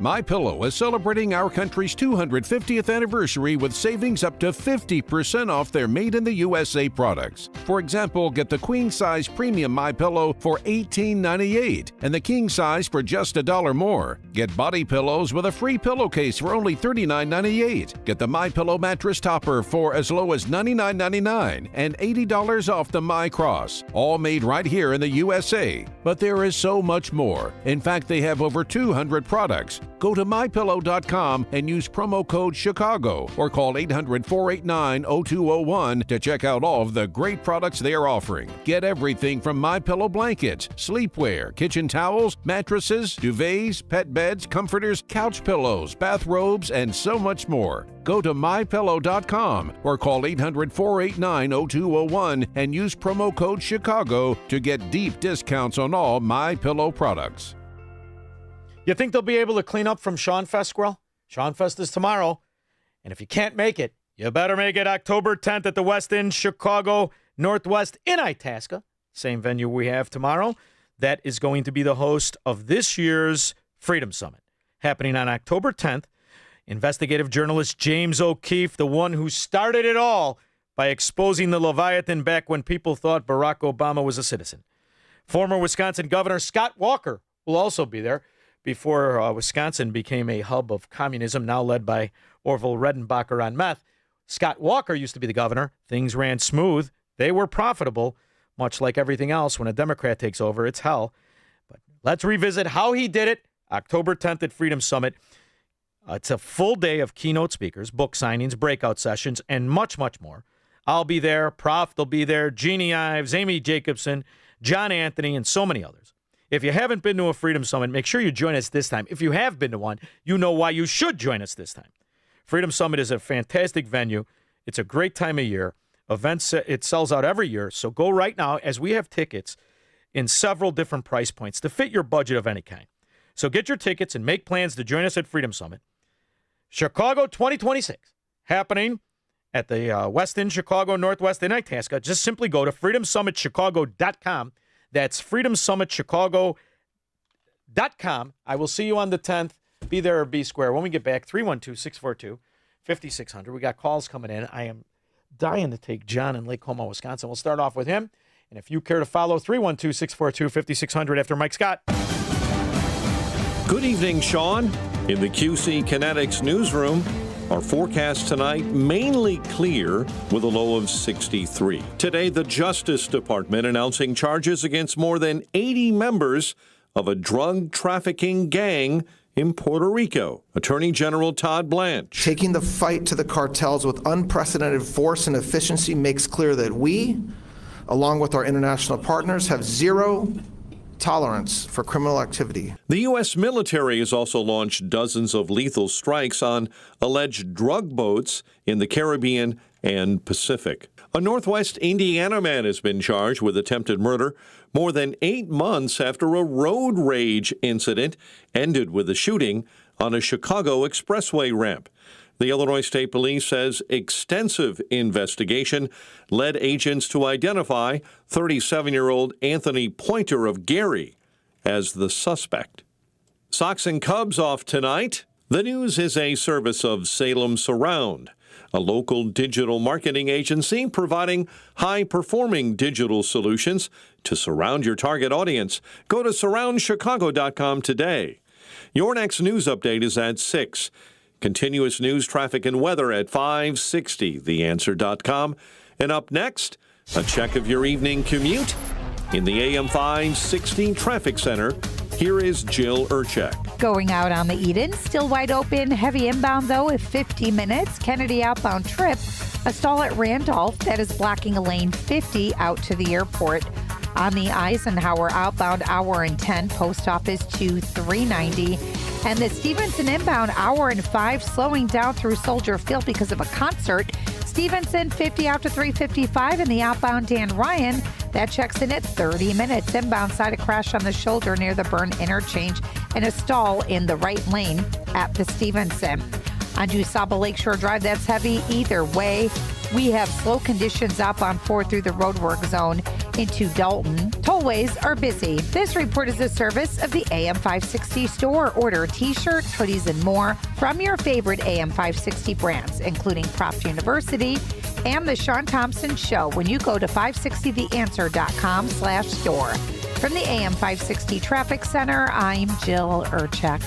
MyPillow is celebrating our country's 250th anniversary with savings up to 50% off their made-in-the-USA products. For example, get the queen-size premium MyPillow for $18.98 and the king-size for just $1 more. Get body pillows with a free pillowcase for only $39.98. Get the MyPillow mattress topper for as low as $99.99 and $80 off the MyCross, all made right here in the USA. But there is so much more. In fact, they have over 200 products. Go to MyPillow.com and use promo code Chicago or call 800-489-0201 to check out all of the great products they are offering. Get everything from MyPillow blankets, sleepwear, kitchen towels, mattresses, duvets, pet beds, comforters, couch pillows, bathrobes, and so much more. Go to MyPillow.com or call 800-489-0201 and use promo code Chicago to get deep discounts on all MyPillow products. You think they'll be able to clean up from Shaun Fest, Squirrel? Shaun Fest is tomorrow. And if you can't make it, you better make it October 10th at the West End Chicago Northwest in Itasca. Same venue we have tomorrow. That is going to be the host of this year's Freedom Summit. Happening on October 10th. Investigative journalist James O'Keefe, the one who started it all by exposing the Leviathan back when people thought Barack Obama was a citizen. Former Wisconsin Governor Scott Walker will also be there. Before Wisconsin became a hub of communism, now led by Orville Redenbacher on meth, Scott Walker used to be the governor. Things ran smooth. They were profitable. Much like everything else, when a Democrat takes over, it's hell. But let's revisit how he did it. October 10th at Freedom Summit. It's a full day of keynote speakers, book signings, breakout sessions, and much, much more. I'll be there. Prof will be there. Jeannie Ives, Amy Jacobson, John Anthony, and so many others. If you haven't been to a Freedom Summit, make sure you join us this time. If you have been to one, you know why you should join us this time. Freedom Summit is a fantastic venue. It's a great time of year. Events, it sells out every year. So go right now, as we have tickets in several different price points to fit your budget of any kind. So get your tickets and make plans to join us at Freedom Summit. Chicago 2026, happening at the West End Chicago Northwest in Itasca. Just simply go to freedomsummitchicago.com. That's freedomsummitchicago.com. I will see you on the 10th. Be there or be square. When we get back, 312-642-5600. We got calls coming in. I am dying to take John in Lake Como, Wisconsin. We'll start off with him. And if you care to follow, 312-642-5600 after Mike Scott. Good evening, Shaun. In the QC Kinetics newsroom, our forecast tonight mainly clear with a low of 63. Today, the Justice Department announcing charges against more than 80 members of a drug trafficking gang in Puerto Rico. Attorney General Todd Blanche. Taking the fight to the cartels with unprecedented force and efficiency makes clear that we, along with our international partners, have zero tolerance for criminal activity. The U.S. military has also launched dozens of lethal strikes on alleged drug boats in the Caribbean and Pacific. A Northwest Indiana man has been charged with attempted murder more than 8 months after a road rage incident ended with a shooting on a Chicago expressway ramp. The Illinois State Police says extensive investigation led agents to identify 37-year-old Anthony Pointer of Gary as the suspect. Sox and Cubs off tonight. The News is a service of Salem Surround, a local digital marketing agency providing high-performing digital solutions to surround your target audience. Go to surroundchicago.com today. Your next news update is at 6. Continuous news, traffic, and weather at 5:60, theanswer.com. And up next, a check of your evening commute in the AM 560 Traffic Center. Here is Jill Urchek. Going out on the Eden, still wide open. Heavy inbound, though, at 50 minutes. Kennedy outbound trip, a stall at Randolph that is blocking a lane 50 out to the airport. On the Eisenhower outbound, hour and 10, post office to 390. And the Stevenson inbound, hour and 5, slowing down through Soldier Field because of a concert. Stevenson 50 out to 355, and the outbound Dan Ryan, that checks in at 30 minutes. Inbound side, a crash on the shoulder near the Byrne interchange and a stall in the right lane at the Stevenson. On DuSable Lakeshore Drive, that's heavy either way. We have slow conditions up on 4 through the roadwork zone into Dalton. Tollways are busy. This report is a service of the AM 560 store. Order t-shirts, hoodies, and more from your favorite AM 560 brands, including Proft University and the Shaun Thompson Show when you go to 560theanswer.com/store. From the AM 560 Traffic Center, I'm Jill Urchek.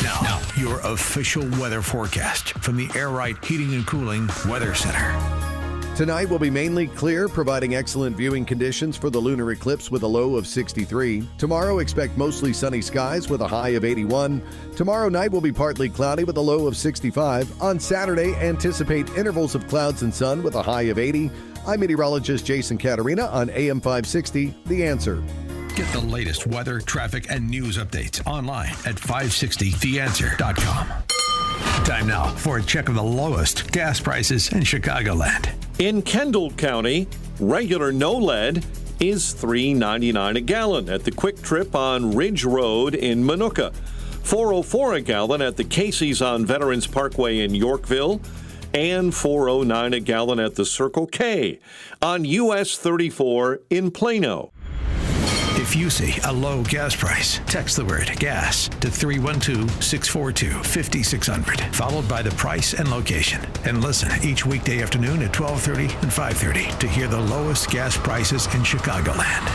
Now, your official weather forecast from the Air Right Heating and Cooling Weather Center. Tonight will be mainly clear, providing excellent viewing conditions for the lunar eclipse with a low of 63. Tomorrow, expect mostly sunny skies with a high of 81. Tomorrow night will be partly cloudy with a low of 65. On Saturday, anticipate intervals of clouds and sun with a high of 80. I'm meteorologist Jason Caterina on AM 560, The Answer. Get the latest weather, traffic, and news updates online at 560theanswer.com. Time now for a check of the lowest gas prices in Chicagoland. In Kendall County, regular no lead is $3.99 a gallon at the Quick Trip on Ridge Road in Minooka, $4.04 a gallon at the Casey's on Veterans Parkway in Yorkville, and $4.09 a gallon at the Circle K on US 34 in Plano. If you see a low gas price, text the word gas to 312-642-5600, followed by the price and location. And listen each weekday afternoon at 12:30 and 5:30 to hear the lowest gas prices in Chicagoland.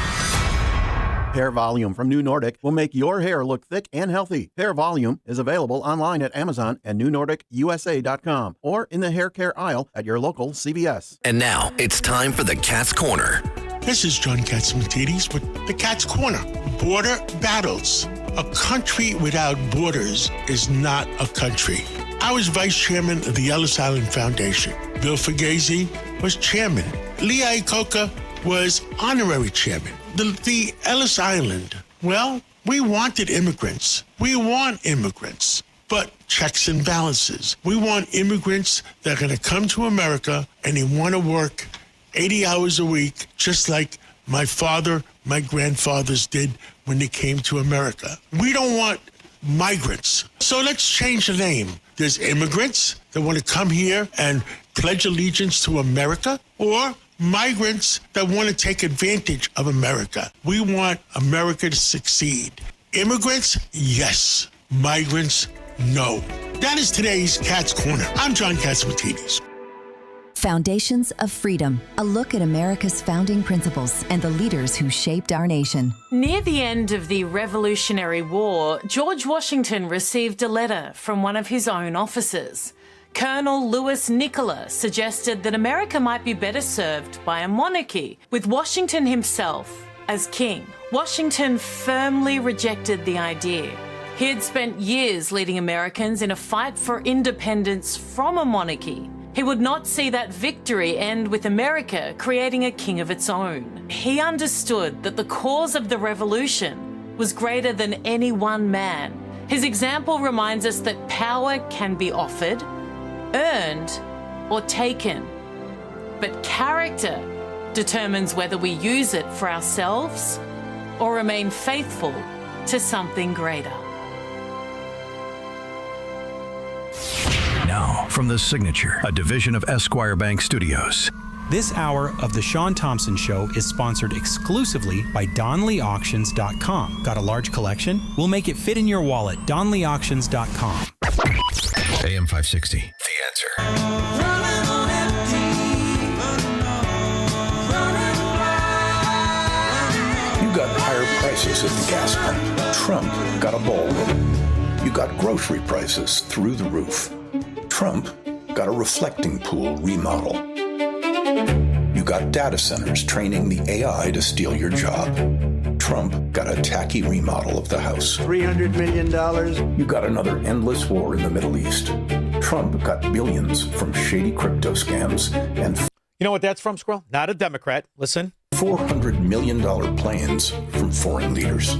Hair Volume from New Nordic will make your hair look thick and healthy. Hair Volume is available online at Amazon and NewNordicUSA.com or in the hair care aisle at your local CVS. And now it's time for the Cat's Corner. This is John Katsimatidis with the Cat's Corner. Border battles. A country without borders is not a country. I was vice chairman of the Ellis Island Foundation. Bill Fugazi was chairman. Lee Iacocca was honorary chairman. The Ellis Island, well, we wanted immigrants. We want immigrants, but checks and balances. We want immigrants that are going to come to America and they want to work 80 hours a week, just like my father, my grandfathers did when they came to America. We don't want migrants. So let's change the name. There's immigrants that want to come here and pledge allegiance to America, or migrants that want to take advantage of America. We want America to succeed. Immigrants, yes. Migrants, no. That is today's Cat's Corner. I'm John Katsimatidis. Foundations of Freedom, a look at America's founding principles and the leaders who shaped our nation. Near the end of the Revolutionary War, George Washington received a letter from one of his own officers. Colonel Louis Nicola suggested that America might be better served by a monarchy, with Washington himself as king. Washington firmly rejected the idea. He had spent years leading Americans in a fight for independence from a monarchy. He would not see that victory end with America creating a king of its own. He understood that the cause of the revolution was greater than any one man. His example reminds us that power can be offered, earned, or taken. But character determines whether we use it for ourselves or remain faithful to something greater. Now, from The Signature, a division of Esquire Bank Studios. This hour of The Shaun Thompson Show is sponsored exclusively by DonleyAuctions.com. Got a large collection? We'll make it fit in your wallet. DonleyAuctions.com. AM 560, The Answer. You got higher prices at the gas pump. Trump got a ballroom. You got grocery prices through the roof. Trump got a reflecting pool remodel. You got data centers training the AI to steal your job. Trump got a tacky remodel of the House. $300 million. You got another endless war in the Middle East. Trump got billions from shady crypto scams and... You know what that's from, Squirrel? Not a Democrat. Listen. $400 million plans from foreign leaders.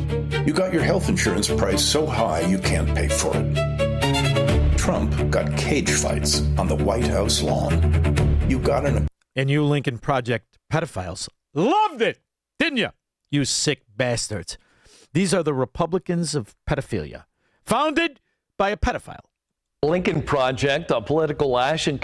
You got your health insurance price so high you can't pay for it. Trump got cage fights on the White House lawn. You got an... And you Lincoln Project pedophiles loved it, didn't you? You sick bastards. These are the Republicans of pedophilia, founded by a pedophile. Lincoln Project, a political action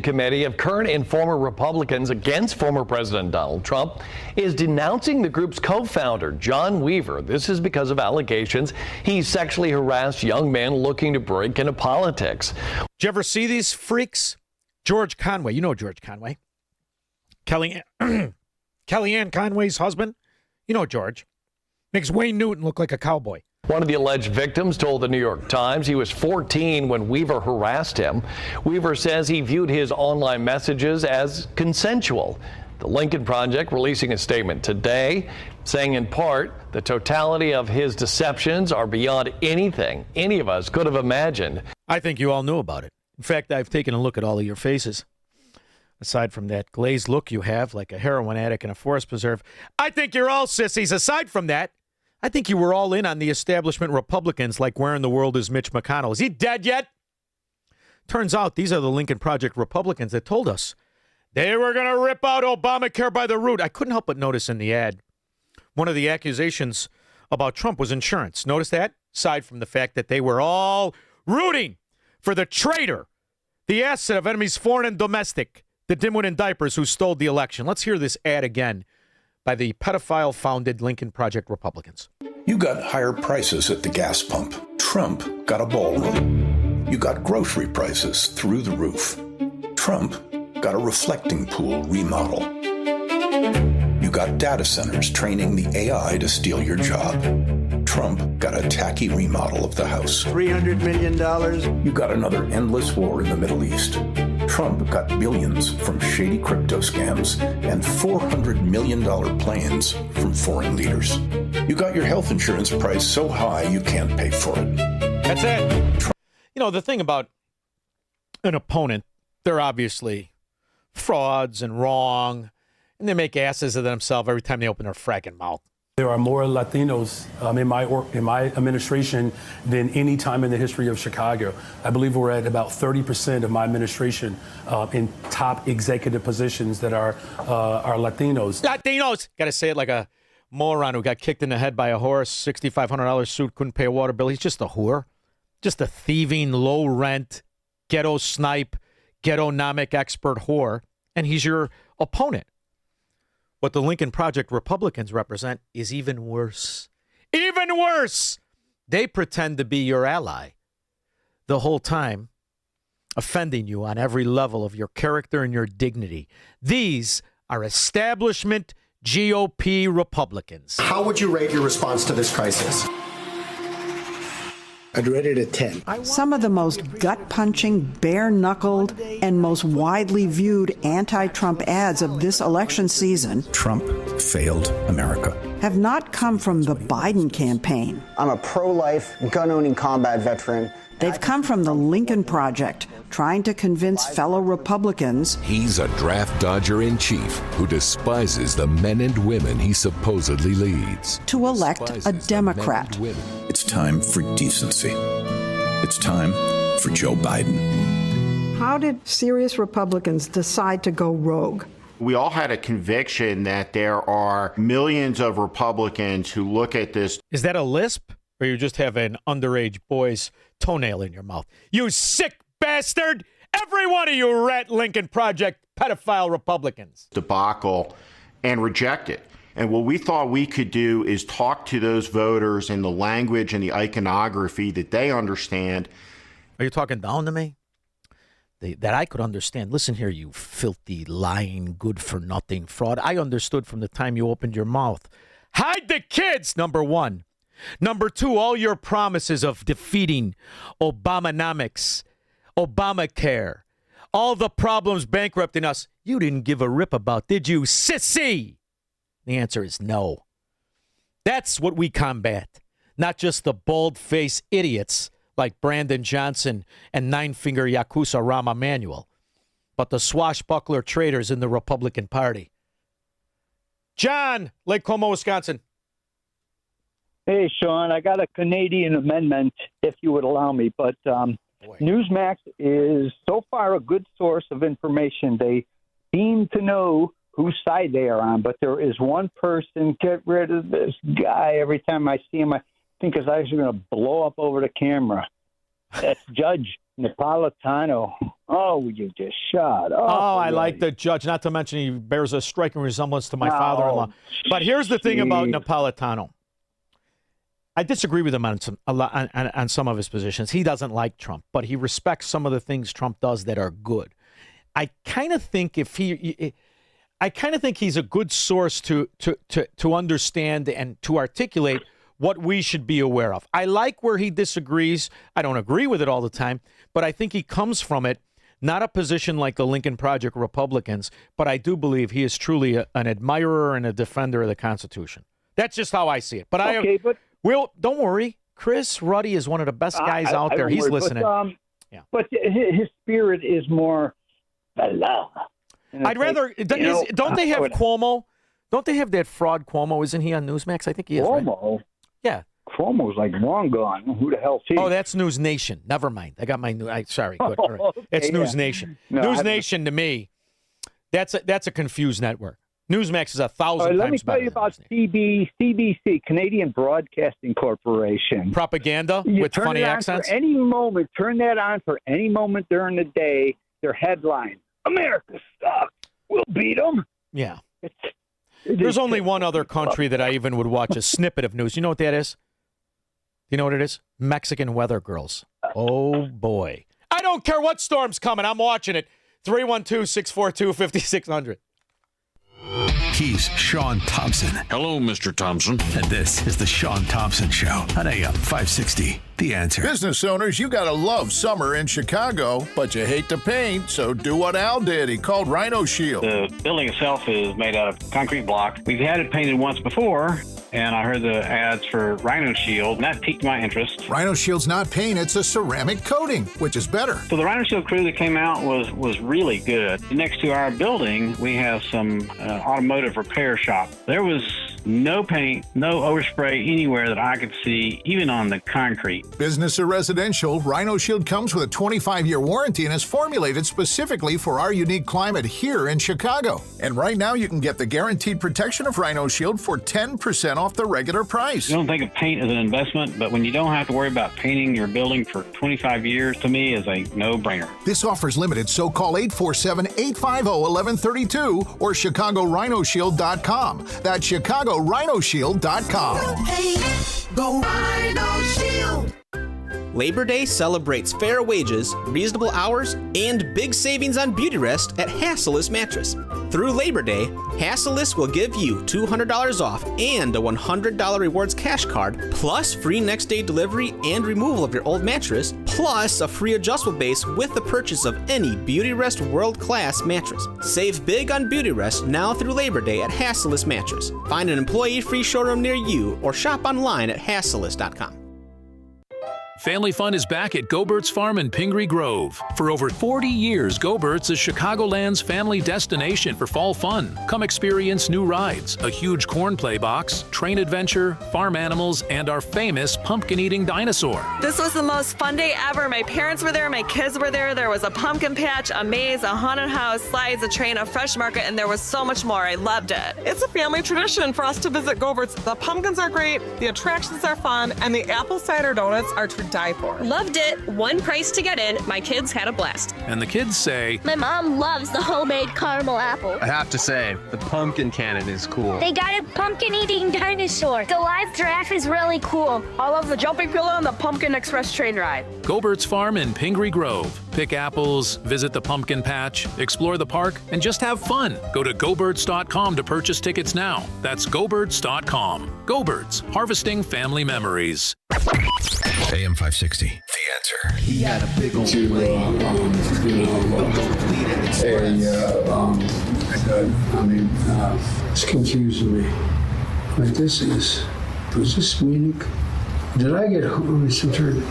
committee of current and former Republicans against former President Donald Trump, is denouncing the group's co-founder, John Weaver. This is because of allegations he sexually harassed young men looking to break into politics. Did you ever see these freaks? George Conway, you know George Conway. Kellyanne Conway's husband, you know George. Makes Wayne Newton look like a cowboy. One of the alleged victims told the New York Times he was 14 when Weaver harassed him. Weaver says he viewed his online messages as consensual. The Lincoln Project releasing a statement today saying in part the totality of his deceptions are beyond anything any of us could have imagined. I think you all knew about it. In fact, I've taken a look at all of your faces. Aside from that glazed look you have like a heroin addict in a forest preserve, I think you're all sissies. Aside from that, I think you were all in on the establishment Republicans like where in the world is Mitch McConnell? Is he dead yet? Turns out these are the Lincoln Project Republicans that told us they were going to rip out Obamacare by the root. I couldn't help but notice in the ad, one of the accusations about Trump was insurance. Notice that? Aside from the fact that they were all rooting for the traitor, the asset of enemies foreign and domestic, the dimwit in diapers who stole the election. Let's hear this ad again by the pedophile-founded Lincoln Project Republicans. You got higher prices at the gas pump. Trump got a ballroom. You got grocery prices through the roof. Trump got a reflecting pool remodel. You got data centers training the AI to steal your job. Trump got a tacky remodel of the House. $300 million. You got another endless war in the Middle East. Trump got billions from shady crypto scams and $400 million plans from foreign leaders. You got your health insurance price so high you can't pay for it. That's it. You know, the thing about an opponent, they're obviously frauds and wrong, and they make asses of themselves every time they open their fracking mouth. There are more Latinos in my administration than any time in the history of Chicago. I believe we're at about 30% of my administration in top executive positions that are Latinos. Latinos! Got to say it like a moron who got kicked in the head by a horse, $6,500 suit, couldn't pay a water bill. He's just a whore. Just a thieving, low-rent, ghetto snipe, ghetto-nomic expert whore. And he's your opponent. What the Lincoln Project Republicans represent is even worse. Even worse! They pretend to be your ally the whole time, offending you on every level of your character and your dignity. These are establishment GOP Republicans. How would you rate your response to this crisis? I'd rate it a 10. Some of the most gut-punching, bare-knuckled, and most widely viewed anti-Trump ads of this election season Trump failed America. have not come from the Biden campaign. I'm a pro-life, gun-owning combat veteran. They've come from the Lincoln Project, trying to convince fellow Republicans he's a draft dodger in chief who despises the men and women he supposedly leads. To elect a Democrat. It's time for decency. It's time for Joe Biden. How did serious Republicans decide to go rogue? We all had a conviction that there are millions of Republicans who look at this. Is that a lisp, or you just have an underage boy's toenail in your mouth? You sick bastard! Every one of you rat Lincoln Project pedophile Republicans. Debacle and reject it. And what we thought we could do is talk to those voters in the language and the iconography that they understand. Are you talking down to me? That I could understand. Listen here, you filthy, lying, good-for-nothing fraud. I understood from the time you opened your mouth. Hide the kids, number one. Number two, all your promises of defeating Obamanomics, Obamacare, all the problems bankrupting us, you didn't give a rip about, did you, sissy? The answer is no. That's what we combat, not just the bald-faced idiots like Brandon Johnson and nine-finger Yakuza Rahm Emanuel, but the swashbuckler traitors in the Republican Party. John, Lake Como, Wisconsin. Hey, Shaun, I got a Canadian amendment, if you would allow me, but Newsmax is so far a good source of information. They seem to know whose side they are on, but there is one person, get rid of this guy. Every time I see him, I think his eyes are going to blow up over the camera. That's Judge Napolitano. Oh, would you just shut up? Oh, I like the judge. Not to mention he bears a striking resemblance to my father-in-law. But here's the thing about Napolitano. I disagree with him on some of his positions. He doesn't like Trump, but he respects some of the things Trump does that are good. I kind of think he's a good source to understand and to articulate what we should be aware of. I like where he disagrees. I don't agree with it all the time, but I think he comes from it, not a position like the Lincoln Project Republicans, but I do believe he is truly an admirer and a defender of the Constitution. That's just how I see it. But don't worry. Chris Ruddy is one of the best guys out there. He's listening. But his spirit is more love. I'd rather. Don't they have Cuomo? Don't they have that fraud Cuomo? Isn't he on Newsmax? I think he is. Cuomo? Right? Yeah. Cuomo's like long gone. Who the hell's he? Oh, that's News Nation. Never mind. I got my new. Sorry. Good. All right. Okay, it's News Nation. No, News Nation to me, that's a confused network. Newsmax is 1,000 times better. Let me tell you about CBC, Canadian Broadcasting Corporation. Propaganda You with turn funny it on accents? For any moment, turn that on for any moment during the day. Their headline, America sucks. We'll beat them. Yeah. There's only one other country that I even would watch a snippet of news. You know what that is? You know what it is? Mexican weather girls. Oh, boy. I don't care what storm's coming. I'm watching it. 312-642-5600. He's Shaun Thompson. Hello, Mr. Thompson. And this is the Shaun Thompson Show on AM 560. The Answer. Business owners, you gotta love summer in Chicago, but you hate to paint, so do what Al did. He called Rhino Shield. The building itself is made out of concrete block. We've had it painted once before, and I heard the ads for Rhino Shield, and that piqued my interest. Rhino Shield's not paint, it's a ceramic coating, which is better. So the Rhino Shield crew that came out was really good. Next to our building, we have some automotive repair shop. There was no paint, no overspray anywhere that I could see, even on the concrete. Business or residential, Rhino Shield comes with a 25-year warranty and is formulated specifically for our unique climate here in Chicago. And right now you can get the guaranteed protection of Rhino Shield for 10% off the regular price. You don't think of paint as an investment, but when you don't have to worry about painting your building for 25 years, to me is a no-brainer. This offer is limited, so call 847-850-1132 or ChicagoRhinoShield.com. That's ChicagoRhinoShield.com. Go Rhino Shield! Labor Day celebrates fair wages, reasonable hours, and big savings on Beautyrest at Hassellus Mattress. Through Labor Day, Hassellus will give you $200 off and a $100 rewards cash card, plus free next day delivery and removal of your old mattress, plus a free adjustable base with the purchase of any Beautyrest world-class mattress. Save big on Beautyrest now through Labor Day at Hassellus Mattress. Find an employee-free showroom near you or shop online at Hassellus.com. Family fun is back at Go-Bert's Farm in Pingree Grove. For over 40 years, Go-Bert's is Chicagoland's family destination for fall fun. Come experience new rides, a huge corn play box, train adventure, farm animals, and our famous pumpkin-eating dinosaur. This was the most fun day ever. My parents were there, my kids were there. There was a pumpkin patch, a maze, a haunted house, slides, a train, a fresh market, and there was so much more. I loved it. It's a family tradition for us to visit Go-Bert's. The pumpkins are great, the attractions are fun, and the apple cider donuts are to die for. Loved it. One price to get in. My kids had a blast. And the kids say, my mom loves the homemade caramel apple. I have to say, the pumpkin cannon is cool. They got a pumpkin-eating dinosaur. The live giraffe is really cool. I love the jumping pillow and the Pumpkin Express train ride. Go-Bert's Farm in Pingree Grove. Pick apples, visit the pumpkin patch, explore the park, and just have fun. Go to GoBirds.com to purchase tickets now. That's GoBirds.com. Go-Birds, harvesting family memories. AM 560. The Answer. He had a big old it's confusing me. Like was this Munich? Did I get some turn?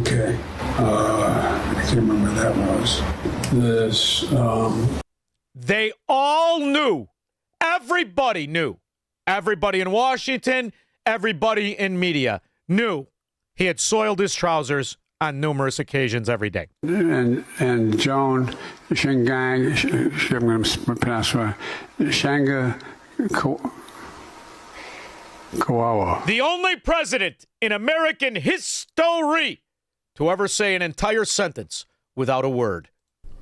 Okay. I can't remember what that was. They all knew. Everybody knew. Everybody in Washington, everybody in media knew he had soiled his trousers on numerous occasions every day. And Joan Shingang, I'm going to pronounce it, Shanga Kawawa. The only president in American history to ever say an entire sentence without a word.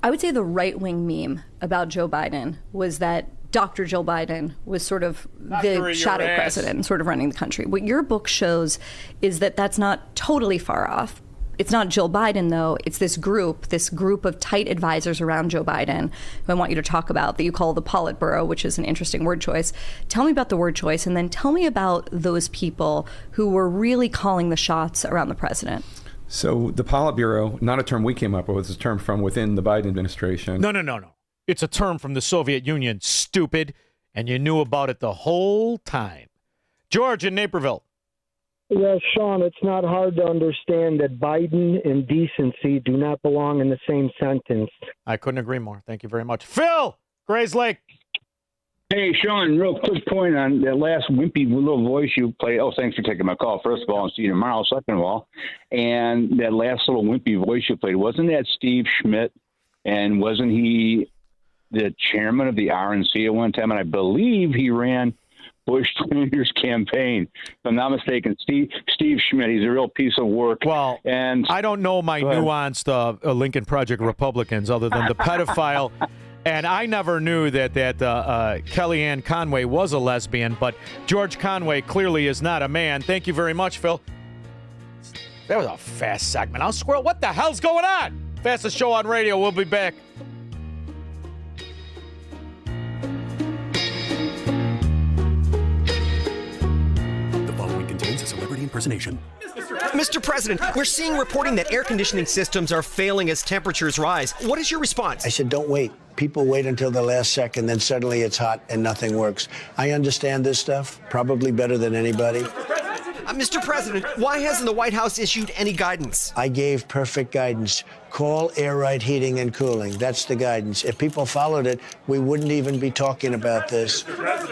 I would say the right-wing meme about Joe Biden was that Dr. Joe Biden was sort of the shadow president and sort of running the country. What your book shows is that that's not totally far off. It's not Jill Biden, though. It's this group of tight advisors around Joe Biden who I want you to talk about that you call the Politburo, which is an interesting word choice. Tell me about the word choice, and then tell me about those people who were really calling the shots around the president. So the Politburo, not a term we came up with, it's a term from within the Biden administration. No. It's a term from the Soviet Union, stupid, and you knew about it the whole time. George in Naperville. Yes, Shaun, it's not hard to understand that Biden and decency do not belong in the same sentence. I couldn't agree more. Thank you very much. Phil, Grays Lake. Hey, Shaun, real quick point on that last wimpy little voice you played. Oh, thanks for taking my call, first of all, and see you tomorrow, second of all. And that last little wimpy voice you played, wasn't that Steve Schmidt? And wasn't he the chairman of the RNC at one time? And I believe he ran Bush Jr.'s campaign. If I'm not mistaken, Steve Schmidt, he's a real piece of work. Well, and I don't know my nuanced Lincoln Project Republicans other than the pedophile. And I never knew that Kellyanne Conway was a lesbian, but George Conway clearly is not a man. Thank you very much, Phil. That was a fast segment. I'll squirrel. What the hell's going on? Fastest show on radio. We'll be back. The following contains a celebrity impersonation. Mr. President, we're seeing reporting that air conditioning systems are failing as temperatures rise. What is your response? I said, don't wait. People wait until the last second, then suddenly it's hot and nothing works. I understand this stuff probably better than anybody. Mr. President, why hasn't the White House issued any guidance? I gave perfect guidance. Call Air Right Heating and Cooling. That's the guidance. If people followed it, we wouldn't even be talking about this.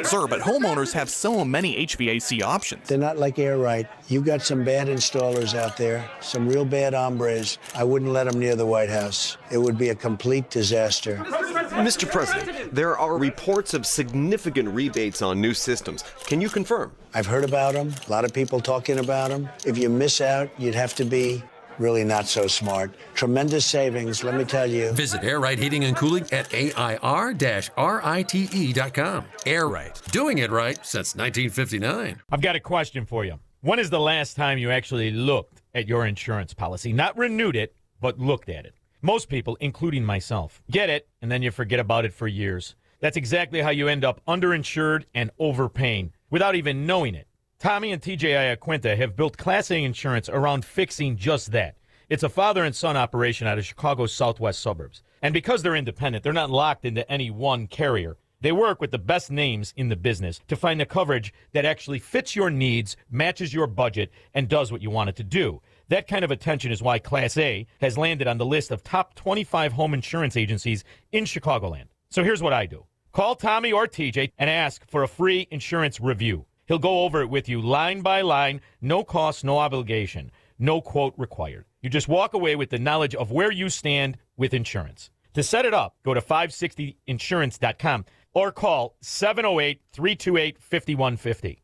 Sir, but homeowners have so many HVAC options. They're not like Air Right. You got some bad installers out there, some real bad hombres. I wouldn't let them near the White House. It would be a complete disaster. Mr. President, there are reports of significant rebates on new systems. Can you confirm? I've heard about them. A lot of people talking about them. If you miss out, you'd have to be really not so smart. Tremendous savings, let me tell you. Visit Air Right Heating and Cooling at AIR-RITE.com. Air Right, doing it right since 1959. I've got a question for you. When is the last time you actually looked at your insurance policy? Not renewed it, but looked at it. Most people, including myself, get it, and then you forget about it for years. That's exactly how you end up underinsured and overpaying without even knowing it. Tommy and TJ Iaquinta have built Class A insurance around fixing just that. It's a father and son operation out of Chicago's southwest suburbs. And because they're independent, they're not locked into any one carrier. They work with the best names in the business to find the coverage that actually fits your needs, matches your budget, and does what you want it to do. That kind of attention is why Class A has landed on the list of top 25 home insurance agencies in Chicagoland. So here's what I do. Call Tommy or TJ and ask for a free insurance review. He'll go over it with you line by line, no cost, no obligation, no quote required. You just walk away with the knowledge of where you stand with insurance. To set it up, go to 560insurance.com or call 708-328-5150.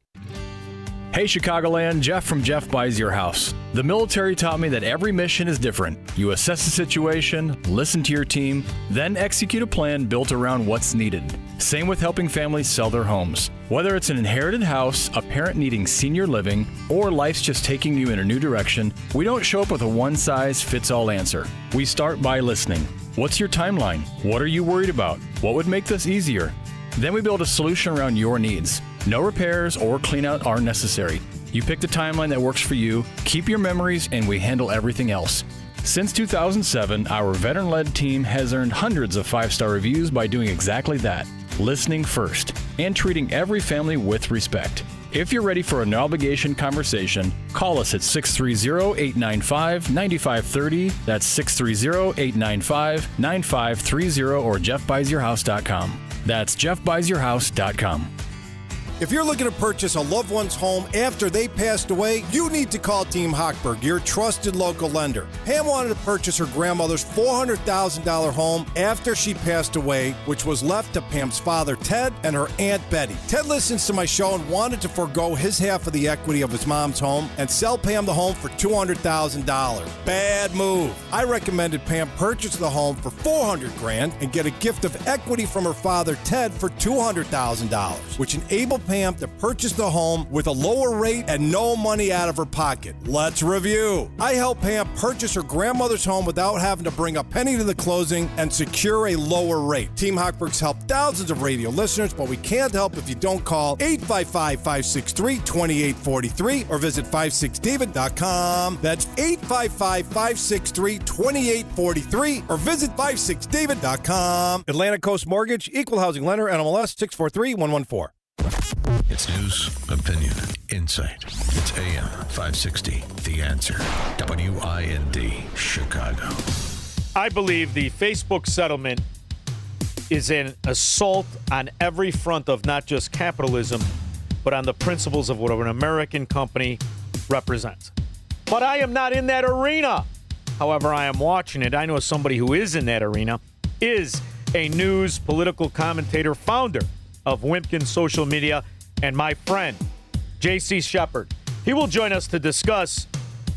Hey Chicagoland, Jeff from Jeff Buys Your House. The military taught me that every mission is different. You assess the situation, listen to your team, then execute a plan built around what's needed. Same with helping families sell their homes. Whether it's an inherited house, a parent needing senior living, or life's just taking you in a new direction, we don't show up with a one-size-fits-all answer. We start by listening. What's your timeline? What are you worried about? What would make this easier? Then we build a solution around your needs. No repairs or cleanout are necessary. You pick the timeline that works for you, keep your memories, and we handle everything else. Since 2007, our veteran-led team has earned hundreds of 5-star reviews by doing exactly that, listening first, and treating every family with respect. If you're ready for a no-obligation conversation, call us at 630-895-9530. That's 630-895-9530 or jeffbuysyourhouse.com. That's jeffbuysyourhouse.com. If you're looking to purchase a loved one's home after they passed away, you need to call Team Hochberg, your trusted local lender. Pam wanted to purchase her grandmother's $400,000 home after she passed away, which was left to Pam's father, Ted, and her Aunt Betty. Ted listens to my show and wanted to forego his half of the equity of his mom's home and sell Pam the home for $200,000. Bad move. I recommended Pam purchase the home for $400,000 and get a gift of equity from her father, Ted, for $200,000, which enabled Pam to purchase the home with a lower rate and no money out of her pocket. Let's review. I helped Pam purchase her grandmother's home without having to bring a penny to the closing and secure a lower rate. Team Hochberg's helped thousands of radio listeners, but we can't help if you don't call 855-563-2843 or visit 56david.com. That's 855-563-2843 or visit 56david.com. Atlantic Coast Mortgage, Equal Housing Lender, NMLS 643114. It's news, opinion, insight. It's AM 560, The Answer. WIND, Chicago. I believe the Facebook settlement is an assault on every front of not just capitalism, but on the principles of what an American company represents. But I am not in that arena. However, I am watching it. I know somebody who is in that arena, is a news political commentator, founder of Wimpkin Social Media, and my friend, J.C. Shepard. He will join us to discuss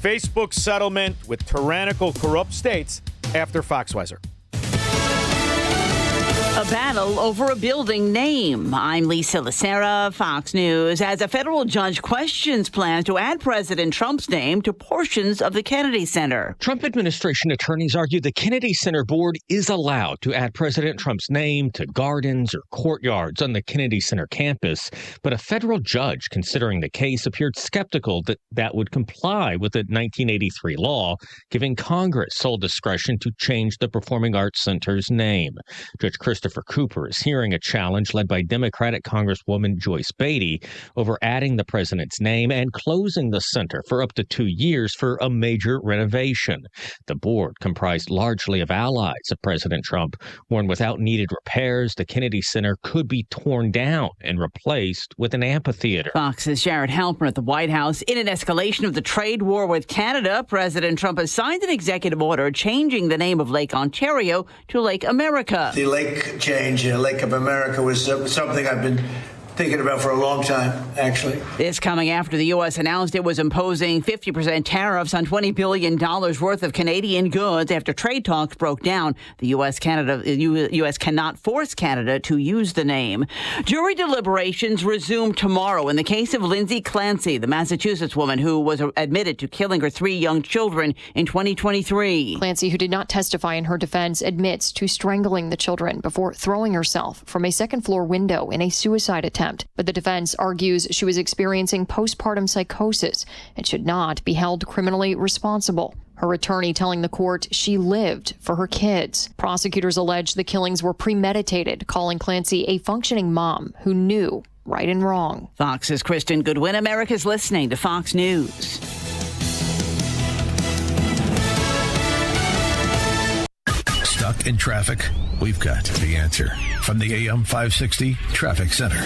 Facebook's settlement with tyrannical, corrupt states after Foxweiser. A battle over a building name. I'm Lisa Lacera, Fox News. As a federal judge questions plans to add President Trump's name to portions of the Kennedy Center. Trump administration attorneys argue the Kennedy Center board is allowed to add President Trump's name to gardens or courtyards on the Kennedy Center campus. But a federal judge considering the case appeared skeptical that that would comply with the 1983 law, giving Congress sole discretion to change the Performing Arts Center's name. Judge Christopher Cooper is hearing a challenge led by Democratic Congresswoman Joyce Beatty over adding the president's name and closing the center for up to 2 years for a major renovation. The board, comprised largely of allies of President Trump, warned without needed repairs, the Kennedy Center could be torn down and replaced with an amphitheater. Fox's Jared Halper at the White House. In an escalation of the trade war with Canada, President Trump has signed an executive order changing the name of Lake Ontario to Lake America. The lake change, Lake of America, was something I've been thinking about for a long time, actually. This coming after the U.S. announced it was imposing 50% tariffs on $20 billion worth of Canadian goods after trade talks broke down. The U.S. cannot force Canada to use the name. Jury deliberations resume tomorrow in the case of Lindsay Clancy, the Massachusetts woman who was admitted to killing her 3 young children in 2023. Clancy, who did not testify in her defense, admits to strangling the children before throwing herself from a second-floor window in a suicide attempt. But the defense argues she was experiencing postpartum psychosis and should not be held criminally responsible. Her attorney telling the court she lived for her kids. Prosecutors allege the killings were premeditated, calling Clancy a functioning mom who knew right and wrong. Fox's Kristen Goodwin. America's listening to Fox News. Stuck in traffic? We've got the answer from the AM 560 Traffic Center.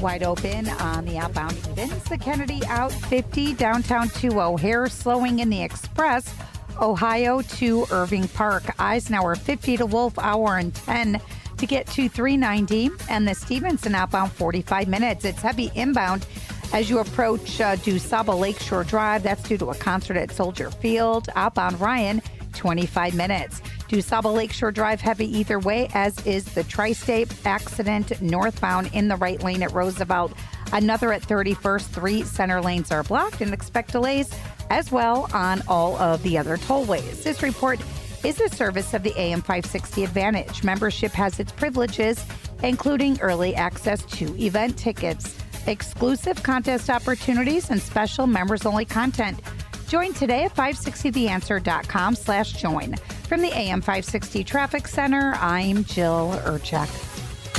Wide open on the outbound Edens. The Kennedy out 50 downtown to O'Hare, slowing in the Express, Ohio to Irving Park. Eisenhower 50 to Wolf, hour and 10 to get to 390. And the Stevenson outbound 45 minutes. It's heavy inbound as you approach DuSable Lakeshore Drive. That's due to a concert at Soldier Field. Outbound Ryan 25 minutes. DuSable Lakeshore Drive heavy either way, as is the Tri-State accident northbound in the right lane at Roosevelt. Another at 31st. 3 center lanes are blocked, and expect delays as well on all of the other tollways. This report is a service of the AM 560 Advantage. Membership has its privileges, including early access to event tickets, exclusive contest opportunities, and special members-only content. Join today at 560theanswer.com/join. From the AM 560 Traffic Center, I'm Jill Urchak.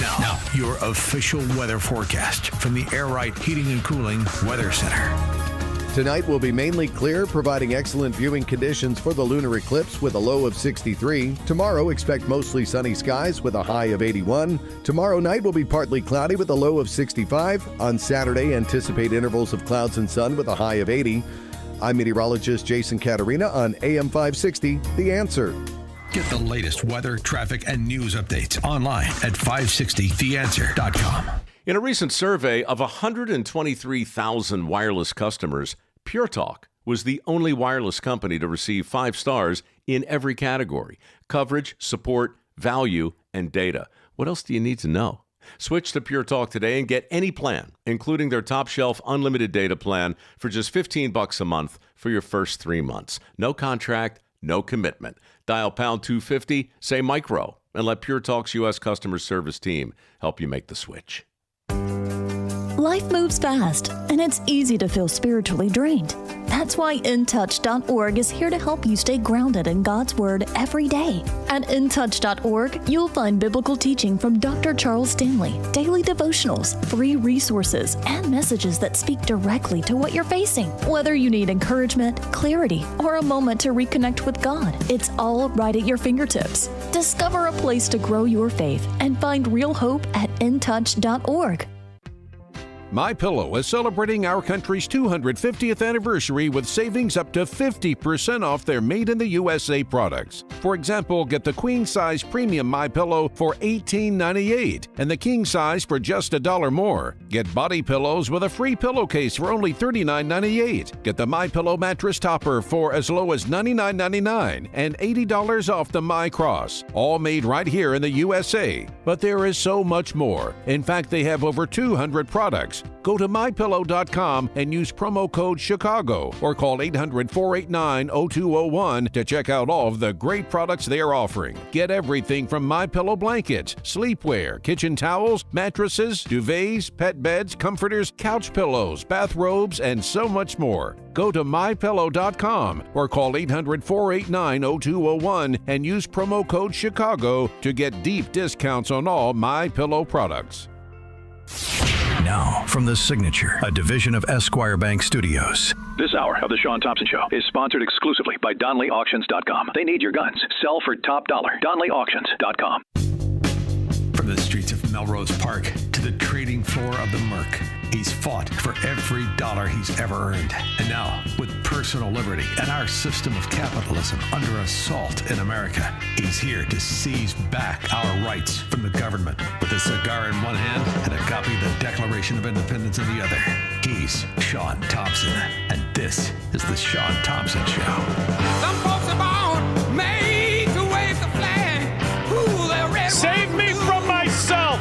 Now, your official weather forecast from the Air Right Heating and Cooling Weather Center. Tonight will be mainly clear, providing excellent viewing conditions for the lunar eclipse with a low of 63. Tomorrow, expect mostly sunny skies with a high of 81. Tomorrow night will be partly cloudy with a low of 65. On Saturday, anticipate intervals of clouds and sun with a high of 80. I'm meteorologist Jason Caterina on AM 560, The Answer. Get the latest weather, traffic, and news updates online at 560theanswer.com. In a recent survey of 123,000 wireless customers, Pure Talk was the only wireless company to receive 5 stars in every category: coverage, support, value, and data. What else do you need to know? Switch to Pure Talk today and get any plan, including their top shelf unlimited data plan, for just $15 a month for your first 3 months. No contract, no commitment. Dial pound 250, say micro, and let Pure Talk's U.S. customer service team help you make the switch. Life moves fast, and it's easy to feel spiritually drained. That's why InTouch.org is here to help you stay grounded in God's Word every day. At InTouch.org, you'll find biblical teaching from Dr. Charles Stanley, daily devotionals, free resources, and messages that speak directly to what you're facing. Whether you need encouragement, clarity, or a moment to reconnect with God, it's all right at your fingertips. Discover a place to grow your faith and find real hope at InTouch.org. MyPillow is celebrating our country's 250th anniversary with savings up to 50% off their made-in-the-USA products. For example, get the queen-size premium MyPillow for $18.98 and the king-size for just $1 more. Get body pillows with a free pillowcase for only $39.98. Get the MyPillow mattress topper for as low as $99.99 and $80 off the MyCross. All made right here in the USA. But there is so much more. In fact, they have over 200 products. Go to MyPillow.com and use promo code Chicago or call 800-489-0201 to check out all of the great products they are offering. Get everything from MyPillow blankets, sleepwear, kitchen towels, mattresses, duvets, pet beds, comforters, couch pillows, bathrobes, and so much more. Go to MyPillow.com or call 800-489-0201 and use promo code Chicago to get deep discounts on all MyPillow products. Now, from The Signature, a division of Esquire Bank Studios. This hour of the Shaun Thompson Show is sponsored exclusively by DonleyAuctions.com. They need your guns. Sell for top dollar. DonleyAuctions.com. From the streets of Melrose Park to the trading floor of the Merc, he's fought for every dollar he's ever earned. And now, with personal liberty and our system of capitalism under assault in America, he's here to seize back our rights from the government. With a cigar in one hand and a copy of the Declaration of Independence in the other, he's Shaun Thompson. And this is the Shaun Thompson Show. Some folks are born made to wave the flag. Ooh, they're red. Save me from myself!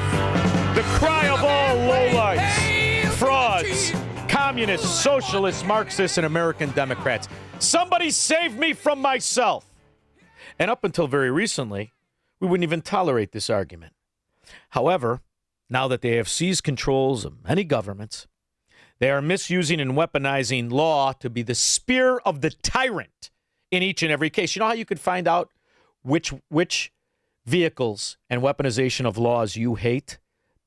The cry of all lowlights, frauds, communists, socialists, Marxists, and American Democrats. Somebody save me from myself! And up until very recently, we wouldn't even tolerate this argument. However, now that they have seized controls of many governments, They are misusing and weaponizing law to be the spear of the tyrant in each and every case. You know how you could find out which vehicles and weaponization of laws you hate?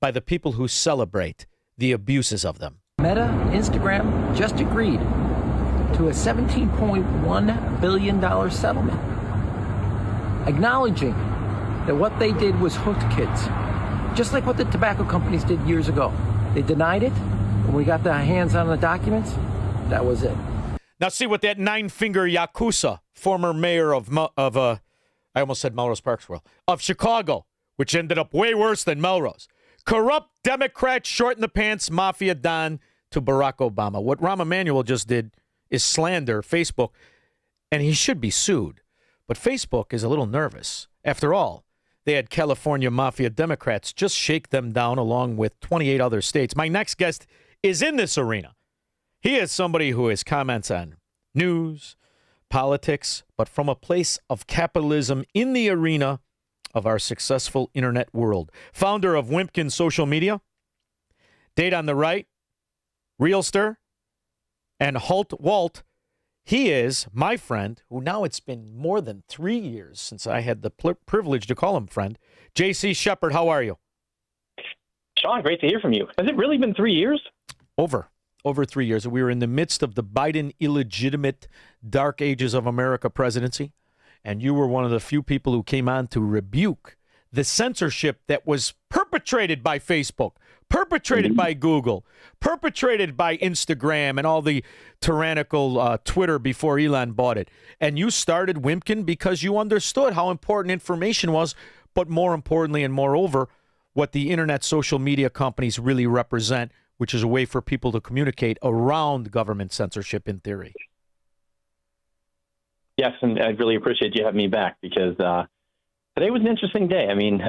By the people who celebrate the abuses of them. Meta, Instagram just agreed to a $17.1 billion settlement, acknowledging that what they did was hooked kids, just like what the tobacco companies did years ago. They denied it. When we got their hands on the documents, that was it. Now see what that nine-finger Yakuza, former mayor of I almost said Melrose Park Squirrel, of Chicago, which ended up way worse than Melrose. Corrupt Democrat, short-in-the-pants mafia don to Barack Obama. What Rahm Emanuel just did is slander Facebook, and he should be sued. But Facebook is a little nervous. After all, they had California mafia Democrats just shake them down along with 28 other states. My next guest is in this arena. He is somebody who has comments on news, politics, but from a place of capitalism in the arena of our successful internet world. Founder of Wimpkin Social Media, Date on the Right, Realster, and Halt Walt. He is my friend, who now it's been more than 3 years since I had the privilege to call him friend. J.C. Shepard, how are you? Shaun, great to hear from you. Has it really been 3 years? Over 3 years. We were in the midst of the Biden illegitimate dark ages of America presidency, and you were one of the few people who came on to rebuke the censorship that was perpetrated by Facebook, perpetrated by Google, perpetrated by Instagram and all the tyrannical Twitter before Elon bought it. And you started Wimpkin because you understood how important information was, but more importantly and moreover, what the internet social media companies really represent, which is a way for people to communicate around government censorship in theory. Yes, and I really appreciate you having me back because today was an interesting day. I mean,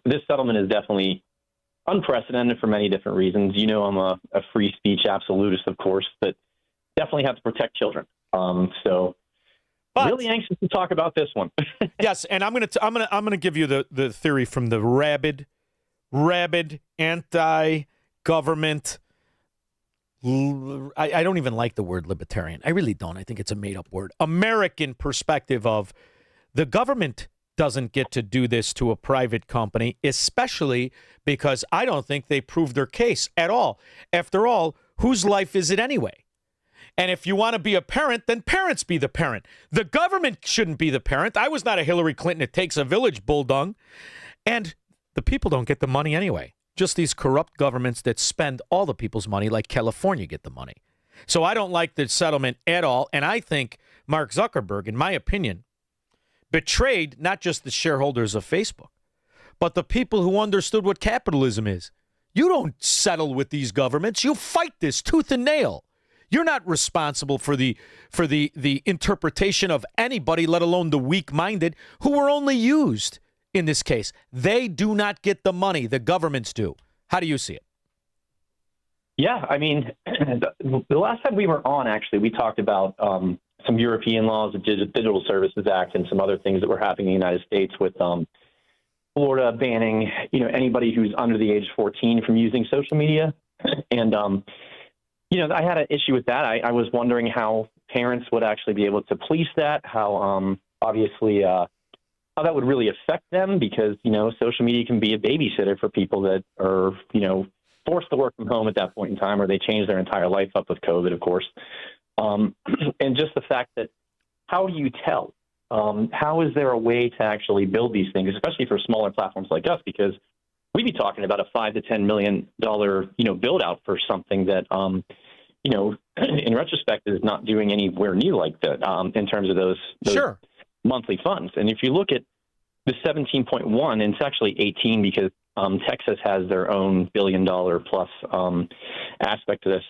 this settlement is definitely unprecedented for many different reasons. You know, I'm a free speech absolutist, of course, but definitely have to protect children. So really anxious to talk about this one. Yes, and I'm gonna give you the theory from the rabid anti-government. I don't even like the word libertarian. I really don't. I think it's a made-up word. American perspective of the government doesn't get to do this to a private company, especially because I don't think they proved their case at all. After all, whose life is it anyway? And if you want to be a parent, then parents be the parent. The government shouldn't be the parent. I was not a Hillary Clinton. It takes a village, bulldog. And the people don't get the money anyway. Just these corrupt governments that spend all the people's money, like California, get the money. So I don't like the settlement at all. And I think Mark Zuckerberg, in my opinion, betrayed not just the shareholders of Facebook, but the people who understood what capitalism is. You don't settle with these governments. You fight this tooth and nail. You're not responsible for the interpretation of anybody, let alone the weak-minded, who were only used in this case. They do not get the money. The governments do. How do you see it? Yeah, I mean, the last time we were on, actually, we talked about some European laws, the Digital Services Act, and some other things that were happening in the United States with Florida banning, anybody who's under the age of 14 from using social media. And, I had an issue with that. I was wondering how parents would actually be able to police that, how obviously how that would really affect them because, social media can be a babysitter for people that are, forced to work from home at that point in time, or they change their entire life up with COVID, of course. And just the fact that how do you tell? How is there a way to actually build these things, especially for smaller platforms like us? Because we'd be talking about a $5 to $10 million, build out for something that, in retrospect is not doing anywhere near like that in terms of those sure. monthly funds. And if you look at the 17.1, and it's actually 18 because Texas has their own $1 billion plus aspect to this.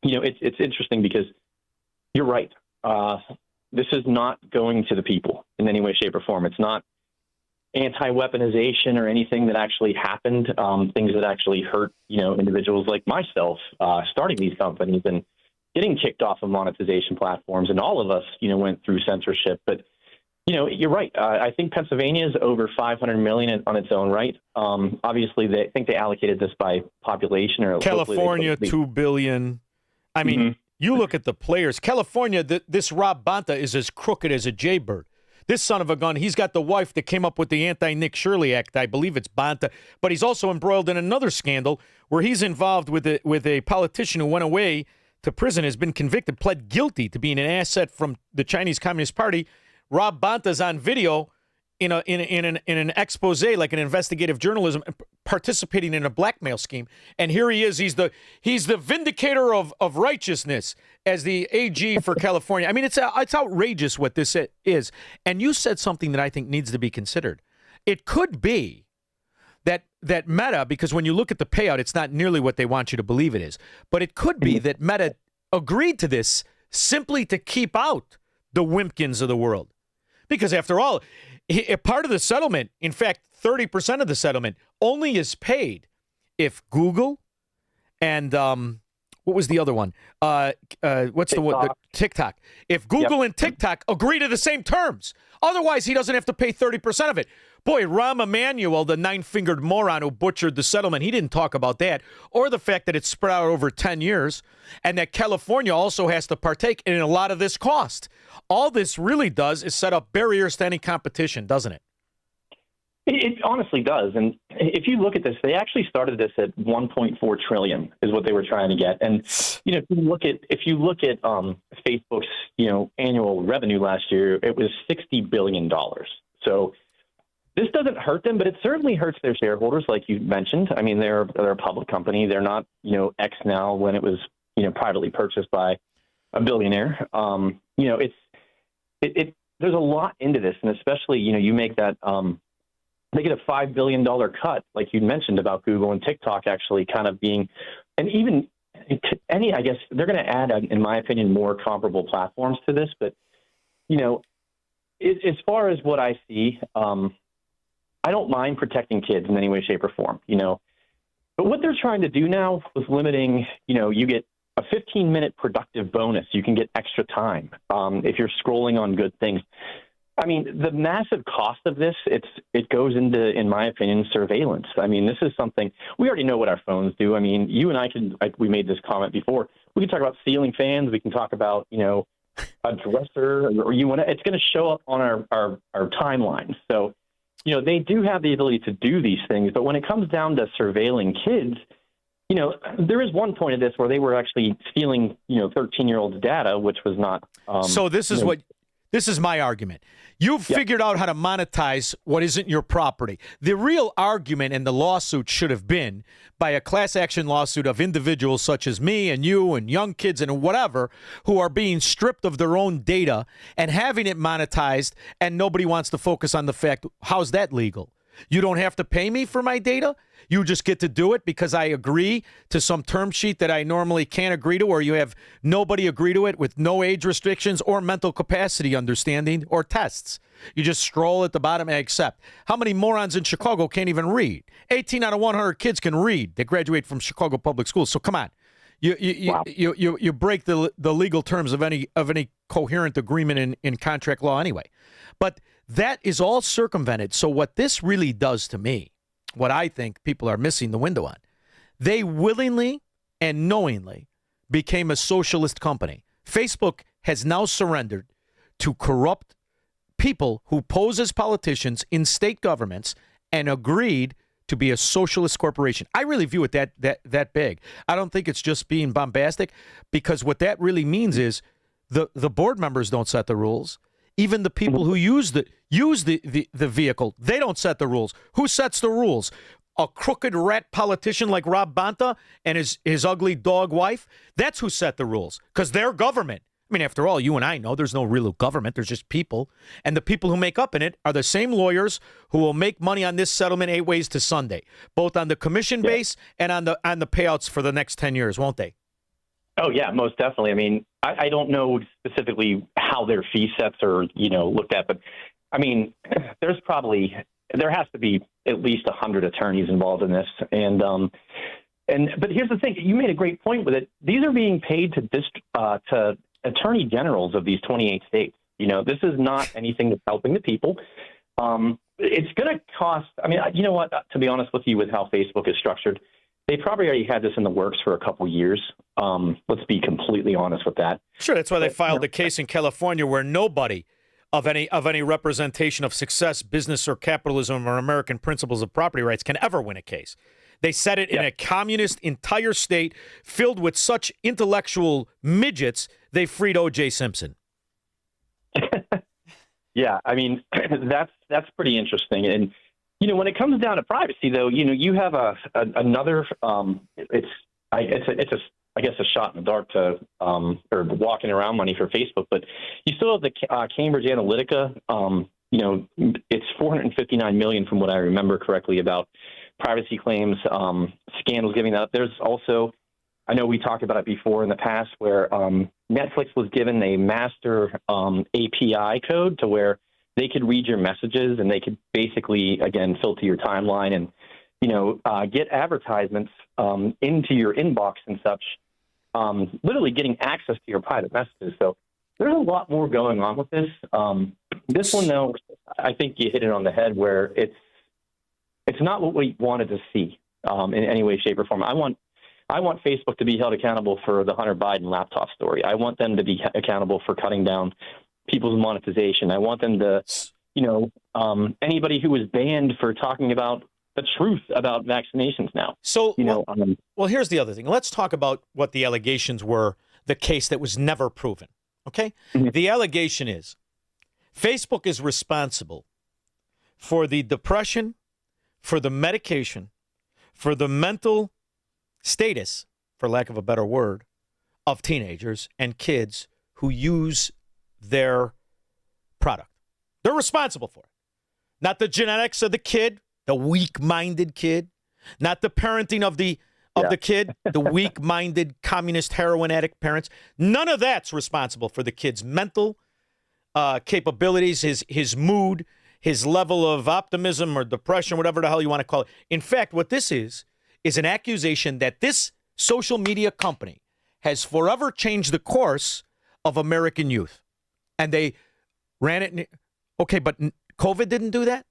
It's interesting because you're right. This is not going to the people in any way, shape, or form. It's not anti-weaponization or anything that actually happened, things that actually hurt, individuals like myself starting these companies and getting kicked off of monetization platforms. And all of us, went through censorship. But, You're right. I think Pennsylvania is over $500 million on its own right. Obviously, I think they allocated this by population. Or California, $2 billion. I mean, you look at the players. California, this Rob Bonta is as crooked as a jaybird. This son of a gun, he's got the wife that came up with the anti-Nick Shirley Act. I believe it's Bonta. But he's also embroiled in another scandal where he's involved with a politician who went away to prison, has been convicted, pled guilty to being an asset from the Chinese Communist Party. Rob Bonta's on video in an expose, like an investigative journalism, participating in a blackmail scheme. And here he is. He's the vindicator of righteousness as the AG for California. I mean, it's outrageous what this is. And you said something that I think needs to be considered. It could be that Meta, because when you look at the payout, it's not nearly what they want you to believe it is. But it could be that Meta agreed to this simply to keep out the Wimpkins of the world. Because after all, part of the settlement, in fact, 30% of the settlement only is paid if Google and what was the other one? What's the TikTok. If Google and TikTok agree to the same terms. Otherwise, he doesn't have to pay 30% of it. Boy, Rahm Emanuel, the nine-fingered moron who butchered the settlement, he didn't talk about that. Or the fact that it's spread out over 10 years and that California also has to partake in a lot of this cost. All this really does is set up barriers to any competition, doesn't it? It honestly does. And if you look at this, they actually started this at $1.4 trillion is what they were trying to get. And, if you look at Facebook's, annual revenue last year, it was $60 billion. So this doesn't hurt them, but it certainly hurts their shareholders, like you mentioned. I mean, they're a public company. They're not, X now when it was, privately purchased by a billionaire. There's a lot into this, and especially, you make that they get a $5 billion cut, like you mentioned about Google and TikTok actually kind of being, and even I guess they're going to add, in my opinion, more comparable platforms to this. But, as far as what I see, I don't mind protecting kids in any way, shape, or form, But what they're trying to do now with limiting, you get a 15-minute productive bonus. You can get extra time if you're scrolling on good things. I mean, the massive cost of this, it goes into, in my opinion, surveillance. I mean, this is something we already know what our phones do. I mean, you and I we made this comment before. We can talk about ceiling fans. We can talk about, a dresser, or it's going to show up on our timeline. So, they do have the ability to do these things. But when it comes down to surveilling kids, there is one point of this where they were actually stealing, 13-year-olds' data, which was not. So this is my argument. You've figured out how to monetize what isn't your property. The real argument in the lawsuit should have been by a class action lawsuit of individuals such as me and you and young kids and whatever who are being stripped of their own data and having it monetized, and nobody wants to focus on the fact, how's that legal? You don't have to pay me for my data. You just get to do it because I agree to some term sheet that I normally can't agree to, or you have nobody agree to it with no age restrictions or mental capacity understanding or tests. You just scroll at the bottom and accept. How many morons in Chicago can't even read? 18 out of 100 kids can read. They graduate from Chicago public schools. So come on. You break the legal terms of any coherent agreement in contract law anyway. But that is all circumvented. So what this really does to me, what I think people are missing the window on, they willingly and knowingly became a socialist company. Facebook has now surrendered to corrupt people who pose as politicians in state governments and agreed to be a socialist corporation. I really view it that big. I don't think it's just being bombastic, because what that really means is the board members don't set the rules. Even the people who use the vehicle, they don't set the rules. Who sets the rules? A crooked rat politician like Rob Bonta and his ugly dog wife? That's who set the rules, because they're government. I mean, after all, you and I know there's no real government. There's just people. And the people who make up in it are the same lawyers who will make money on this settlement 8 ways to Sunday, both on the commission base and on the payouts for the next 10 years, won't they? Oh, yeah, most definitely. I mean, I don't know specifically how their fee sets are, looked at, but I mean, there has to be at least 100 attorneys involved in this. But here's the thing. You made a great point with it. These are being paid to attorney generals of these 28 states. This is not anything that's helping the people. It's going to cost. I mean, you know what? To be honest with you, with how Facebook is structured, they probably already had this in the works for a couple years. Let's be completely honest with that. Sure, that's why they filed the case in California, where nobody of any representation of success, business, or capitalism, or American principles of property rights can ever win a case. They said it in a communist entire state filled with such intellectual midgets, they freed O.J. Simpson. Yeah, I mean, that's pretty interesting. And, when it comes down to privacy, though, you have another, it's I guess a shot in the dark to, or walking around money for Facebook, but you still have the Cambridge Analytica, it's $459 million from what I remember correctly about privacy claims, scandals giving that up. There's also, I know we talked about it before in the past, where Netflix was given a master API code to where they could read your messages and they could basically, again, filter your timeline and, get advertisements into your inbox and such, literally getting access to your private messages. So there's a lot more going on with this. This one, though, I think you hit it on the head, where it's not what we wanted to see in any way, shape, or form. I want Facebook to be held accountable for the Hunter Biden laptop story. I want them to be accountable for cutting down people's monetization. I want them to, anybody who was banned for talking about the truth about vaccinations now. So, well, here's the other thing. Let's talk about what the allegations were, the case that was never proven. Okay? Mm-hmm. The allegation is Facebook is responsible for the depression, for the medication, for the mental status, for lack of a better word, of teenagers and kids who use their product. They're responsible for it. Not the genetics of the kid, the weak-minded kid, not the parenting of the kid, the weak-minded communist heroin addict parents. None of that's responsible for the kid's mental capabilities, his mood, his level of optimism or depression, whatever the hell you want to call it. In fact, what this is an accusation that this social media company has forever changed the course of American youth. And they ran it. Okay, but COVID didn't do that?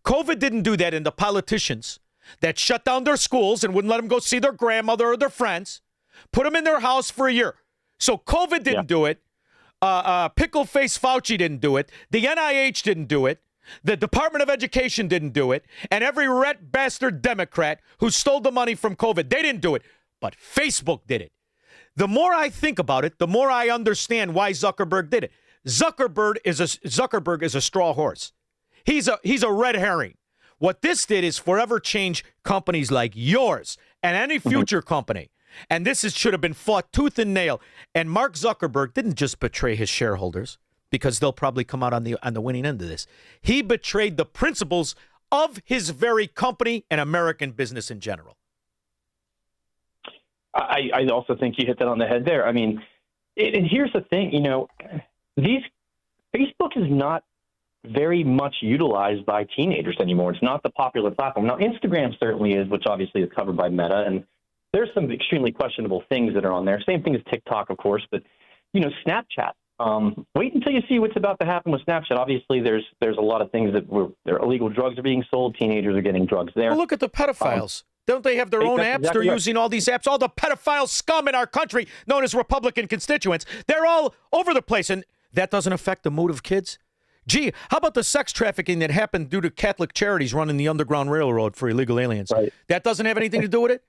COVID didn't do that, and the politicians that shut down their schools and wouldn't let them go see their grandmother or their friends, put them in their house for a year. So COVID didn't do it. Pickle Face Fauci didn't do it. The NIH didn't do it. The Department of Education didn't do it. And every rat bastard Democrat who stole the money from COVID, they didn't do it. But Facebook did it. The more I think about it, the more I understand why Zuckerberg did it. Zuckerberg is a straw horse. He's a red herring. What this did is forever change companies like yours and any future company. And this should have been fought tooth and nail. And Mark Zuckerberg didn't just betray his shareholders, because they'll probably come out on the winning end of this. He betrayed the principles of his very company and American business in general. I also think you hit that on the head there. I mean, and here's the thing, Facebook is not very much utilized by teenagers anymore. It's not the popular platform. Now, Instagram certainly is, which obviously is covered by Meta, and there's some extremely questionable things that are on there. Same thing as TikTok, of course, but, Snapchat. Wait until you see what's about to happen with Snapchat. Obviously, there's a lot of things there illegal drugs are being sold. Teenagers are getting drugs there. Well, look at the pedophiles. Don't they have their own apps? Exactly. They're using all these apps. All the pedophile scum in our country, known as Republican constituents, they're all over the place. And that doesn't affect the mood of kids? Gee, how about the sex trafficking that happened due to Catholic charities running the Underground Railroad for illegal aliens? Right. That doesn't have anything to do with it?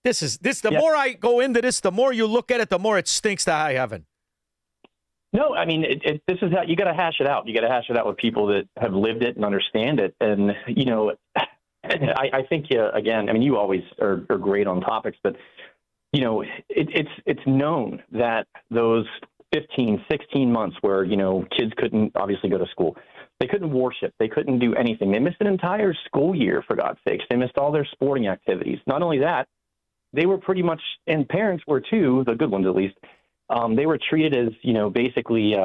The more I go into this, the more you look at it, the more it stinks to high heaven. No, I mean, this is how you got to hash it out. You got to hash it out with people that have lived it and understand it. And, I think, again, I mean, you always are great on topics, but, it's known that those 15, 16 months where, kids couldn't obviously go to school, they couldn't worship, they couldn't do anything. They missed an entire school year, for God's sakes. They missed all their sporting activities. Not only that, they were pretty much, and parents were too, the good ones at least, they were treated as, basically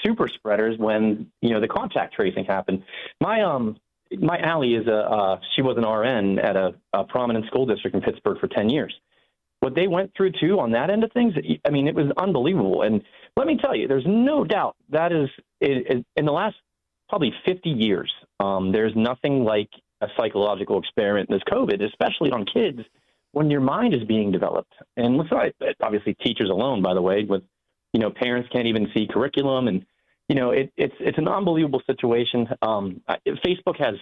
super spreaders when, the contact tracing happened. My Allie is she was an RN at a prominent school district in Pittsburgh for 10 years. what they went through, too, on that end of things, I mean, it was unbelievable. And let me tell you, there's no doubt that is, in the last probably 50 years, there's nothing like a psychological experiment in this COVID, especially on kids, when your mind is being developed. And let's not, obviously teachers alone, by the way, with, parents can't even see curriculum. And, it's an unbelievable situation. Facebook has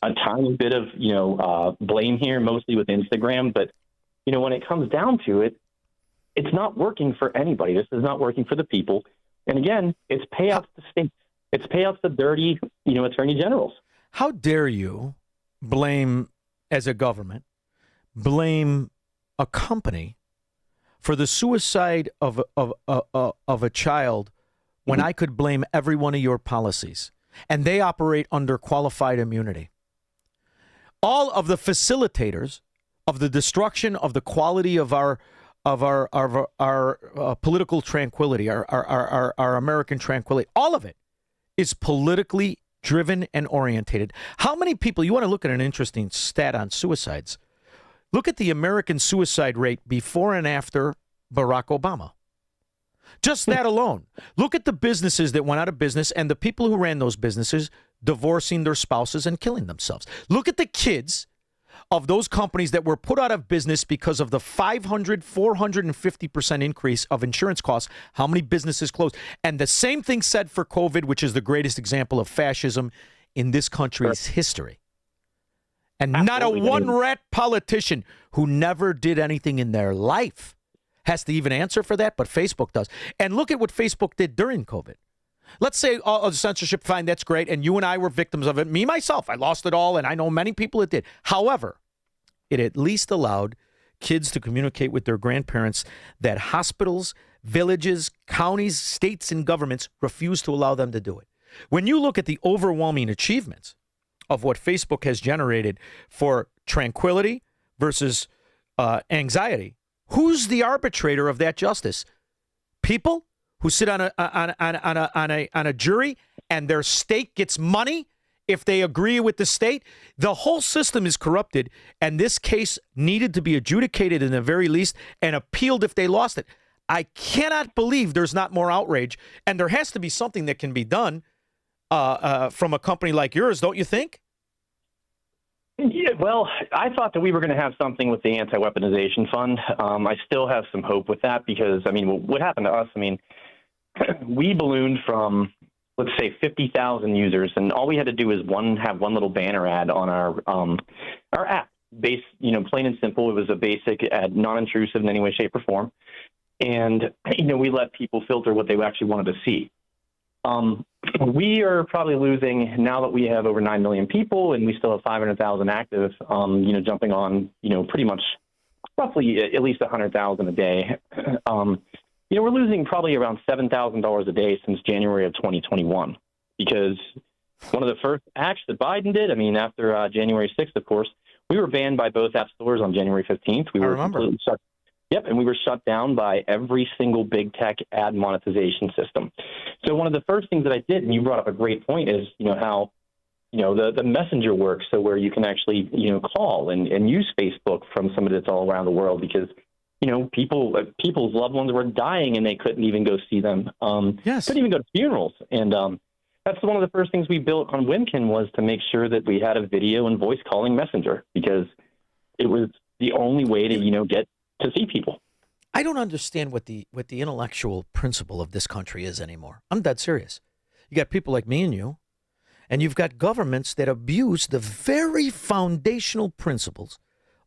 a tiny bit of, blame here, mostly with Instagram. But, when it comes down to it, it's not working for anybody. This is not working for the people. And again, it's payouts to states. It's payouts to dirty, attorney generals. How dare you blame, as a government, blame a company for the suicide of a child when I could blame every one of your policies, and they operate under qualified immunity? All of the facilitators of the destruction of the quality of our political tranquility, our American tranquility, all of it is politically driven and orientated. How many people, you want to look at an interesting stat on suicides. Look at the American suicide rate before and after Barack Obama. Just that alone. Look at the businesses that went out of business and the people who ran those businesses divorcing their spouses and killing themselves. Look at the kids of those companies that were put out of business because of the 450% increase of insurance costs. How many businesses closed? And the same thing said for COVID, which is the greatest example of fascism in this country's history. And not a one-rat politician who never did anything in their life has to even answer for that, but Facebook does. And look at what Facebook did during COVID. Let's say censorship, fine, that's great, and you and I were victims of it. Me, myself, I lost it all, and I know many people that did. However, it at least allowed kids to communicate with their grandparents that hospitals, villages, counties, states, and governments refuse to allow them to do it. When you look at the overwhelming achievements of what Facebook has generated for tranquility versus anxiety, who's the arbitrator of that justice? People who sit on a jury and their state gets money if they agree with the state. The whole system is corrupted, and this case needed to be adjudicated in the very least and appealed if they lost it. I cannot believe there's not more outrage, and there has to be something that can be done from a company like yours, don't you think? Yeah, well, I thought that we were going to have something with the anti-weaponization fund. I still have some hope with that because, I mean, what happened to us, I mean, we ballooned from, let's say, 50,000 users, and all we had to do is have one little banner ad on our app. Plain and simple. It was a basic ad, non-intrusive in any way, shape, or form. And, we let people filter what they actually wanted to see. We are probably losing, now that we have over 9 million people and we still have 500,000 active, jumping on, pretty much roughly at least 100,000 a day. We're losing probably around $7,000 a day since January of 2021, because one of the first acts that Biden did, I mean, after January 6th, of course, we were banned by both app stores on January 15th. We were completely shut. Yep, and we were shut down by every single big tech ad monetization system. So one of the first things that I did, and you brought up a great point, is how the messenger works, so where you can actually call and use Facebook from somebody that's all around the world, because people's loved ones were dying and they couldn't even go see them. Couldn't even go to funerals. And that's one of the first things we built on Wimkin, was to make sure that we had a video and voice calling messenger, because it was the only way to get to see people. I don't understand what the intellectual principle of this country is anymore. I'm dead serious. You got people like me and you, and you've got governments that abuse the very foundational principles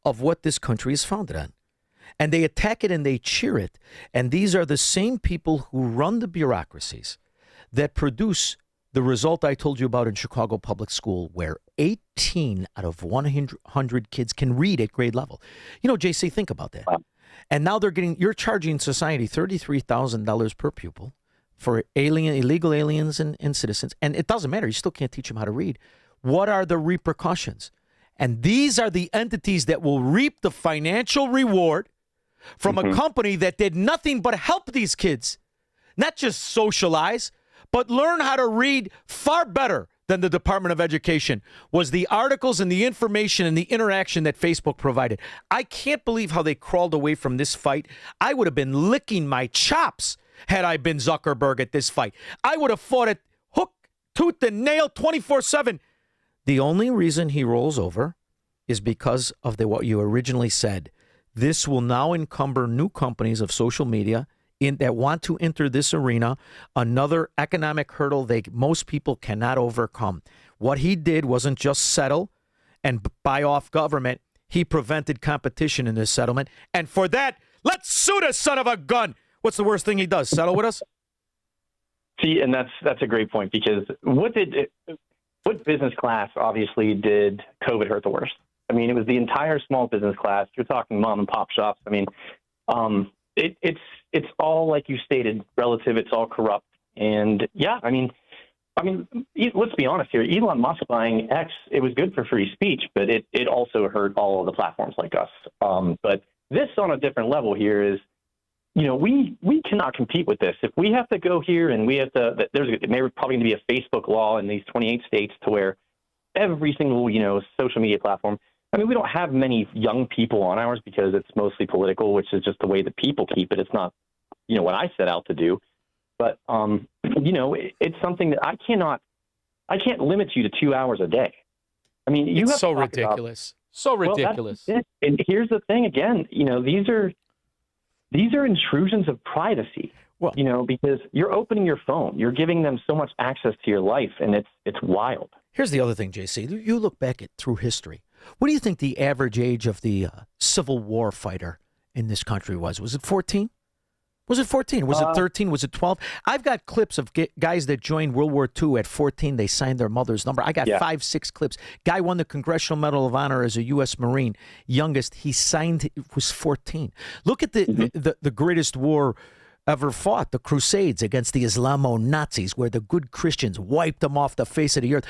of what this country is founded on. And they attack it and they cheer it. And these are the same people who run the bureaucracies that produce the result I told you about in Chicago Public School, where 18 out of 100 kids can read at grade level. JC, think about that. And now you're charging society $33,000 per pupil for illegal aliens and citizens. And it doesn't matter. You still can't teach them how to read. What are the repercussions? And these are the entities that will reap the financial reward from a company that did nothing but help these kids, not just socialize, but learn how to read far better than the Department of Education was the articles and the information and the interaction that Facebook provided. I can't believe how they crawled away from this fight. I would have been licking my chops had I been Zuckerberg at this fight. I would have fought it hook, tooth, and nail 24/7. The only reason he rolls over is because of what you originally said. This will now encumber new companies of social media that want to enter this arena, another economic hurdle most people cannot overcome. What he did wasn't just settle and buy off government. He prevented competition in this settlement. And for that, let's sue the son of a gun. What's the worst thing he does? Settle with us? See, and that's a great point, because what business class obviously did COVID hurt the worst? I mean, it was the entire small business class. You're talking mom and pop shops. I mean, it's all, like you stated, relative. It's all corrupt. And yeah, I mean, let's be honest here. Elon Musk buying X, it was good for free speech, but it also hurt all of the platforms like us. But this on a different level here is, we cannot compete with this. If we have to go here and we have to, there's probably going to be a Facebook law in these 28 states to where every single, social media platform. I mean, we don't have many young people on ours because it's mostly political, which is just the way that people keep it. It's not, what I set out to do. But, it's something that I can't limit you to 2 hours a day. I mean, it's so ridiculous. So ridiculous. Well, and here's the thing again, these are intrusions of privacy. Well, because you're opening your phone, you're giving them so much access to your life, and it's wild. Here's the other thing, JC. You look back through history. What do you think the average age of the Civil War fighter in this country was? Was it 14? Was it 14? Was it 13? Was it 12? I've got clips of guys that joined World War II at 14. They signed their mother's number. I got 5, 6 clips. Guy won the Congressional Medal of Honor as a U.S. Marine. Youngest, he signed, was 14. Look at the greatest war ever fought, the Crusades against the Islamo-Nazis, where the good Christians wiped them off the face of the earth.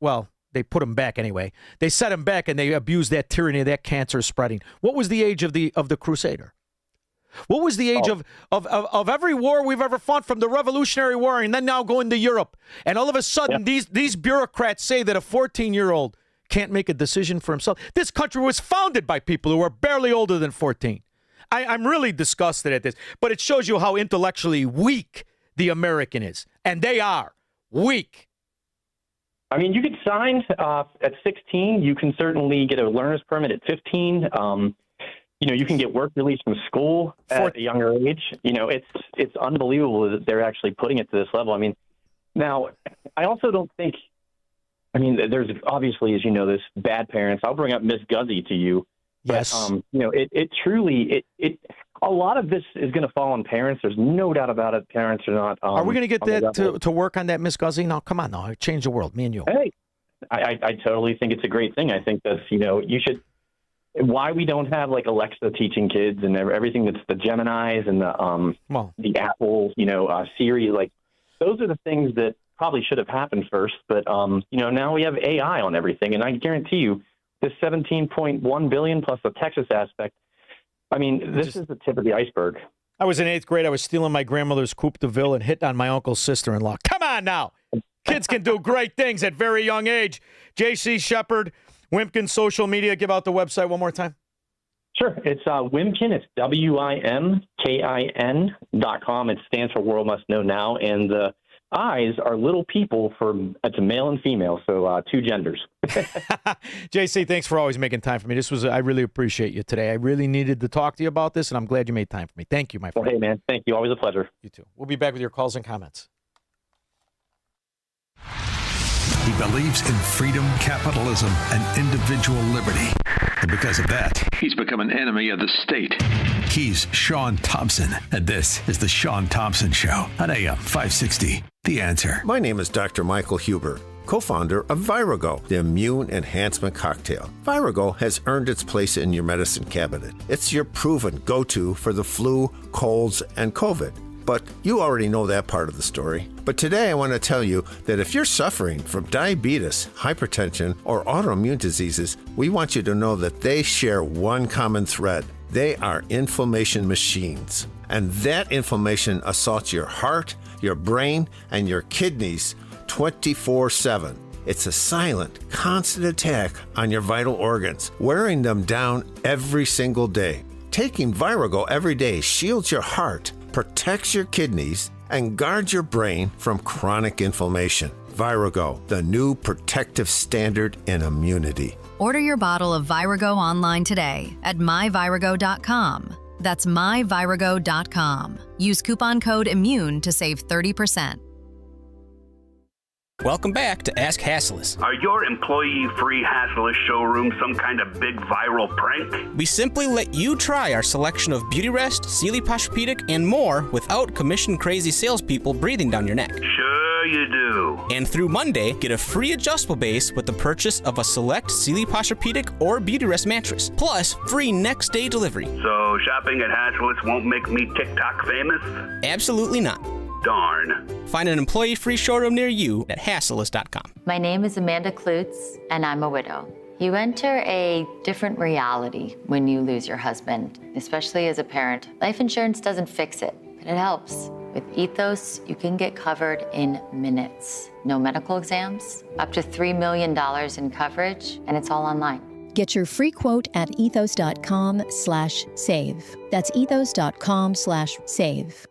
Well, they put them back anyway. They set them back and they abused that tyranny, that cancer spreading. What was the age of the Crusader? What was the age of every war we've ever fought, from the Revolutionary War and then now going to Europe? And all of a sudden, these bureaucrats say that a 14-year-old can't make a decision for himself. This country was founded by people who are barely older than 14. I'm really disgusted at this, but it shows you how intellectually weak the American is. And they are weak. I mean, you could sign at 16. You can certainly get a learner's permit at 15. You can get work release from school at a younger age. It's unbelievable that they're actually putting it to this level. I mean, now, I also don't think, there's obviously, as you know, this bad parents. I'll bring up Miss Guzzi to you. Yes. But, it truly, a lot of this is going to fall on parents. There's no doubt about it. Parents are not. Are we going to get that to work on that, Miss Guzzi? No, come on, no. Change the world, me and you. Hey, I totally think it's a great thing. I think that's, you should. Why we don't have like Alexa teaching kids and everything that's the Geminis and the Apple, Siri, like those are the things that probably should have happened first. But, now we have AI on everything. And I guarantee you this $17.1 billion plus the Texas aspect. I mean, this is the tip of the iceberg. I was in 8th grade. I was stealing my grandmother's Coupe de Ville and hitting on my uncle's sister-in-law. Come on now. Kids can do great things at very young age. J.C. Shepard, Wimpkin Social Media. Give out the website one more time. Sure. It's Wimpkin. It's WIMKIN.com. It stands for World Must Know Now. And the I's are little people it's a male and female, so 2 genders. JC, thanks for always making time for me. I really appreciate you today. I really needed to talk to you about this, and I'm glad you made time for me. Thank you, my friend. Well, hey, man. Thank you. Always a pleasure. You too. We'll be back with your calls and comments. He believes in freedom, capitalism, and individual liberty. And because of that, he's become an enemy of the state. He's Shaun Thompson, and this is The Shaun Thompson Show on AM 560. The Answer. My name is Dr. Michael Huber, co-founder of Virago, the immune enhancement cocktail. Virago has earned its place in your medicine cabinet. It's your proven go-to for the flu, colds, and COVID. But you already know that part of the story. But today I want to tell you that if you're suffering from diabetes, hypertension, or autoimmune diseases, we want you to know that they share one common thread. They are inflammation machines. And that inflammation assaults your heart, your brain, and your kidneys 24/7. It's a silent, constant attack on your vital organs, wearing them down every single day. Taking Virago every day shields your heart, protects your kidneys, and guards your brain from chronic inflammation. Virago, the new protective standard in immunity. Order your bottle of Virago online today at myvirago.com. That's myvirago.com. Use coupon code IMMUNE to save 30%. Welcome back to Ask Hassleus. Are your employee-free Hassleus showroom some kind of big viral prank? We simply let you try our selection of Beauty Rest, Sealy Posturepedic, and more without commission-crazy salespeople breathing down your neck. Sure you do. And through Monday, get a free adjustable base with the purchase of a select Sealy Posturepedic or Beauty Rest mattress, plus free next-day delivery. So shopping at Hassleus won't make me TikTok famous? Absolutely not. Darn. Find an employee-free showroom near you at hassleus.com. My name is Amanda Klutz, and I'm a widow. You enter a different reality when you lose your husband, especially as a parent. Life insurance doesn't fix it, but it helps. With Ethos, you can get covered in minutes. No medical exams, up to $3 million in coverage, and it's all online. Get your free quote at ethos.com/save. That's ethos.com/save.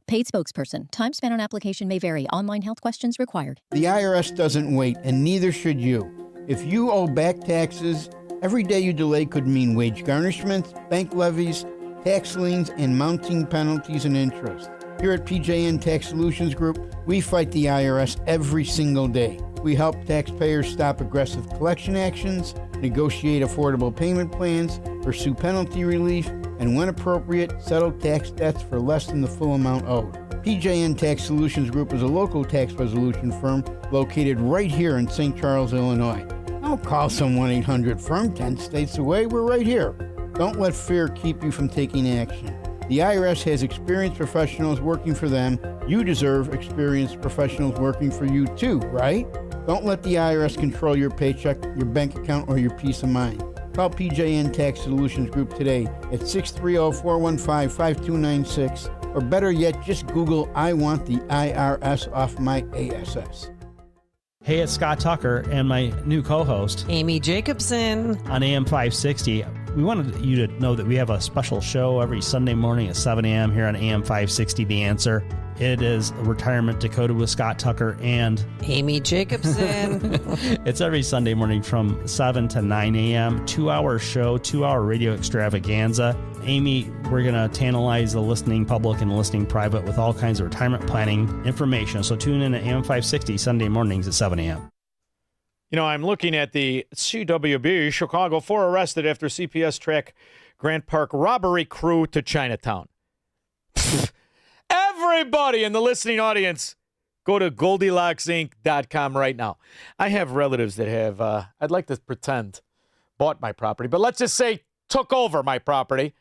Paid spokesperson. Time spent on application may vary. Online health questions required. The IRS doesn't wait, and neither should you. If you owe back taxes, every day you delay could mean wage garnishments, bank levies, tax liens, and mounting penalties and interest. Here at PJN Tax Solutions Group, we fight the IRS every single day. We help taxpayers stop aggressive collection actions, negotiate affordable payment plans, pursue penalty relief, and when appropriate, settle tax debts for less than the full amount owed. PJN Tax Solutions Group is a local tax resolution firm located right here in St. Charles, Illinois. Don't call some 1-800-FIRM 10 states away. We're right here. Don't let fear keep you from taking action. The IRS has experienced professionals working for them. You deserve experienced professionals working for you too, right? Don't let the IRS control your paycheck, your bank account, or your peace of mind. Call PJN Tax Solutions Group today at 630-415-5296, or better yet, just Google, I want the IRS off my ASS. Hey, it's Scott Tucker and my new co-host, Amy Jacobson, on AM 560. We wanted you to know that we have a special show every Sunday morning at 7 a.m. here on AM 560, The Answer. It is Retirement Decoded with Scott Tucker and Amy Jacobson. It's every Sunday morning from 7 to 9 a.m. 2-hour show, 2-hour radio extravaganza. Amy, we're going to tantalize the listening public and the listening private with all kinds of retirement planning information. So tune in at AM 560 Sunday mornings at 7 a.m. You know, I'm looking at the CWB, Chicago, 4 arrested after CPS track Grant Park robbery crew to Chinatown. Everybody in the listening audience, go to GoldilocksInc.com right now. I have relatives that have, I'd like to pretend, bought my property, but let's just say took over my property.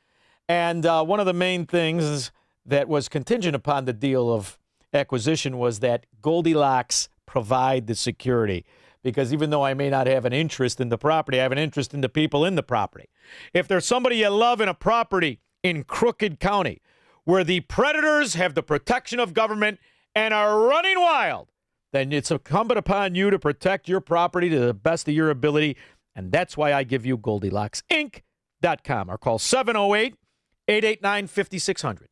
And one of the main things that was contingent upon the deal of acquisition was that Goldilocks provide the security. Because even though I may not have an interest in the property, I have an interest in the people in the property. If there's somebody you love in a property in Crooked County where the predators have the protection of government and are running wild, then it's incumbent upon you to protect your property to the best of your ability. And that's why I give you GoldilocksInc.com or call 708-889-5600.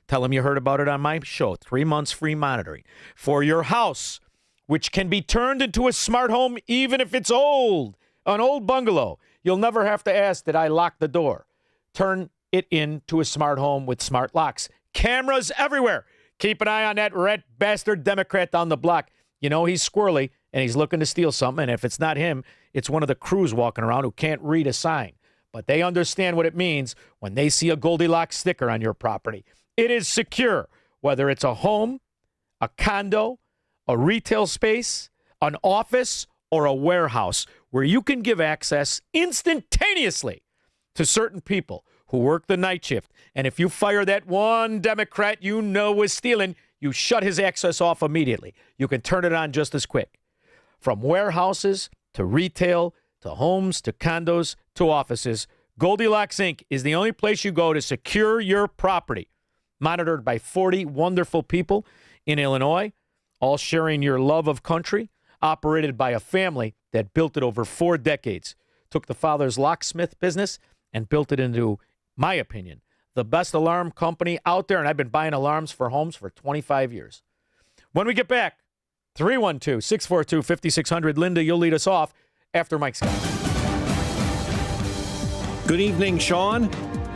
Tell them you heard about it on my show. 3 months free monitoring for your house, which can be turned into a smart home even if it's old, an old bungalow. You'll never have to ask, did I lock the door? Turn it into a smart home with smart locks. Cameras everywhere. Keep an eye on that red bastard Democrat down the block. You know he's squirrely, and he's looking to steal something, and if it's not him, it's one of the crews walking around who can't read a sign. But they understand what it means when they see a Goldilocks sticker on your property. It is secure, whether it's a home, a condo, a retail space, an office, or a warehouse where you can give access instantaneously to certain people who work the night shift. And if you fire that one Democrat you know is stealing, you shut his access off immediately. You can turn it on just as quick. From warehouses to retail to homes to condos to offices, Goldilocks Inc. is the only place you go to secure your property. Monitored by 40 wonderful people in Illinois, all sharing your love of country, operated by a family that built it over 4 decades. Took the father's locksmith business and built it into, my opinion, the best alarm company out there, and I've been buying alarms for homes for 25 years. When we get back, 312-642-5600. Linda, you'll lead us off after Mike Scott. Good evening, Shaun.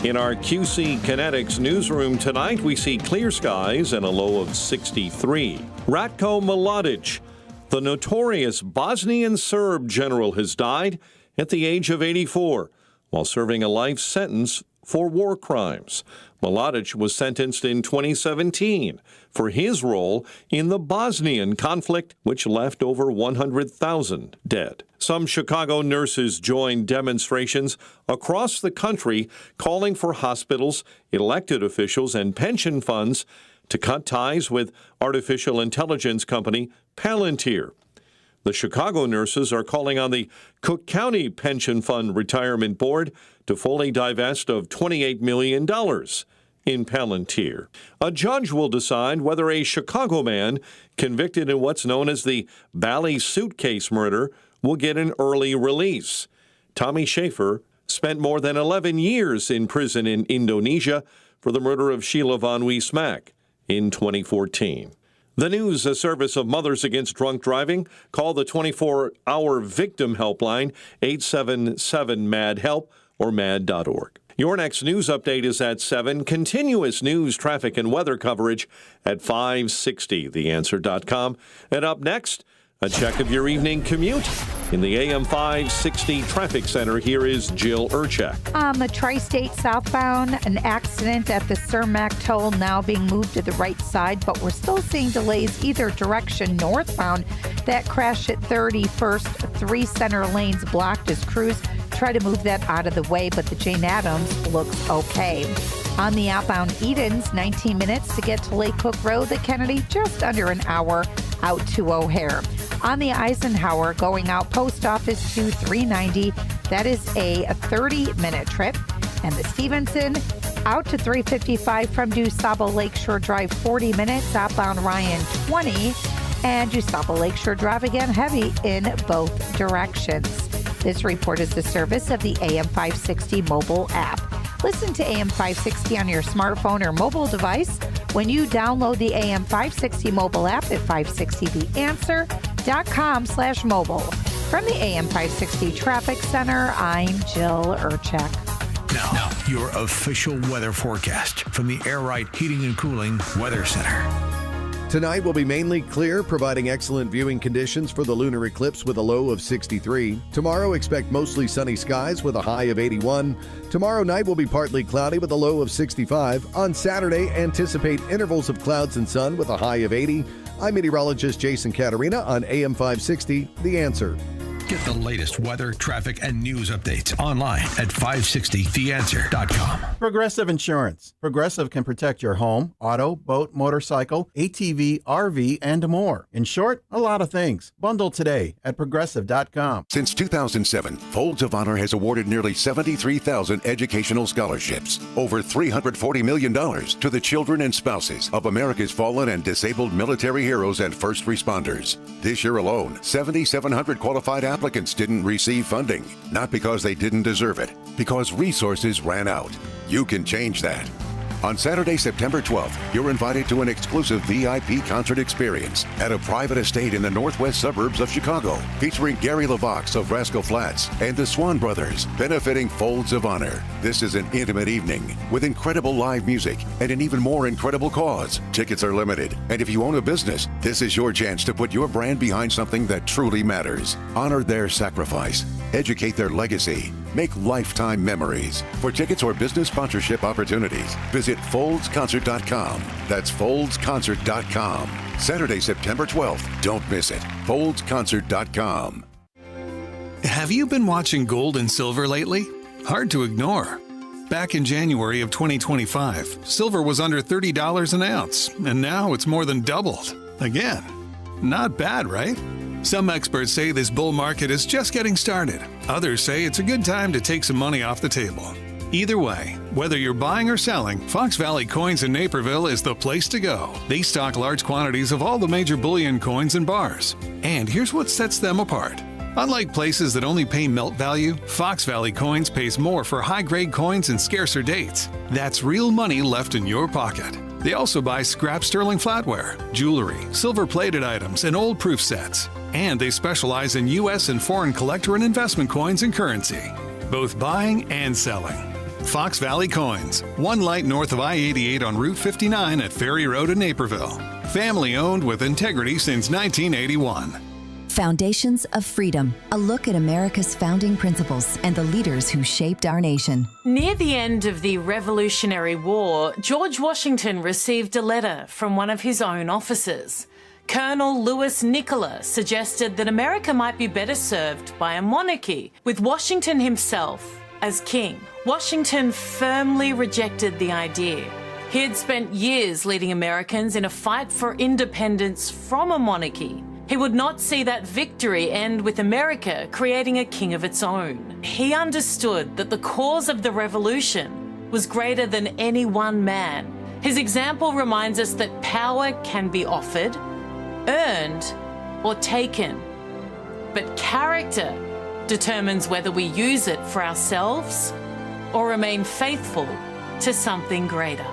In our QC Kinetics newsroom tonight, we see clear skies and a low of 63. Ratko Mladic, the notorious Bosnian Serb general, has died at the age of 84 while serving a life sentence for war crimes. Mladic was sentenced in 2017 for his role in the Bosnian conflict, which left over 100,000 dead. Some Chicago nurses joined demonstrations across the country calling for hospitals, elected officials, and pension funds to cut ties with artificial intelligence company Palantir. The Chicago nurses are calling on the Cook County Pension Fund Retirement Board to fully divest of $28 million in Palantir. A judge will decide whether a Chicago man convicted in what's known as the Bally suitcase murder will get an early release. Tommy Schaefer spent more than 11 years in prison in Indonesia for the murder of Sheila Von Wiesmack in 2014. The news, a service of Mothers Against Drunk Driving. Call the 24-hour victim helpline, 877-MAD-HELP or mad.org. Your next news update is at 7. Continuous news, traffic, and weather coverage at 560, theanswer.com. And up next, a check of your evening commute. In the AM 560 Traffic Center, here is Jill Urchak. On the Tri-State southbound, an accident at the Cermak toll now being moved to the right side, but we're still seeing delays either direction northbound. That crash at 31st, 3 center lanes blocked as crews try to move that out of the way, but the Jane Addams looks okay. On the outbound Edens, 19 minutes to get to Lake Cook Road, the Kennedy, just under an hour out to O'Hare. On the Eisenhower, going out Post Office to 390, that is a 30-minute trip. And the Stevenson out to 355 from DuSable Lakeshore Drive, 40 minutes, outbound Ryan 20, and DuSable Lakeshore Drive again heavy in both directions. This report is the service of the AM 560 mobile app. Listen to AM 560 on your smartphone or mobile device when you download the AM 560 mobile app at 560theanswer.com/mobile. From the AM 560 Traffic Center, I'm Jill Urchak. Now, your official weather forecast from the Air Right Heating and Cooling Weather Center. Tonight will be mainly clear, providing excellent viewing conditions for the lunar eclipse with a low of 63. Tomorrow, expect mostly sunny skies with a high of 81. Tomorrow night will be partly cloudy with a low of 65. On Saturday, anticipate intervals of clouds and sun with a high of 80. I'm meteorologist Jason Caterina on AM 560, The Answer. Get the latest weather, traffic, and news updates online at 560theanswer.com. Progressive Insurance. Progressive can protect your home, auto, boat, motorcycle, ATV, RV, and more. In short, a lot of things. Bundle today at progressive.com. Since 2007, Folds of Honor has awarded nearly 73,000 educational scholarships, over $340 million to the children and spouses of America's fallen and disabled military heroes and first responders. This year alone, 7,700 qualified applicants didn't receive funding, not because they didn't deserve it, because resources ran out. You can change that. On Saturday, September 12th, you're invited to an exclusive VIP concert experience at a private estate in the northwest suburbs of Chicago, featuring Gary LaVox of Rascal Flatts and the Swan Brothers, benefiting Folds of Honor. This is an intimate evening with incredible live music and an even more incredible cause. Tickets are limited, and if you own a business, this is your chance to put your brand behind something that truly matters. Honor their sacrifice, educate their legacy, make lifetime memories. For tickets or business sponsorship opportunities, visit foldsconcert.com. That's foldsconcert.com. Saturday, September 12th. Don't miss it. foldsconcert.com. Have you been watching gold and silver lately? Hard to ignore. Back in January of 2025, silver was under $30 an ounce, and now it's more than doubled. Again, not bad, right? Some experts say this bull market is just getting started. Others say it's a good time to take some money off the table. Either way, whether you're buying or selling, Fox Valley Coins in Naperville is the place to go. They stock large quantities of all the major bullion coins and bars. And here's what sets them apart. Unlike places that only pay melt value, Fox Valley Coins pays more for high-grade coins and scarcer dates. That's real money left in your pocket. They also buy scrap sterling flatware, jewelry, silver-plated items, and old proof sets. And they specialize in U.S. and foreign collector and investment coins and currency, both buying and selling. Fox Valley Coins, one light north of I-88 on Route 59 at Ferry Road in Naperville. Family owned with integrity since 1981. Foundations of Freedom, a look at America's founding principles and the leaders who shaped our nation. Near the end of the Revolutionary War, George Washington received a letter from one of his own officers. Colonel Lewis Nicola suggested that America might be better served by a monarchy, with Washington himself as king. Washington firmly rejected the idea. He had spent years leading Americans in a fight for independence from a monarchy. He would not see that victory end with America creating a king of its own. He understood that the cause of the revolution was greater than any one man. His example reminds us that power can be offered, earned, or taken. But character determines whether we use it for ourselves or remain faithful to something greater.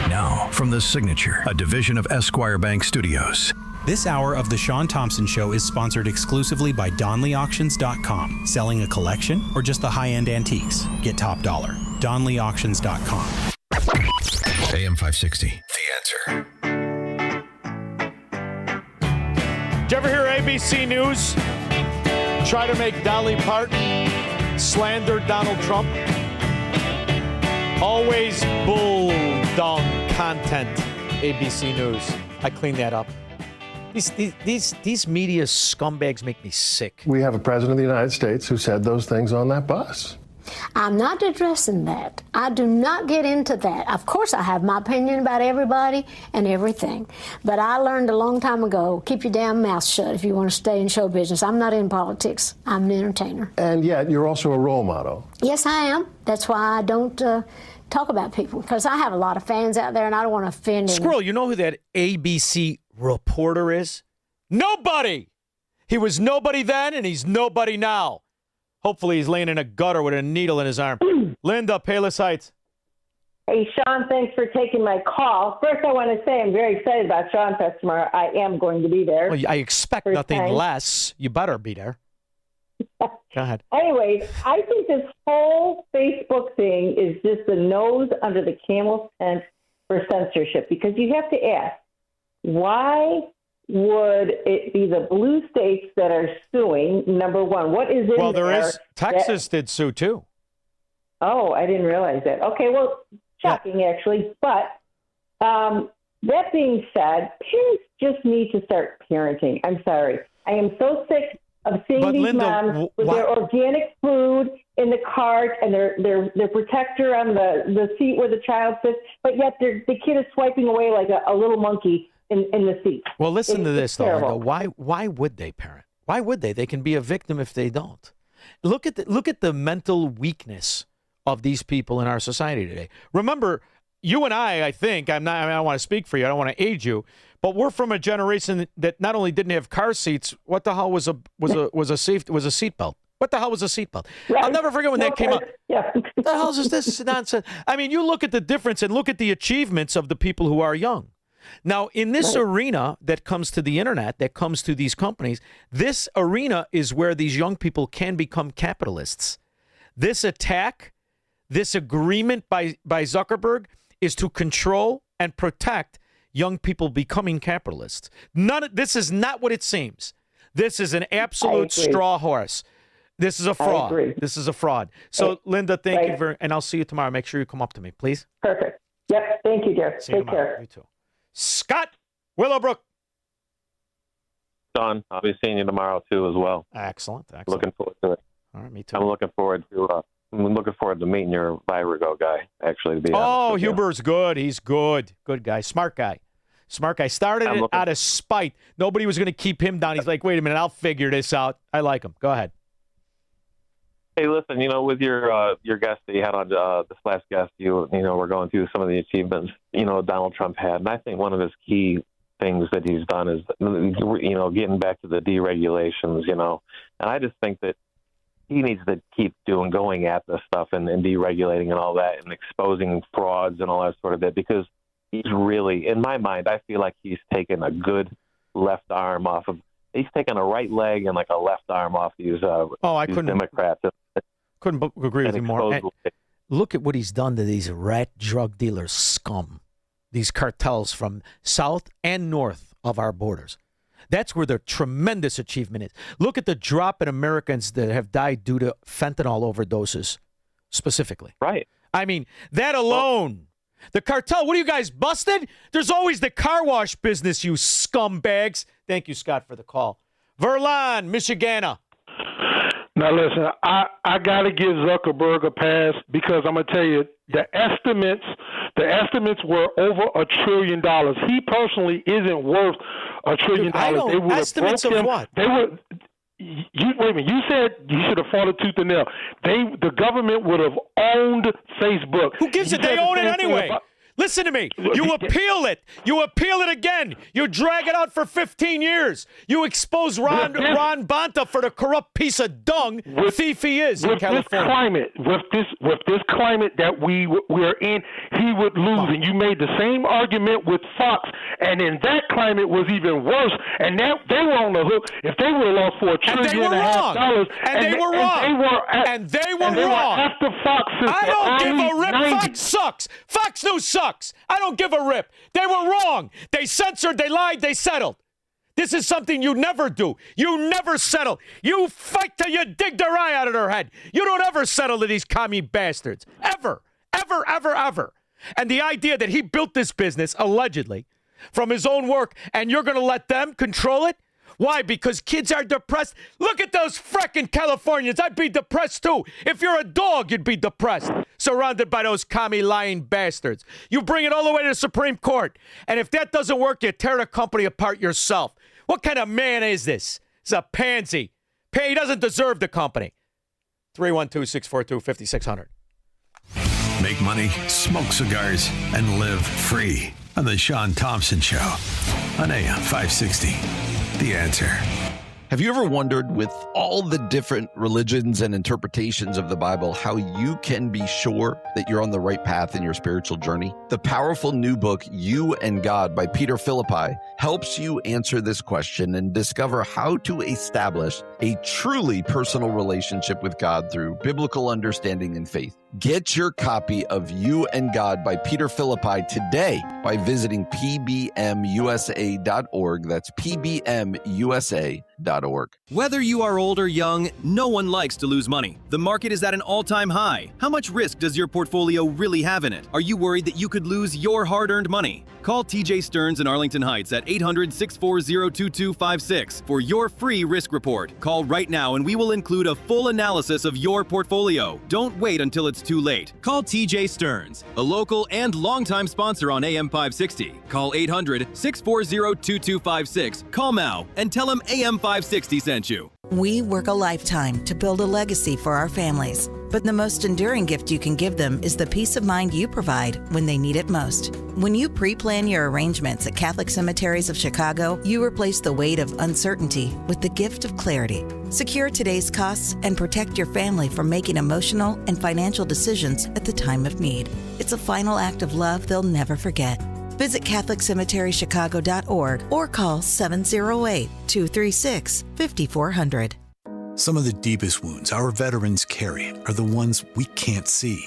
Now, from The Signature, a division of Esquire Bank Studios. This hour of The Shaun Thompson Show is sponsored exclusively by DonleyAuctions.com. Selling a collection or just the high-end antiques? Get top dollar. DonleyAuctions.com. AM 560, The Answer. Did you ever hear ABC News try to make Dolly Parton slander Donald Trump? Always bulldog content, ABC News. I clean that up. These media scumbags make me sick. We have a president of the United States who said those things on that bus. I'm not addressing that. I do not get into that. Of course, I have my opinion about everybody and everything. But I learned a long time ago, keep your damn mouth shut if you want to stay in show business. I'm not in politics. I'm an entertainer. And yet, you're also a role model. Yes, I am. That's why I don't talk about people, because I have a lot of fans out there, and I don't want to offend anyone. Squirrel, you know who that ABC reporter is? Nobody! He was nobody then, and he's nobody now. Hopefully he's laying in a gutter with a needle in his arm. Linda, Palos Heights. Hey, Shaun, thanks for taking my call. First, I want to say I'm very excited about Shaun Fest tomorrow. I am going to be there. Well, I expect nothing less. You better be there. Go ahead. Anyway, I think this whole Facebook thing is just the nose under the camel's tent for censorship, because you have to ask, why would it be the blue states that are suing? Number one, what is in Well, there is. Texas did sue, too. Oh, I didn't realize that. Okay, well, shocking, actually. But that being said, parents just need to start parenting. I'm sorry. I am so sick of seeing these Linda, moms with their organic food in the cart and their protector on the seat where the child sits, but yet the kid is swiping away like a little monkey in the seat. Well, listen to this, though, terrible. Linda. Why would they parent? Why would they? They can be a victim if they don't. Look at the mental weakness of these people in our society today. Remember, you and I think, I don't want to speak for you, I don't want to aid you, but we're from a generation that not only didn't have car seats, what the hell was a seatbelt? What the hell was a seatbelt? I'll never forget when that came out. Yeah. What the hell is this nonsense? I mean, you look at the difference and look at the achievements of the people who are young. Now, in this arena that comes to the internet, that comes to these companies, this arena is where these young people can become capitalists. This attack, this agreement by Zuckerberg is to control and protect young people becoming capitalists. This is not what it seems. This is an absolute straw horse. This is a fraud. This is a fraud. So, Linda, thank you very, and I'll see you tomorrow. Make sure you come up to me, please. Perfect. Yep. Thank you, dear. Take care. You too. Scott Willowbrook. Shaun, I'll be seeing you tomorrow too as well. Excellent. Looking forward to it. All right, me too. I'm looking forward to meeting your Virago guy. Actually, to be honest. Oh, Huber's good. He's good. Good guy. Smart guy. Started it out of spite. Nobody was going to keep him down. He's like, wait a minute, I'll figure this out. I like him. Go ahead. Hey, listen, with your guest that you had on this last guest, we're going through some of the achievements, Donald Trump had. And I think one of his key things that he's done is, getting back to the deregulations, And I just think that he needs to keep going at this stuff and deregulating and all that and exposing frauds and all that sort of bit, because he's really, in my mind, I feel like he's taken a good left arm off of, he's taken a right leg and like a left arm off these, these Democrats. Couldn't agree with you more. Look at what he's done to these rat drug dealers scum, these cartels from south and north of our borders. That's where the tremendous achievement is. Look at the drop in Americans that have died due to fentanyl overdoses, specifically. Right. I mean, that alone. The cartel, what are you guys, busted? There's always the car wash business, you scumbags. Thank you, Scott, for the call. Verlon, Michigana. Now, listen, I got to give Zuckerberg a pass, because I'm going to tell you, the estimates were over $1 trillion. He personally isn't worth $1 trillion. They would estimates of what? They were. Wait a minute. You said you should have fought it tooth and nail. The government would have owned Facebook. Who gives it? They own it anyway. Listen to me. You appeal it. You appeal it again. You drag it out for 15 years. You expose Ron Bonta for the corrupt piece of dung thief he is in California. With this climate that we're in, he would lose. And you made the same argument with Fox, and then that climate was even worse. And now they were on the hook. If they would have lost for $1.5 trillion, and they were wrong. They were wrong. After Fox, I don't give a rip. Fox sucks. Fox News sucks. I don't give a rip. They were wrong. They censored, they lied, they settled. This is something you never do. You never settle. You fight till you dig their eye out of their head. You don't ever settle to these commie bastards. Ever. Ever, ever, ever. And the idea that he built this business, allegedly, from his own work, and you're going to let them control it? Why? Because kids are depressed. Look at those frickin' Californians. I'd be depressed too. If you're a dog, you'd be depressed. Surrounded by those commie lying bastards. You bring it all the way to the Supreme Court. And if that doesn't work, you tear the company apart yourself. What kind of man is this? He's a pansy. He doesn't deserve the company. 312-642-5600. Make money, smoke cigars, and live free on the Shaun Thompson Show on AM 560. The Answer. Have you ever wondered, with all the different religions and interpretations of the Bible, how you can be sure that you're on the right path in your spiritual journey? The powerful new book, You and God by Peter Philippi, helps you answer this question and discover how to establish a truly personal relationship with God through biblical understanding and faith. Get your copy of You and God by Peter Philippi today by visiting pbmusa.org. That's pbmusa.org. Whether you are old or young, no one likes to lose money. The market is at an all-time high. How much risk does your portfolio really have in it? Are you worried that you could lose your hard-earned money? Call TJ Stearns in Arlington Heights at 800-640-2256 for your free risk report. Call right now and we will include a full analysis of your portfolio. Don't wait until it's too late. Call TJ Stearns, a local and longtime sponsor on AM 560. Call 800-640-2256. Call now and tell him AM 560 sent you. We work a lifetime to build a legacy for our families, but the most enduring gift you can give them is the peace of mind you provide when they need it most. When you pre-plan your arrangements at Catholic Cemeteries of Chicago, you replace the weight of uncertainty with the gift of clarity. Secure today's costs and protect your family from making emotional and financial decisions at the time of need. It's a final act of love they'll never forget. Visit CatholicCemeteryChicago.org or call 708-236-5400. Some of the deepest wounds our veterans carry are the ones we can't see.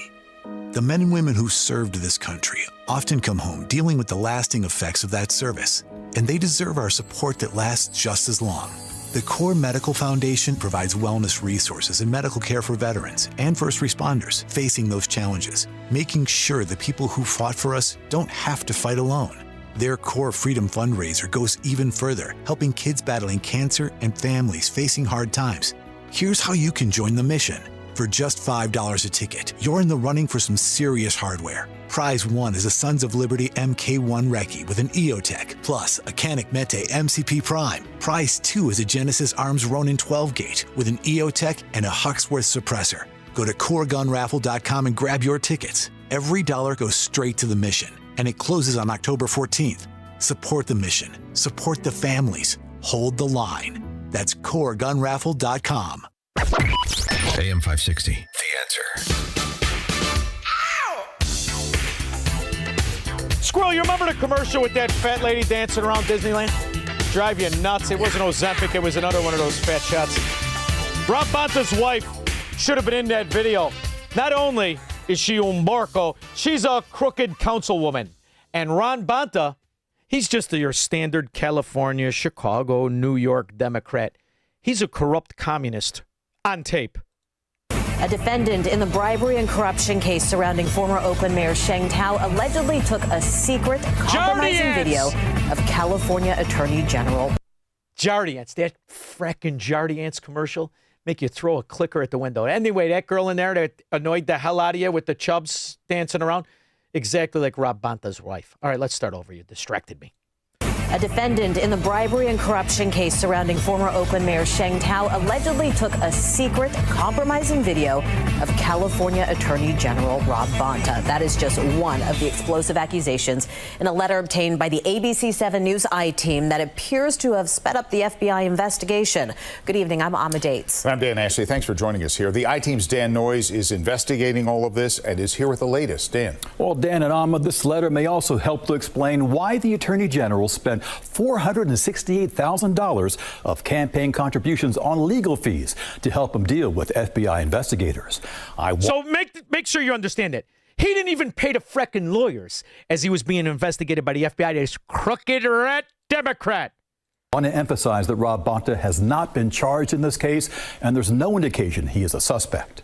The men and women who served this country often come home dealing with the lasting effects of that service, and they deserve our support that lasts just as long. The Core Medical Foundation provides wellness resources and medical care for veterans and first responders facing those challenges, making sure the people who fought for us don't have to fight alone. Their Core Freedom fundraiser goes even further, helping kids battling cancer and families facing hard times. Here's how you can join the mission. For just $5 a ticket, you're in the running for some serious hardware. Prize 1 is a Sons of Liberty MK1 Recce with an EOTech, plus a Canik Mete MCP Prime. Prize 2 is a Genesis Arms Ronin 12-gauge with an EOTech and a Huxworth suppressor. Go to coregunraffle.com and grab your tickets. Every dollar goes straight to the mission, and it closes on October 14th. Support the mission. Support the families. Hold the line. That's coregunraffle.com. AM 560, The Answer. Squirrel, you remember the commercial with that fat lady dancing around Disneyland? Drive you nuts. It wasn't Ozempic. It was another one of those fat shots. Rob Bonta's wife should have been in that video. Not only is she un barco, she's a crooked councilwoman. And Ron Bonta, he's just your standard California, Chicago, New York Democrat. He's a corrupt communist on tape. A defendant in the bribery and corruption case surrounding former Oakland Mayor Sheng Tao allegedly took a secret, compromising video of California Attorney General. Jardiance, that fracking Jardiance commercial, make you throw a clicker at the window. Anyway, that girl in there that annoyed the hell out of you with the chubs dancing around, exactly like Rob Bonta's wife. All right, let's start over. You distracted me. A defendant in the bribery and corruption case surrounding former Oakland Mayor Sheng Tao allegedly took a secret, compromising video of California Attorney General Rob Bonta. That is just one of the explosive accusations in a letter obtained by the ABC 7 News I-team that appears to have sped up the FBI investigation. Good evening. I'm Amma Dates. I'm Dan Ashley. Thanks for joining us here. The I-team's Dan Noyes is investigating all of this and is here with the latest. Dan. Well, Dan and Amma, this letter may also help to explain why the Attorney General spent $468,000 of campaign contributions on legal fees to help him deal with FBI investigators. So make sure you understand it. He didn't even pay the frickin' lawyers as he was being investigated by the FBI. This crooked rat Democrat. I want to emphasize that Rob Bonta has not been charged in this case, and there's no indication he is a suspect.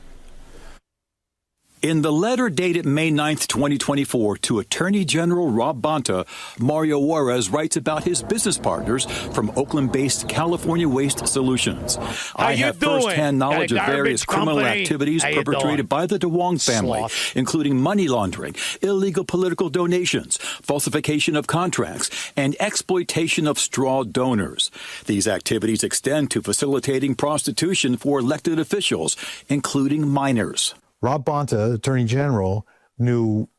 In the letter dated May 9th, 2024, to Attorney General Rob Bonta, Mario Juarez writes about his business partners from Oakland-based California Waste Solutions. I have firsthand knowledge of various criminal activities perpetrated by the DeWong family, including money laundering, illegal political donations, falsification of contracts, and exploitation of straw donors. These activities extend to facilitating prostitution for elected officials, including minors. Rob Bonta, Attorney General, knew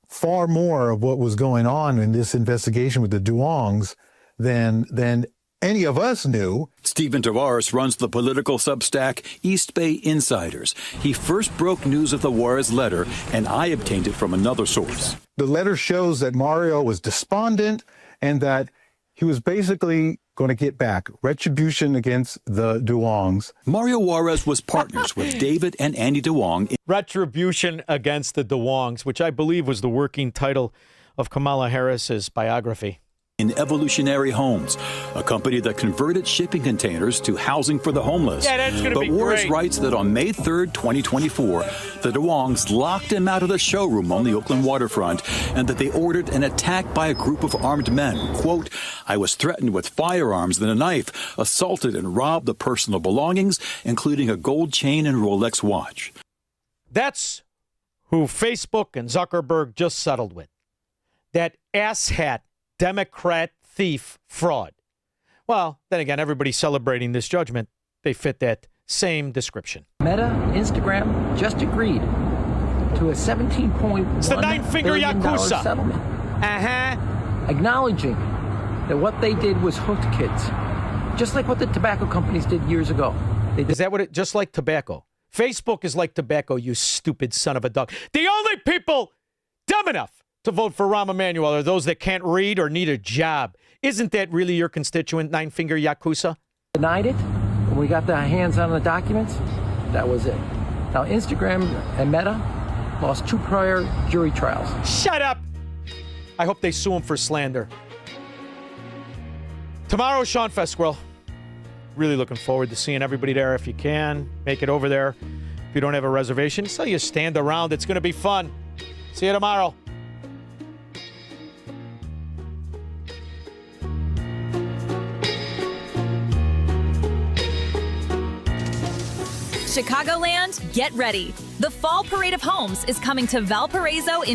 far more of what was going on in this investigation with the DeWongs than any of us knew. Stephen Tavares runs the political substack East Bay Insiders. He first broke news of the Juarez letter, and I obtained it from another source. The letter shows that Mario was despondent and that he was basically going to get back retribution against the DeWongs. Mario Juarez was partners with David and Andy DeWong. Retribution against the DeWongs, which I believe was the working title of Kamala Harris's biography. In Evolutionary Homes, a company that converted shipping containers to housing for the homeless. Yeah, that's going to be great. But Juarez writes that on May 3rd, 2024, the DeWongs locked him out of the showroom on the Oakland waterfront and that they ordered an attack by a group of armed men. Quote, I was threatened with firearms and a knife, assaulted and robbed of personal belongings, including a gold chain and Rolex watch. That's who Facebook and Zuckerberg just settled with. That asshat Democrat thief fraud. Well, then again, everybody's celebrating this judgment. They fit that same description. Meta, Instagram just agreed to a $17.1 it's the nine-finger billion Yakuza settlement. Acknowledging that what they did was hooked kids, just like what the tobacco companies did years ago. Is that what it? Just like tobacco. Facebook is like tobacco, you stupid son of a dog. The only people dumb enough to vote for Rahm Emanuel are those that can't read or need a job. Isn't that really your constituent, nine-finger Yakuza? Denied it. When we got the hands on the documents, that was it. Now, Instagram and Meta lost 2 prior jury trials. Shut up! I hope they sue him for slander. Tomorrow, Shaun Fesquirrell. Really looking forward to seeing everybody there. If you can, make it over there. If you don't have a reservation, so you stand around. It's going to be fun. See you tomorrow. Chicagoland, get ready. The Fall Parade of Homes is coming to Valparaiso in